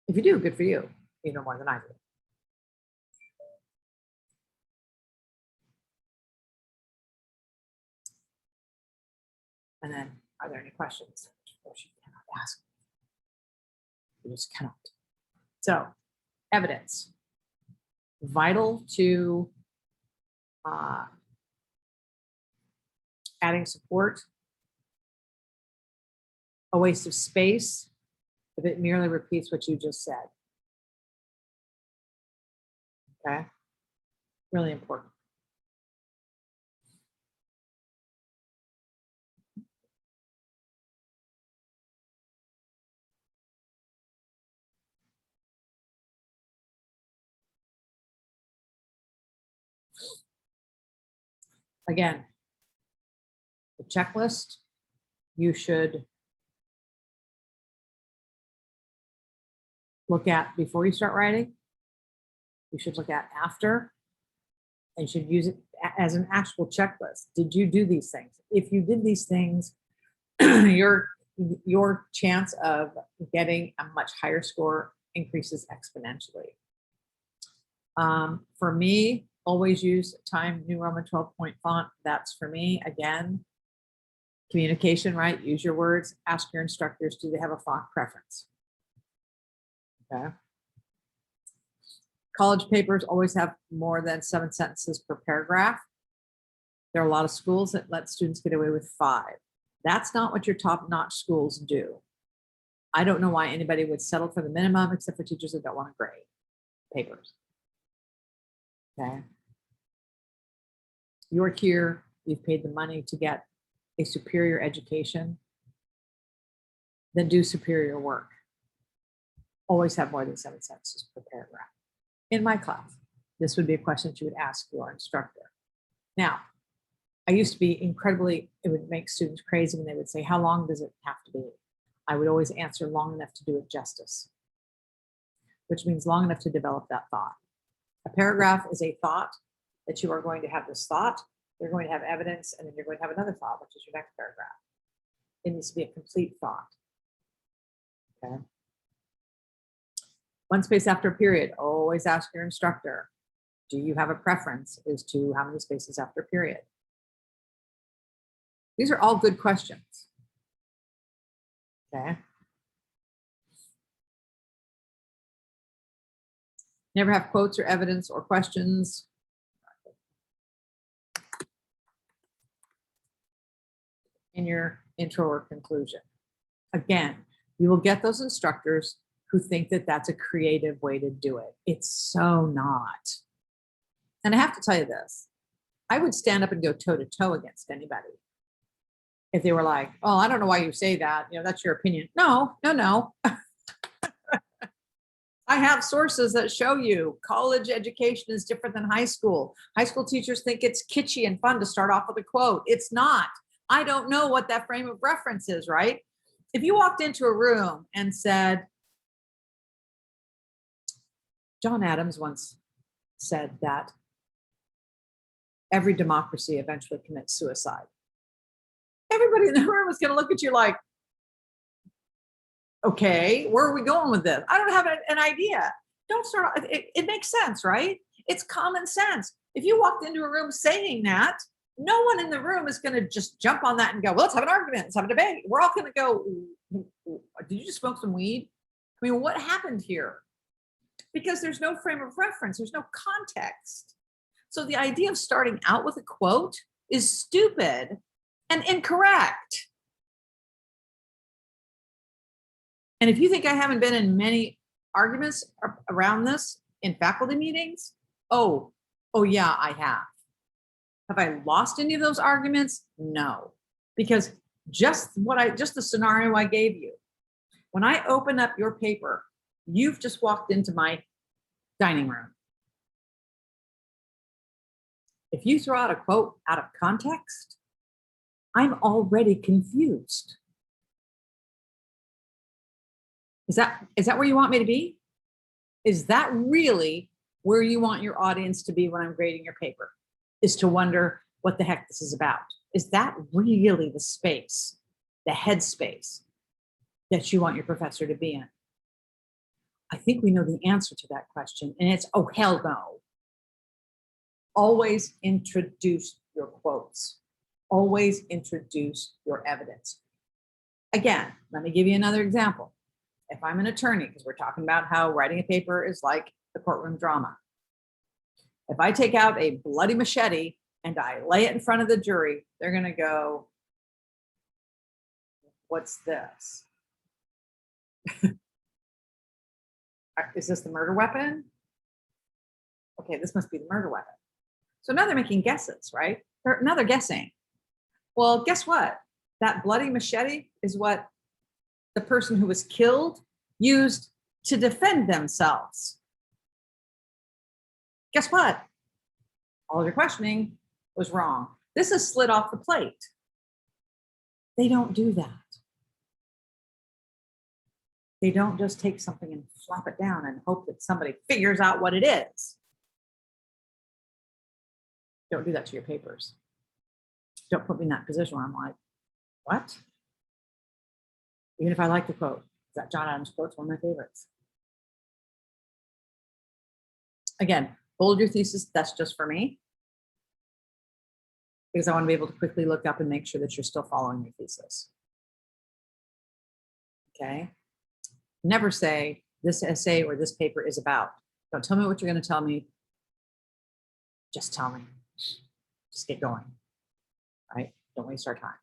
no. If you do, good for you. You know more than I do. And then, are there any questions? Of course, you cannot ask. You just cannot. So, evidence. Vital to adding support. A waste of space if it merely repeats what you just said. Okay? Really important. Again, the checklist, you should look at before you start writing. You should look at after, and you should use it as an actual checklist. Did you do these things? If you did these things, your chance of getting a much higher score increases exponentially. For me, always use Time New Roman 12-point font. That's for me. Again, communication, right? Use your words. Ask your instructors, do they have a font preference? Okay. College papers always have more than 7 sentences per paragraph. There are a lot of schools that let students get away with 5. That's not what your top-notch schools do. I don't know why anybody would settle for the minimum except for teachers that don't want to grade papers. Okay. You're here, you've paid the money to get a superior education, then do superior work. Always have more than 7 sentences per paragraph. In my class, this would be a question that you would ask your instructor. Now, I used to be incredibly, it would make students crazy when they would say, how long does it have to be? I would always answer long enough to do it justice, which means long enough to develop that thought. A paragraph is a thought that you are going to have this thought, you're going to have evidence, and then you're going to have another thought, which is your next paragraph. It needs to be a complete thought. Okay. One space after a period, always ask your instructor, do you have a preference as to how many spaces after a period? These are all good questions. Okay. Never have quotes or evidence or questions. In your intro or conclusion. Again, you will get those instructors who think that that's a creative way to do it. It's so not. And I have to tell you this, I would stand up and go toe to toe against anybody. If they were like, oh, I don't know why you say that, you know, that's your opinion. No. I have sources that show you college education is different than high school. High school teachers think it's kitschy and fun to start off with a quote. It's not. I don't know what that frame of reference is, right? If you walked into a room and said, John Adams once said that every democracy eventually commits suicide. Everybody in the room is going to look at you like, okay, where are we going with this? I don't have an idea. Don't start. It makes sense, right? It's common sense. If you walked into a room saying that, no one in the room is going to just jump on that and go, well, let's have an argument. Let's have a debate. We're all going to go, did you just smoke some weed? I mean, what happened here? Because there's no frame of reference. There's no context. So the idea of starting out with a quote is stupid and incorrect. And if you think I haven't been in many arguments around this in faculty meetings, oh yeah, I have. Have I lost any of those arguments? No, because just the scenario I gave you, when I open up your paper, you've just walked into my dining room. If you throw out a quote out of context, I'm already confused. Is that where you want me to be? Is that really where you want your audience to be when I'm grading your paper, is to wonder what the heck this is about. Is that really the space, the headspace that you want your professor to be in? I think we know the answer to that question, and it's, oh, hell no. Always introduce your quotes. Always introduce your evidence. Again, let me give you another example. If I'm an attorney, because we're talking about how writing a paper is like the courtroom drama. If I take out a bloody machete and I lay it in front of the jury, they're going to go, what's this? Is this the murder weapon? Okay, this must be the murder weapon. So now they're making guesses, right? Now they're guessing. Well, guess what? That bloody machete is what the person who was killed used to defend themselves. Guess what? All your questioning was wrong. This is slid off the plate. They don't do that. They don't just take something and flop it down and hope that somebody figures out what it is. Don't do that to your papers. Don't put me in that position where I'm like, what? Even if I like the quote, that John Adams quote's one of my favorites. Again, bold your thesis, that's just for me. Because I want to be able to quickly look up and make sure that you're still following your thesis. Okay. Never say this essay or this paper is about. Don't tell me what you're going to tell me. Just tell me. Just get going. Right? Don't waste our time.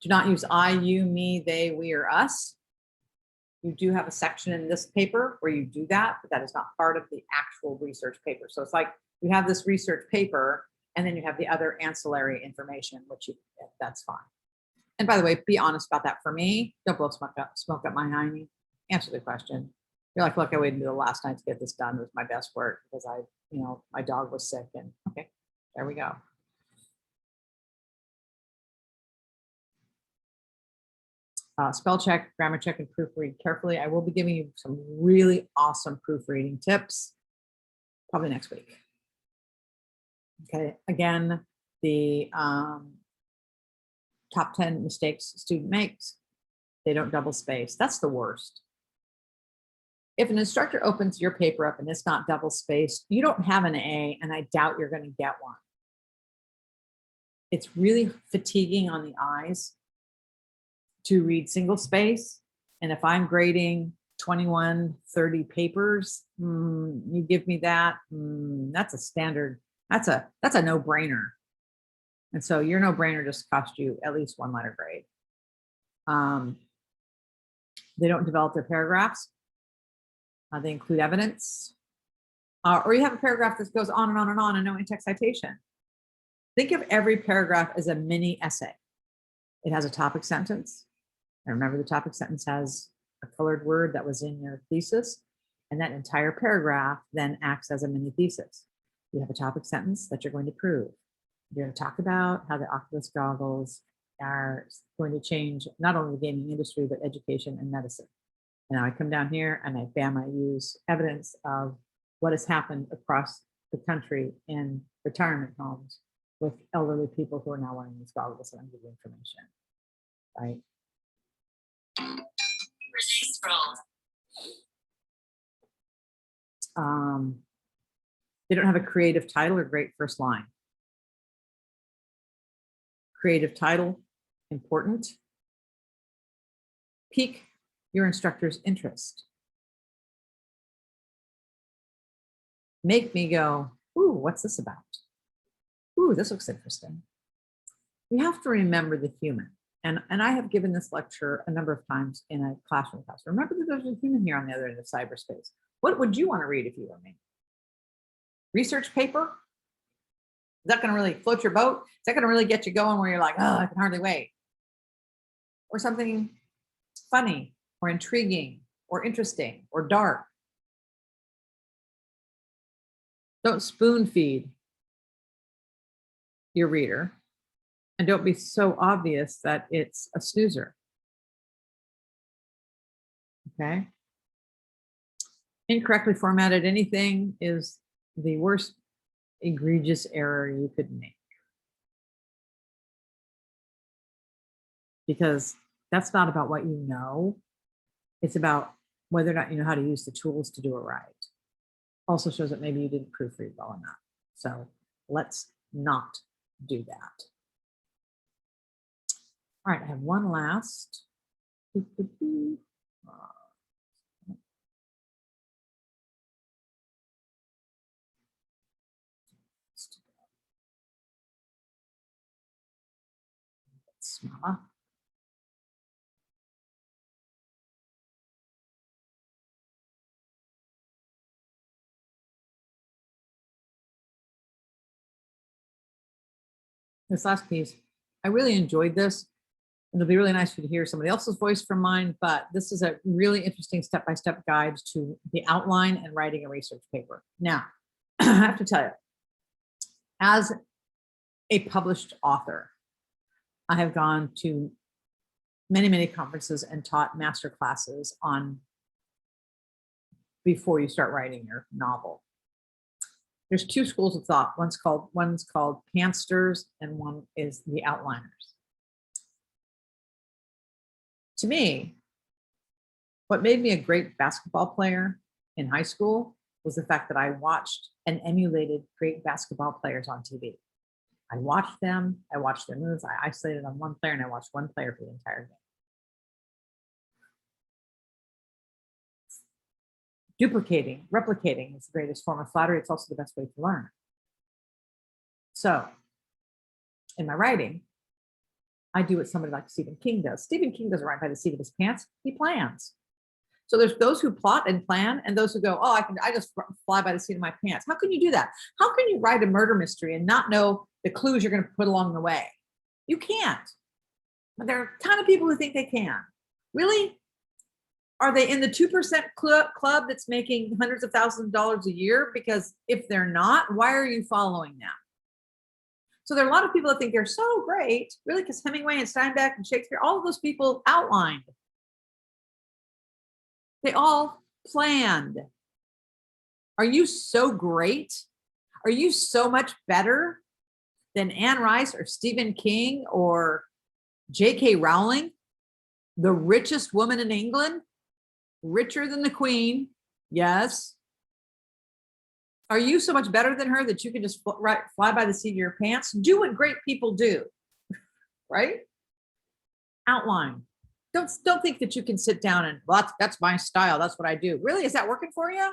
Do not use I, you, me, they, we, or us. You do have a section in this paper where you do that, but that is not part of the actual research paper. So it's like you have this research paper and then you have the other ancillary information, which that's fine. And by the way, be honest about that for me. Don't blow smoke up my hiney. Answer the question. You're like, look, I waited until the last night to get this done. It was my best work because my dog was sick, and okay, there we go. Spell check, grammar check, and proofread carefully. I will be giving you some really awesome proofreading tips probably next week. Okay, again, the top 10 mistakes a student makes. They don't double space. That's the worst. If an instructor opens your paper up and it's not double spaced, you don't have an A, and I doubt you're going to get one. It's really fatiguing on the eyes to read single space. And if I'm grading 21, 30 papers, you give me that, that's a standard, that's a no-brainer. And so your no-brainer just cost you at least one letter grade. They don't develop their paragraphs. They include evidence. Or you have a paragraph that goes on and on and on and no in-text citation. Think of every paragraph as a mini essay. It has a topic sentence. And remember, the topic sentence has a colored word that was in your thesis. And that entire paragraph then acts as a mini thesis. You have a topic sentence that you're going to prove. You're going to talk about how the Oculus goggles are going to change not only the gaming industry, but education and medicine. And now I come down here and I use evidence of what has happened across the country in retirement homes with elderly people who are now wearing these goggles, and I'm giving information, right? They don't have a creative title or great first line. Creative title, important. Pique your instructor's interest. Make me go, ooh, what's this about? Ooh, this looks interesting. You have to remember the human. And I have given this lecture a number of times in a classroom class. Remember that there's a human here on the other end of cyberspace. What would you want to read if you were me? Research paper? Is that going to really float your boat? Is that going to really get you going where you're like, oh, I can hardly wait? Or something funny or intriguing or interesting or dark? Don't spoon feed your reader, and don't be so obvious that it's a snoozer. Okay. Incorrectly formatted anything is the worst egregious error you could make. Because that's not about what you know. It's about whether or not you know how to use the tools to do it right. Also shows that maybe you didn't proofread well enough. So let's not do that. All right, I have one last. Smaller. This last piece, I really enjoyed this. It'll be really nice for you to hear somebody else's voice from mine, but this is a really interesting step-by-step guide to the outline and writing a research paper. Now, I have to tell you, as a published author, I have gone to many, many conferences and taught master classes on before you start writing your novel. There's two schools of thought. One's called pantsters and one is the outliners. To me, what made me a great basketball player in high school was the fact that I watched and emulated great basketball players on TV. I watched them, I watched their moves, I isolated on one player and I watched one player for the entire game. Duplicating, replicating is the greatest form of flattery. It's also the best way to learn. So in my writing, I do what somebody like Stephen King does. Stephen King doesn't write by the seat of his pants, he plans. So there's those who plot and plan and those who go, oh, I just fly by the seat of my pants. How can you do that? How can you write a murder mystery and not know the clues you're going to put along the way? You can't. But there are a ton of people who think they can. Really? Are they in the 2% club that's making hundreds of thousands of dollars a year? Because if they're not, why are you following them? So there are a lot of people that think they're so great, really, because Hemingway and Steinbeck and Shakespeare, all of those people outlined. They all planned. Are you so great? Are you so much better than Anne Rice or Stephen King or J.K. Rowling, the richest woman in England? Richer than the Queen, yes. Are you so much better than her that you can just fly by the seat of your pants? Do what great people do, right? Outline. Don't think that you can sit down and, well, that's my style, that's what I do. Really, is that working for you?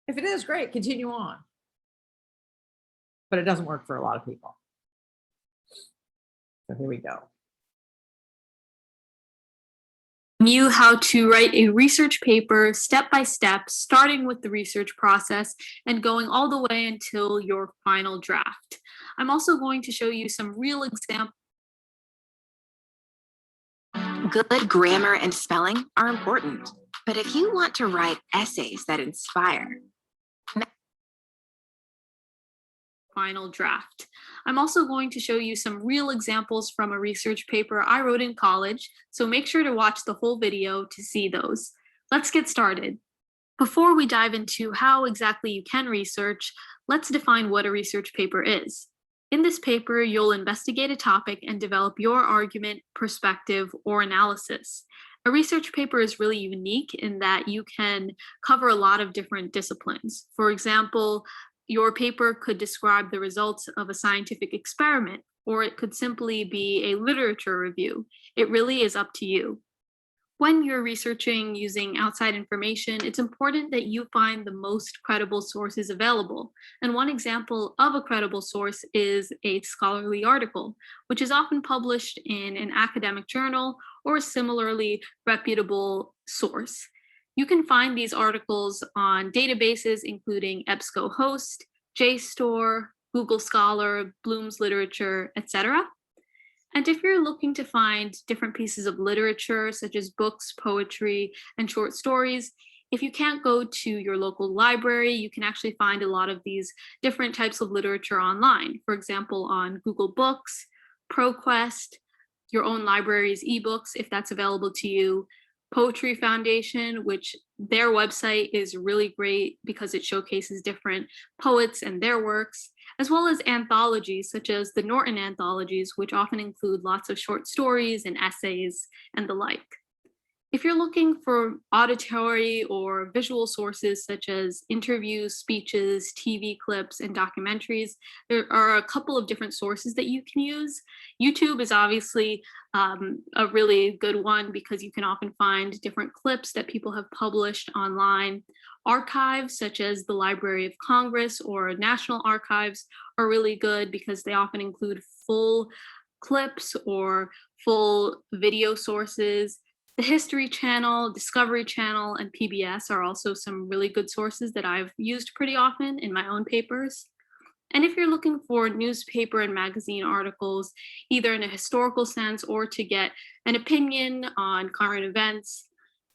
If it is, great, continue on. But it doesn't work for a lot of people. So here we go. You how to write a research paper step by step, starting with the research process and going all the way until your final draft. I'm also going to show you some real examples. Good grammar and spelling are important, but if you want to write essays that inspire, Final draft. I'm also going to show you some real examples from a research paper I wrote in college, so make sure to watch the whole video to see those. Let's get started. Before we dive into how exactly you can research, let's define what a research paper is. In this paper, you'll investigate a topic and develop your argument, perspective, or analysis. A research paper is really unique in that you can cover a lot of different disciplines. For example, your paper could describe the results of a scientific experiment, or it could simply be a literature review. It really is up to you. When you're researching using outside information, it's important that you find the most credible sources available. And one example of a credible source is a scholarly article, which is often published in an academic journal or a similarly reputable source. You can find these articles on databases including EBSCOhost, JSTOR, Google Scholar, Bloom's Literature, etc. And if you're looking to find different pieces of literature, such as books, poetry, and short stories, if you can't go to your local library, you can actually find a lot of these different types of literature online. For example, on Google Books, ProQuest, your own library's ebooks, if that's available to you. Poetry Foundation, which their website is really great because it showcases different poets and their works, as well as anthologies such as the Norton anthologies, which often include lots of short stories and essays and the like. If you're looking for auditory or visual sources such as interviews, speeches, TV clips, and documentaries, there are a couple of different sources that you can use. YouTube is obviously a really good one because you can often find different clips that people have published online. Archives such as the Library of Congress or National Archives are really good because they often include full clips or full video sources. The History Channel, Discovery Channel, and PBS are also some really good sources that I've used pretty often in my own papers. And if you're looking for newspaper and magazine articles, either in a historical sense or to get an opinion on current events,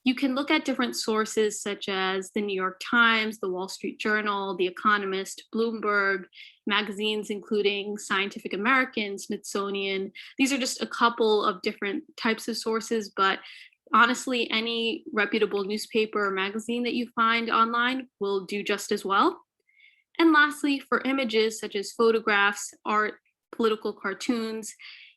you can look at different sources such as the New York Times, the Wall Street Journal, The Economist, Bloomberg, magazines including Scientific American, Smithsonian. These are just a couple of different types of sources, but honestly, any reputable newspaper or magazine that you find online will do just as well. And lastly, for images such as photographs, art, political cartoons,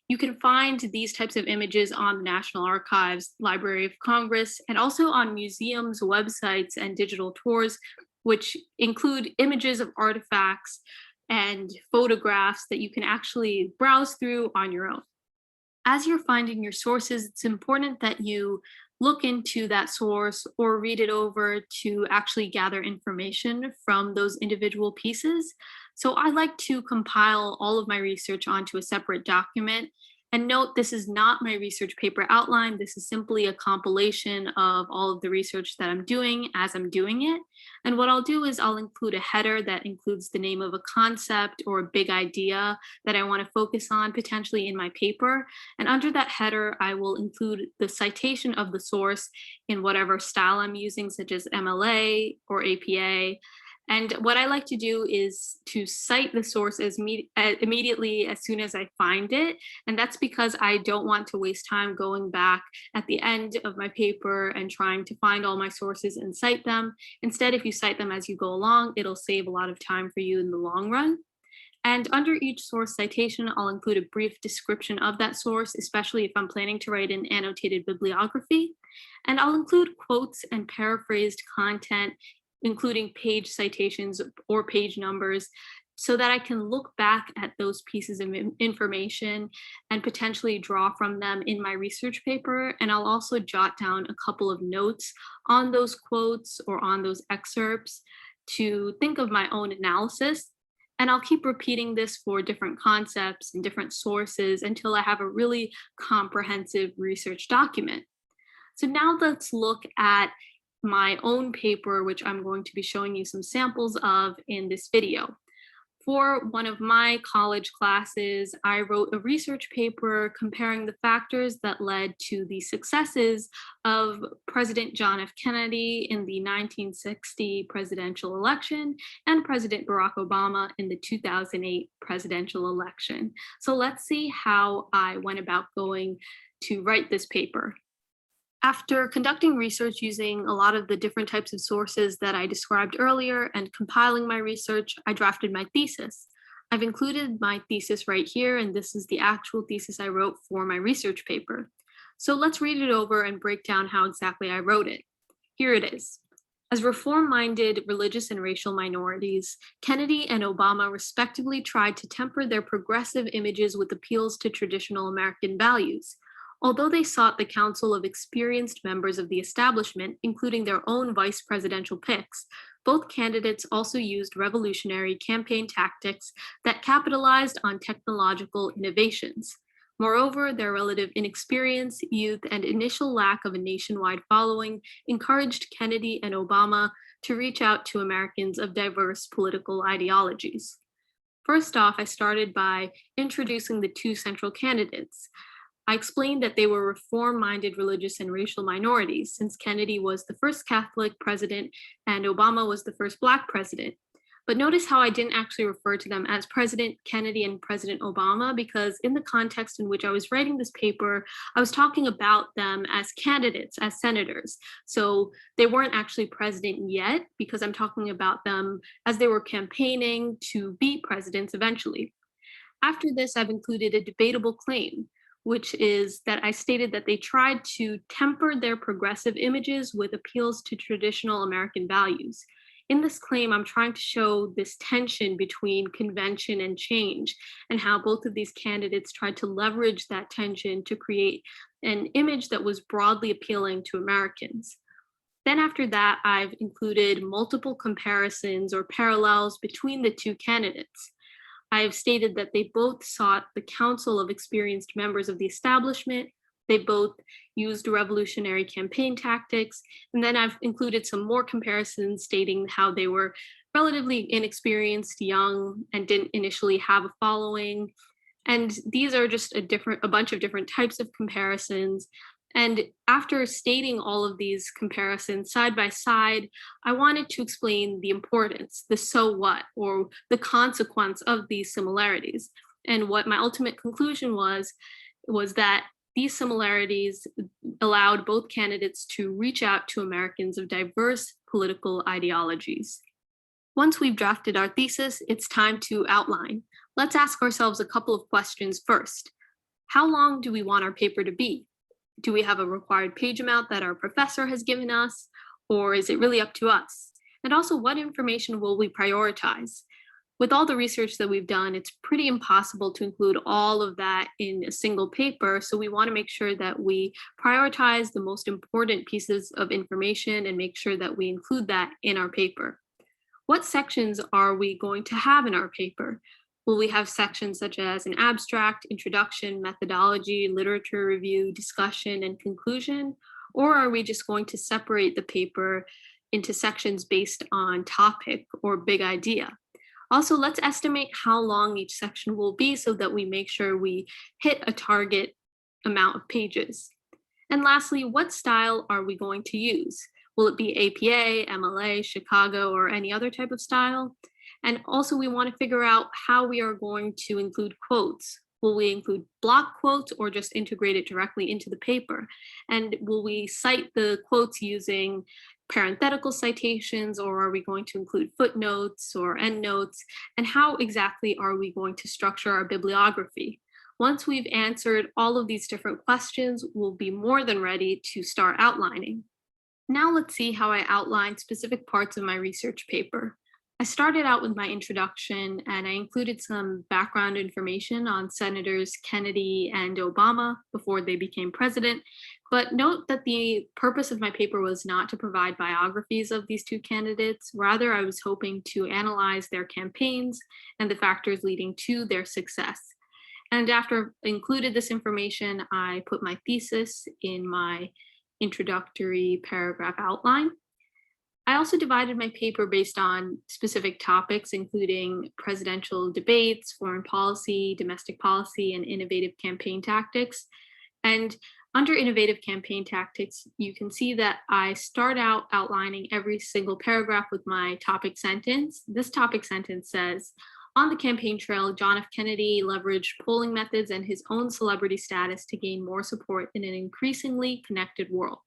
you can find these types of images on the National Archives, Library of Congress, and also on museums, websites, and digital tours, which include images of artifacts and photographs that you can actually browse through on your own. As you're finding your sources, it's important that you look into that source or read it over to actually gather information from those individual pieces. So I like to compile all of my research onto a separate document. And note, this is not my research paper outline. This is simply a compilation of all of the research that I'm doing as I'm doing it. And what I'll do is I'll include a header that includes the name of a concept or a big idea that I want to focus on potentially in my paper. And under that header, I will include the citation of the source in whatever style I'm using, such as MLA or APA. And what I like to do is to cite the source immediately as soon as I find it. And that's because I don't want to waste time going back at the end of my paper and trying to find all my sources and cite them. Instead, if you cite them as you go along, it'll save a lot of time for you in the long run. And under each source citation, I'll include a brief description of that source, especially if I'm planning to write an annotated bibliography. And I'll include quotes and paraphrased content, including page citations or page numbers, so that I can look back at those pieces of information and potentially draw from them in my research paper. And I'll also jot down a couple of notes on those quotes or on those excerpts to think of my own analysis. And I'll keep repeating this for different concepts and different sources until I have a really comprehensive research document. So now let's look at my own paper, which I'm going to be showing you some samples of in this video. For one of my college classes, I wrote a research paper comparing the factors that led to the successes of President John F. Kennedy in the 1960 presidential election and President Barack Obama in the 2008 presidential election. So let's see how I went about going to write this paper. After conducting research using a lot of the different types of sources that I described earlier and compiling my research, I drafted my thesis. I've included my thesis right here, and this is the actual thesis I wrote for my research paper. So let's read it over and break down how exactly I wrote it. Here it is. As reform-minded religious and racial minorities, Kennedy and Obama respectively tried to temper their progressive images with appeals to traditional American values. Although they sought the counsel of experienced members of the establishment, including their own vice presidential picks, both candidates also used revolutionary campaign tactics that capitalized on technological innovations. Moreover, their relative inexperience, youth, and initial lack of a nationwide following encouraged Kennedy and Obama to reach out to Americans of diverse political ideologies. First off, I started by introducing the two central candidates. I explained that they were reform-minded religious and racial minorities, since Kennedy was the first Catholic president and Obama was the first Black president. But notice how I didn't actually refer to them as President Kennedy and President Obama, because in the context in which I was writing this paper, I was talking about them as candidates, as senators. So they weren't actually president yet, because I'm talking about them as they were campaigning to be presidents eventually. After this, I've included a debatable claim, which is that I stated that they tried to temper their progressive images with appeals to traditional American values. In this claim, I'm trying to show this tension between convention and change, and how both of these candidates tried to leverage that tension to create an image that was broadly appealing to Americans. Then after that, I've included multiple comparisons or parallels between the two candidates. I have stated that they both sought the counsel of experienced members of the establishment. They both used revolutionary campaign tactics. And then I've included some more comparisons stating how they were relatively inexperienced, young, and didn't initially have a following. And these are just a bunch of different types of comparisons. And after stating all of these comparisons side by side, I wanted to explain the importance, the so what, or the consequence of these similarities. And what my ultimate conclusion was that these similarities allowed both candidates to reach out to Americans of diverse political ideologies. Once we've drafted our thesis, it's time to outline. Let's ask ourselves a couple of questions first. How long do we want our paper to be? Do we have a required page amount that our professor has given us, or is it really up to us? And also, what information will we prioritize? With all the research that we've done, it's pretty impossible to include all of that in a single paper, so we want to make sure that we prioritize the most important pieces of information and make sure that we include that in our paper. What sections are we going to have in our paper? Will we have sections such as an abstract, introduction, methodology, literature review, discussion, and conclusion? Or are we just going to separate the paper into sections based on topic or big idea? Also, let's estimate how long each section will be so that we make sure we hit a target amount of pages. And lastly, what style are we going to use? Will it be APA, MLA, Chicago, or any other type of style? And also, we want to figure out how we are going to include quotes. Will we include block quotes or just integrate it directly into the paper? And will we cite the quotes using parenthetical citations, or are we going to include footnotes or endnotes? And how exactly are we going to structure our bibliography? Once we've answered all of these different questions, we'll be more than ready to start outlining. Now let's see how I outline specific parts of my research paper. I started out with my introduction, and I included some background information on Senators Kennedy and Obama before they became president. But note that the purpose of my paper was not to provide biographies of these two candidates. Rather, I was hoping to analyze their campaigns and the factors leading to their success. And after I included this information, I put my thesis in my introductory paragraph outline. I also divided my paper based on specific topics, including presidential debates, foreign policy, domestic policy, and innovative campaign tactics. And under innovative campaign tactics, you can see that I start out outlining every single paragraph with my topic sentence. This topic sentence says, on the campaign trail, John F. Kennedy leveraged polling methods and his own celebrity status to gain more support in an increasingly connected world.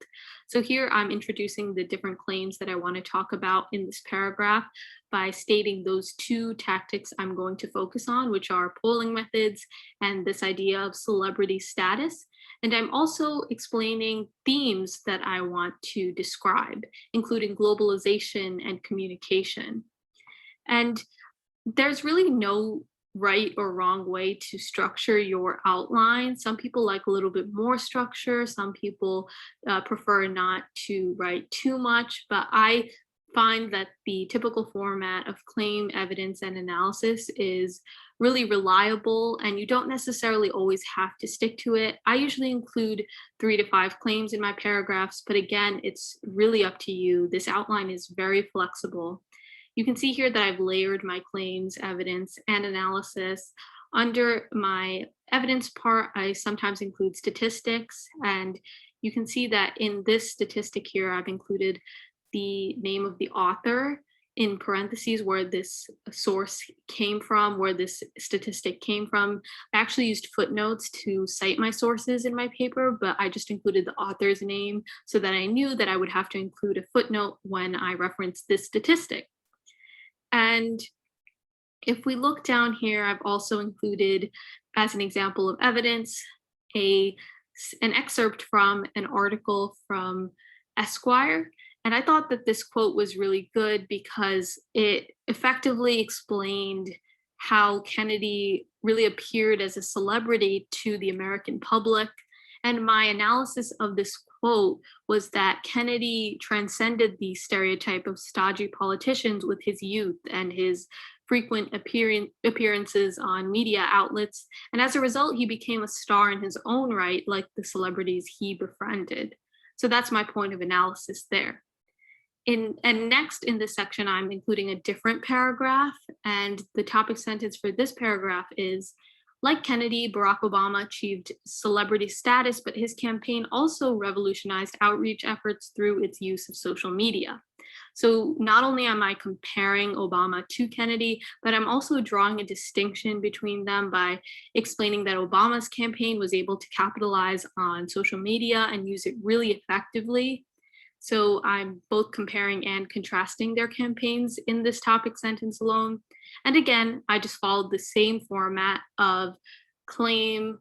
So here I'm introducing the different claims that I want to talk about in this paragraph by stating those two tactics I'm going to focus on, which are polling methods and this idea of celebrity status. And I'm also explaining themes that I want to describe, including globalization and communication. And there's really no right or wrong way to structure your outline. Some people like a little bit more structure. Some people prefer not to write too much, but I find that the typical format of claim, evidence, and analysis is really reliable, and you don't necessarily always have to stick to it. I usually include 3 to 5 claims in my paragraphs, but again, it's really up to you. This outline is very flexible. You can see here that I've layered my claims, evidence, and analysis. Under my evidence part, I sometimes include statistics, and you can see that in this statistic here, I've included the name of the author. in parentheses where this source came from, where this statistic came from. I actually used footnotes to cite my sources in my paper, but I just included the author's name so that I knew that I would have to include a footnote when I referenced this statistic. And if we look down here, I've also included, as an example of evidence, an excerpt from an article from Esquire. And I thought that this quote was really good because it effectively explained how Kennedy really appeared as a celebrity to the American public. And my analysis of this quote was that Kennedy transcended the stereotype of stodgy politicians with his youth and his frequent appearances on media outlets. And as a result, he became a star in his own right, like the celebrities he befriended. So that's my point of analysis there. And next in this section, I'm including a different paragraph. And the topic sentence for this paragraph is, like Kennedy, Barack Obama achieved celebrity status, but his campaign also revolutionized outreach efforts through its use of social media. So not only am I comparing Obama to Kennedy, but I'm also drawing a distinction between them by explaining that Obama's campaign was able to capitalize on social media and use it really effectively. So I'm both comparing and contrasting their campaigns in this topic sentence alone. And again, I just followed the same format of claim,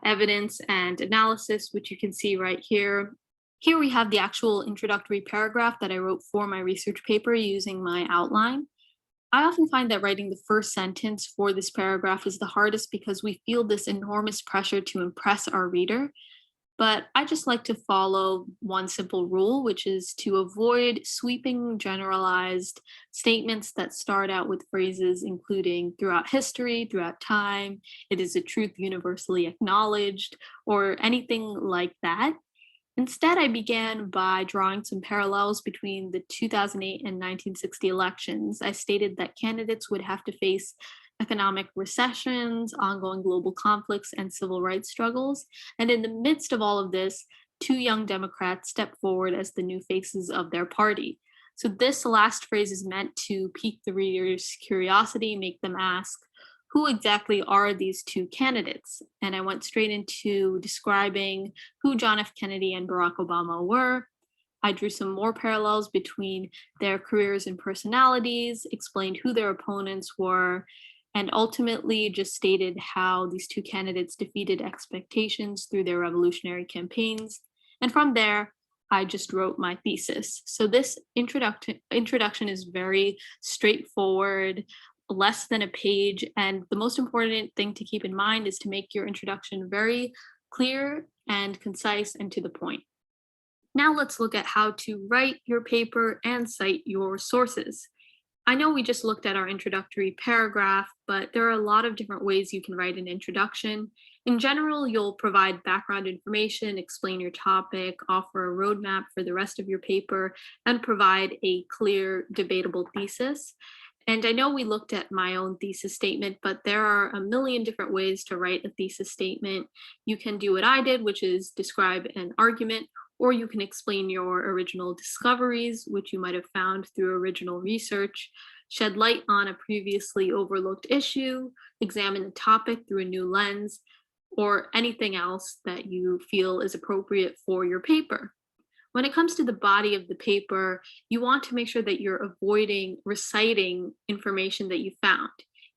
evidence, and analysis, which you can see right here. Here we have the actual introductory paragraph that I wrote for my research paper using my outline. I often find that writing the first sentence for this paragraph is the hardest because we feel this enormous pressure to impress our reader. But I just like to follow one simple rule, which is to avoid sweeping generalized statements that start out with phrases including throughout history, throughout time, it is a truth universally acknowledged, or anything like that. Instead, I began by drawing some parallels between the 2008 and 1960 elections. I stated that candidates would have to face economic recessions, ongoing global conflicts, and civil rights struggles. And in the midst of all of this, two young Democrats stepped forward as the new faces of their party. So this last phrase is meant to pique the reader's curiosity, make them ask, who exactly are these two candidates? And I went straight into describing who John F. Kennedy and Barack Obama were. I drew some more parallels between their careers and personalities, explained who their opponents were, and ultimately just stated how these two candidates defeated expectations through their revolutionary campaigns. And from there, I just wrote my thesis. So this introduction is very straightforward, less than a page. And the most important thing to keep in mind is to make your introduction very clear and concise and to the point. Now let's look at how to write your paper and cite your sources. I know we just looked at our introductory paragraph, but there are a lot of different ways you can write an introduction. In general, you'll provide background information, explain your topic, offer a roadmap for the rest of your paper, and provide a clear, debatable thesis. And I know we looked at my own thesis statement, but there are a million different ways to write a thesis statement. You can do what I did, which is describe an argument, or you can explain your original discoveries, which you might have found through original research, shed light on a previously overlooked issue, examine the topic through a new lens, or anything else that you feel is appropriate for your paper. When it comes to the body of the paper, you want to make sure that you're avoiding reciting information that you found.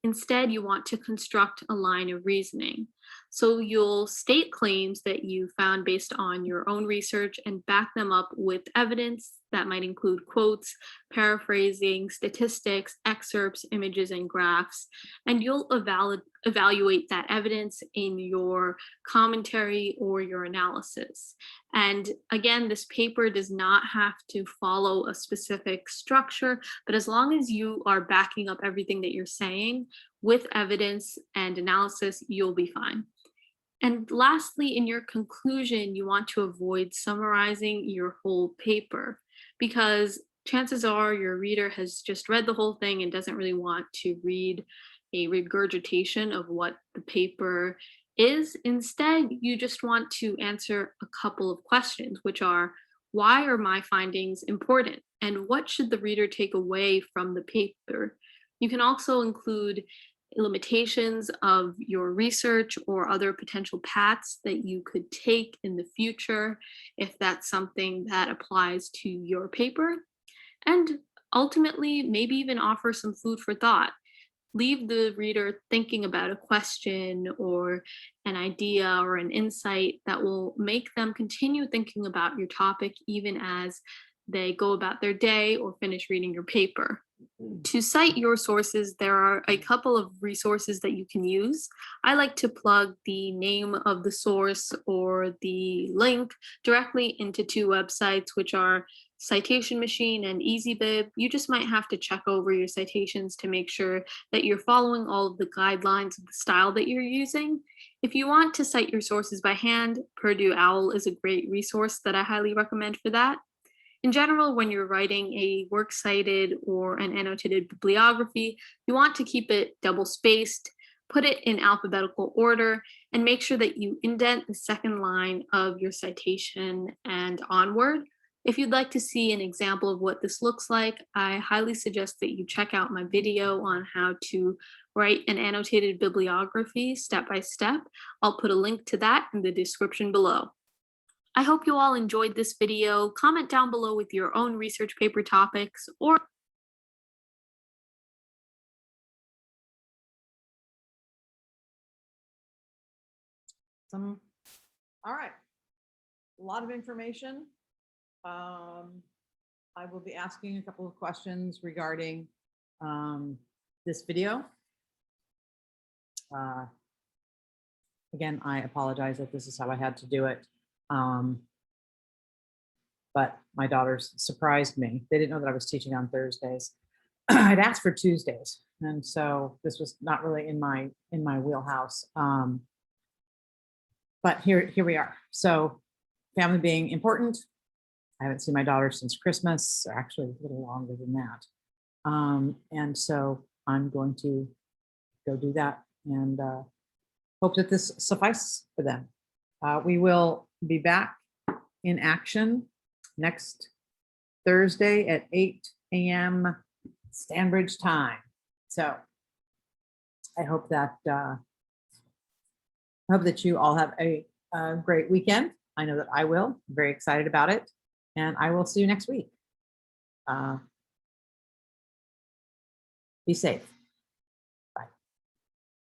Instead, you want to construct a line of reasoning. So you'll state claims that you found based on your own research and back them up with evidence that might include quotes, paraphrasing, statistics, excerpts, images, and graphs. And you'll evaluate that evidence in your commentary or your analysis. And again, this paper does not have to follow a specific structure, but as long as you are backing up everything that you're saying with evidence and analysis, you'll be fine. And lastly, in your conclusion, you want to avoid summarizing your whole paper because chances are your reader has just read the whole thing and doesn't really want to read a regurgitation of what the paper is. Instead, you just want to answer a couple of questions, which are, why are my findings important? and what should the reader take away from the paper. You can also include limitations of your research or other potential paths that you could take in the future if that's something that applies to your paper. And ultimately, maybe even offer some food for thought. Leave the reader thinking about a question or an idea or an insight that will make them continue thinking about your topic even as they go about their day or finish reading your paper. To cite your sources, there are a couple of resources that you can use. I like to plug the name of the source or the link directly into two websites, which are Citation Machine and EasyBib. You just might have to check over your citations to make sure that you're following all of the guidelines of the style that you're using. If you want to cite your sources by hand, Purdue OWL is a great resource that I highly recommend for that. In general, when you're writing a works cited or an annotated bibliography, you want to keep it double spaced, put it in alphabetical order, and make sure that you indent the second line of your citation and onward. If you'd like to see an example of what this looks like, I highly suggest that you check out my video on how to write an annotated bibliography step by step. I'll put a link to that in the description below. I hope you all enjoyed this video. Comment down below with your own research paper topics or All right. A lot of information. I will be asking a couple of questions regarding this video. Again, I apologize that this is how I had to do it. But my daughters surprised me. They didn't know that I was teaching on Thursdays. I'd asked for Tuesdays, and so this was not really in my wheelhouse. But here we are. So family being important. I haven't seen my daughter since Christmas, or actually a little longer than that. And so I'm going to go do that and hope that this suffices for them. We will be back in action next Thursday at 8 a.m. Stanbridge time. So I hope that you all have a great weekend. I know that I will. I'm very excited about it, and I will see you next week. Be safe.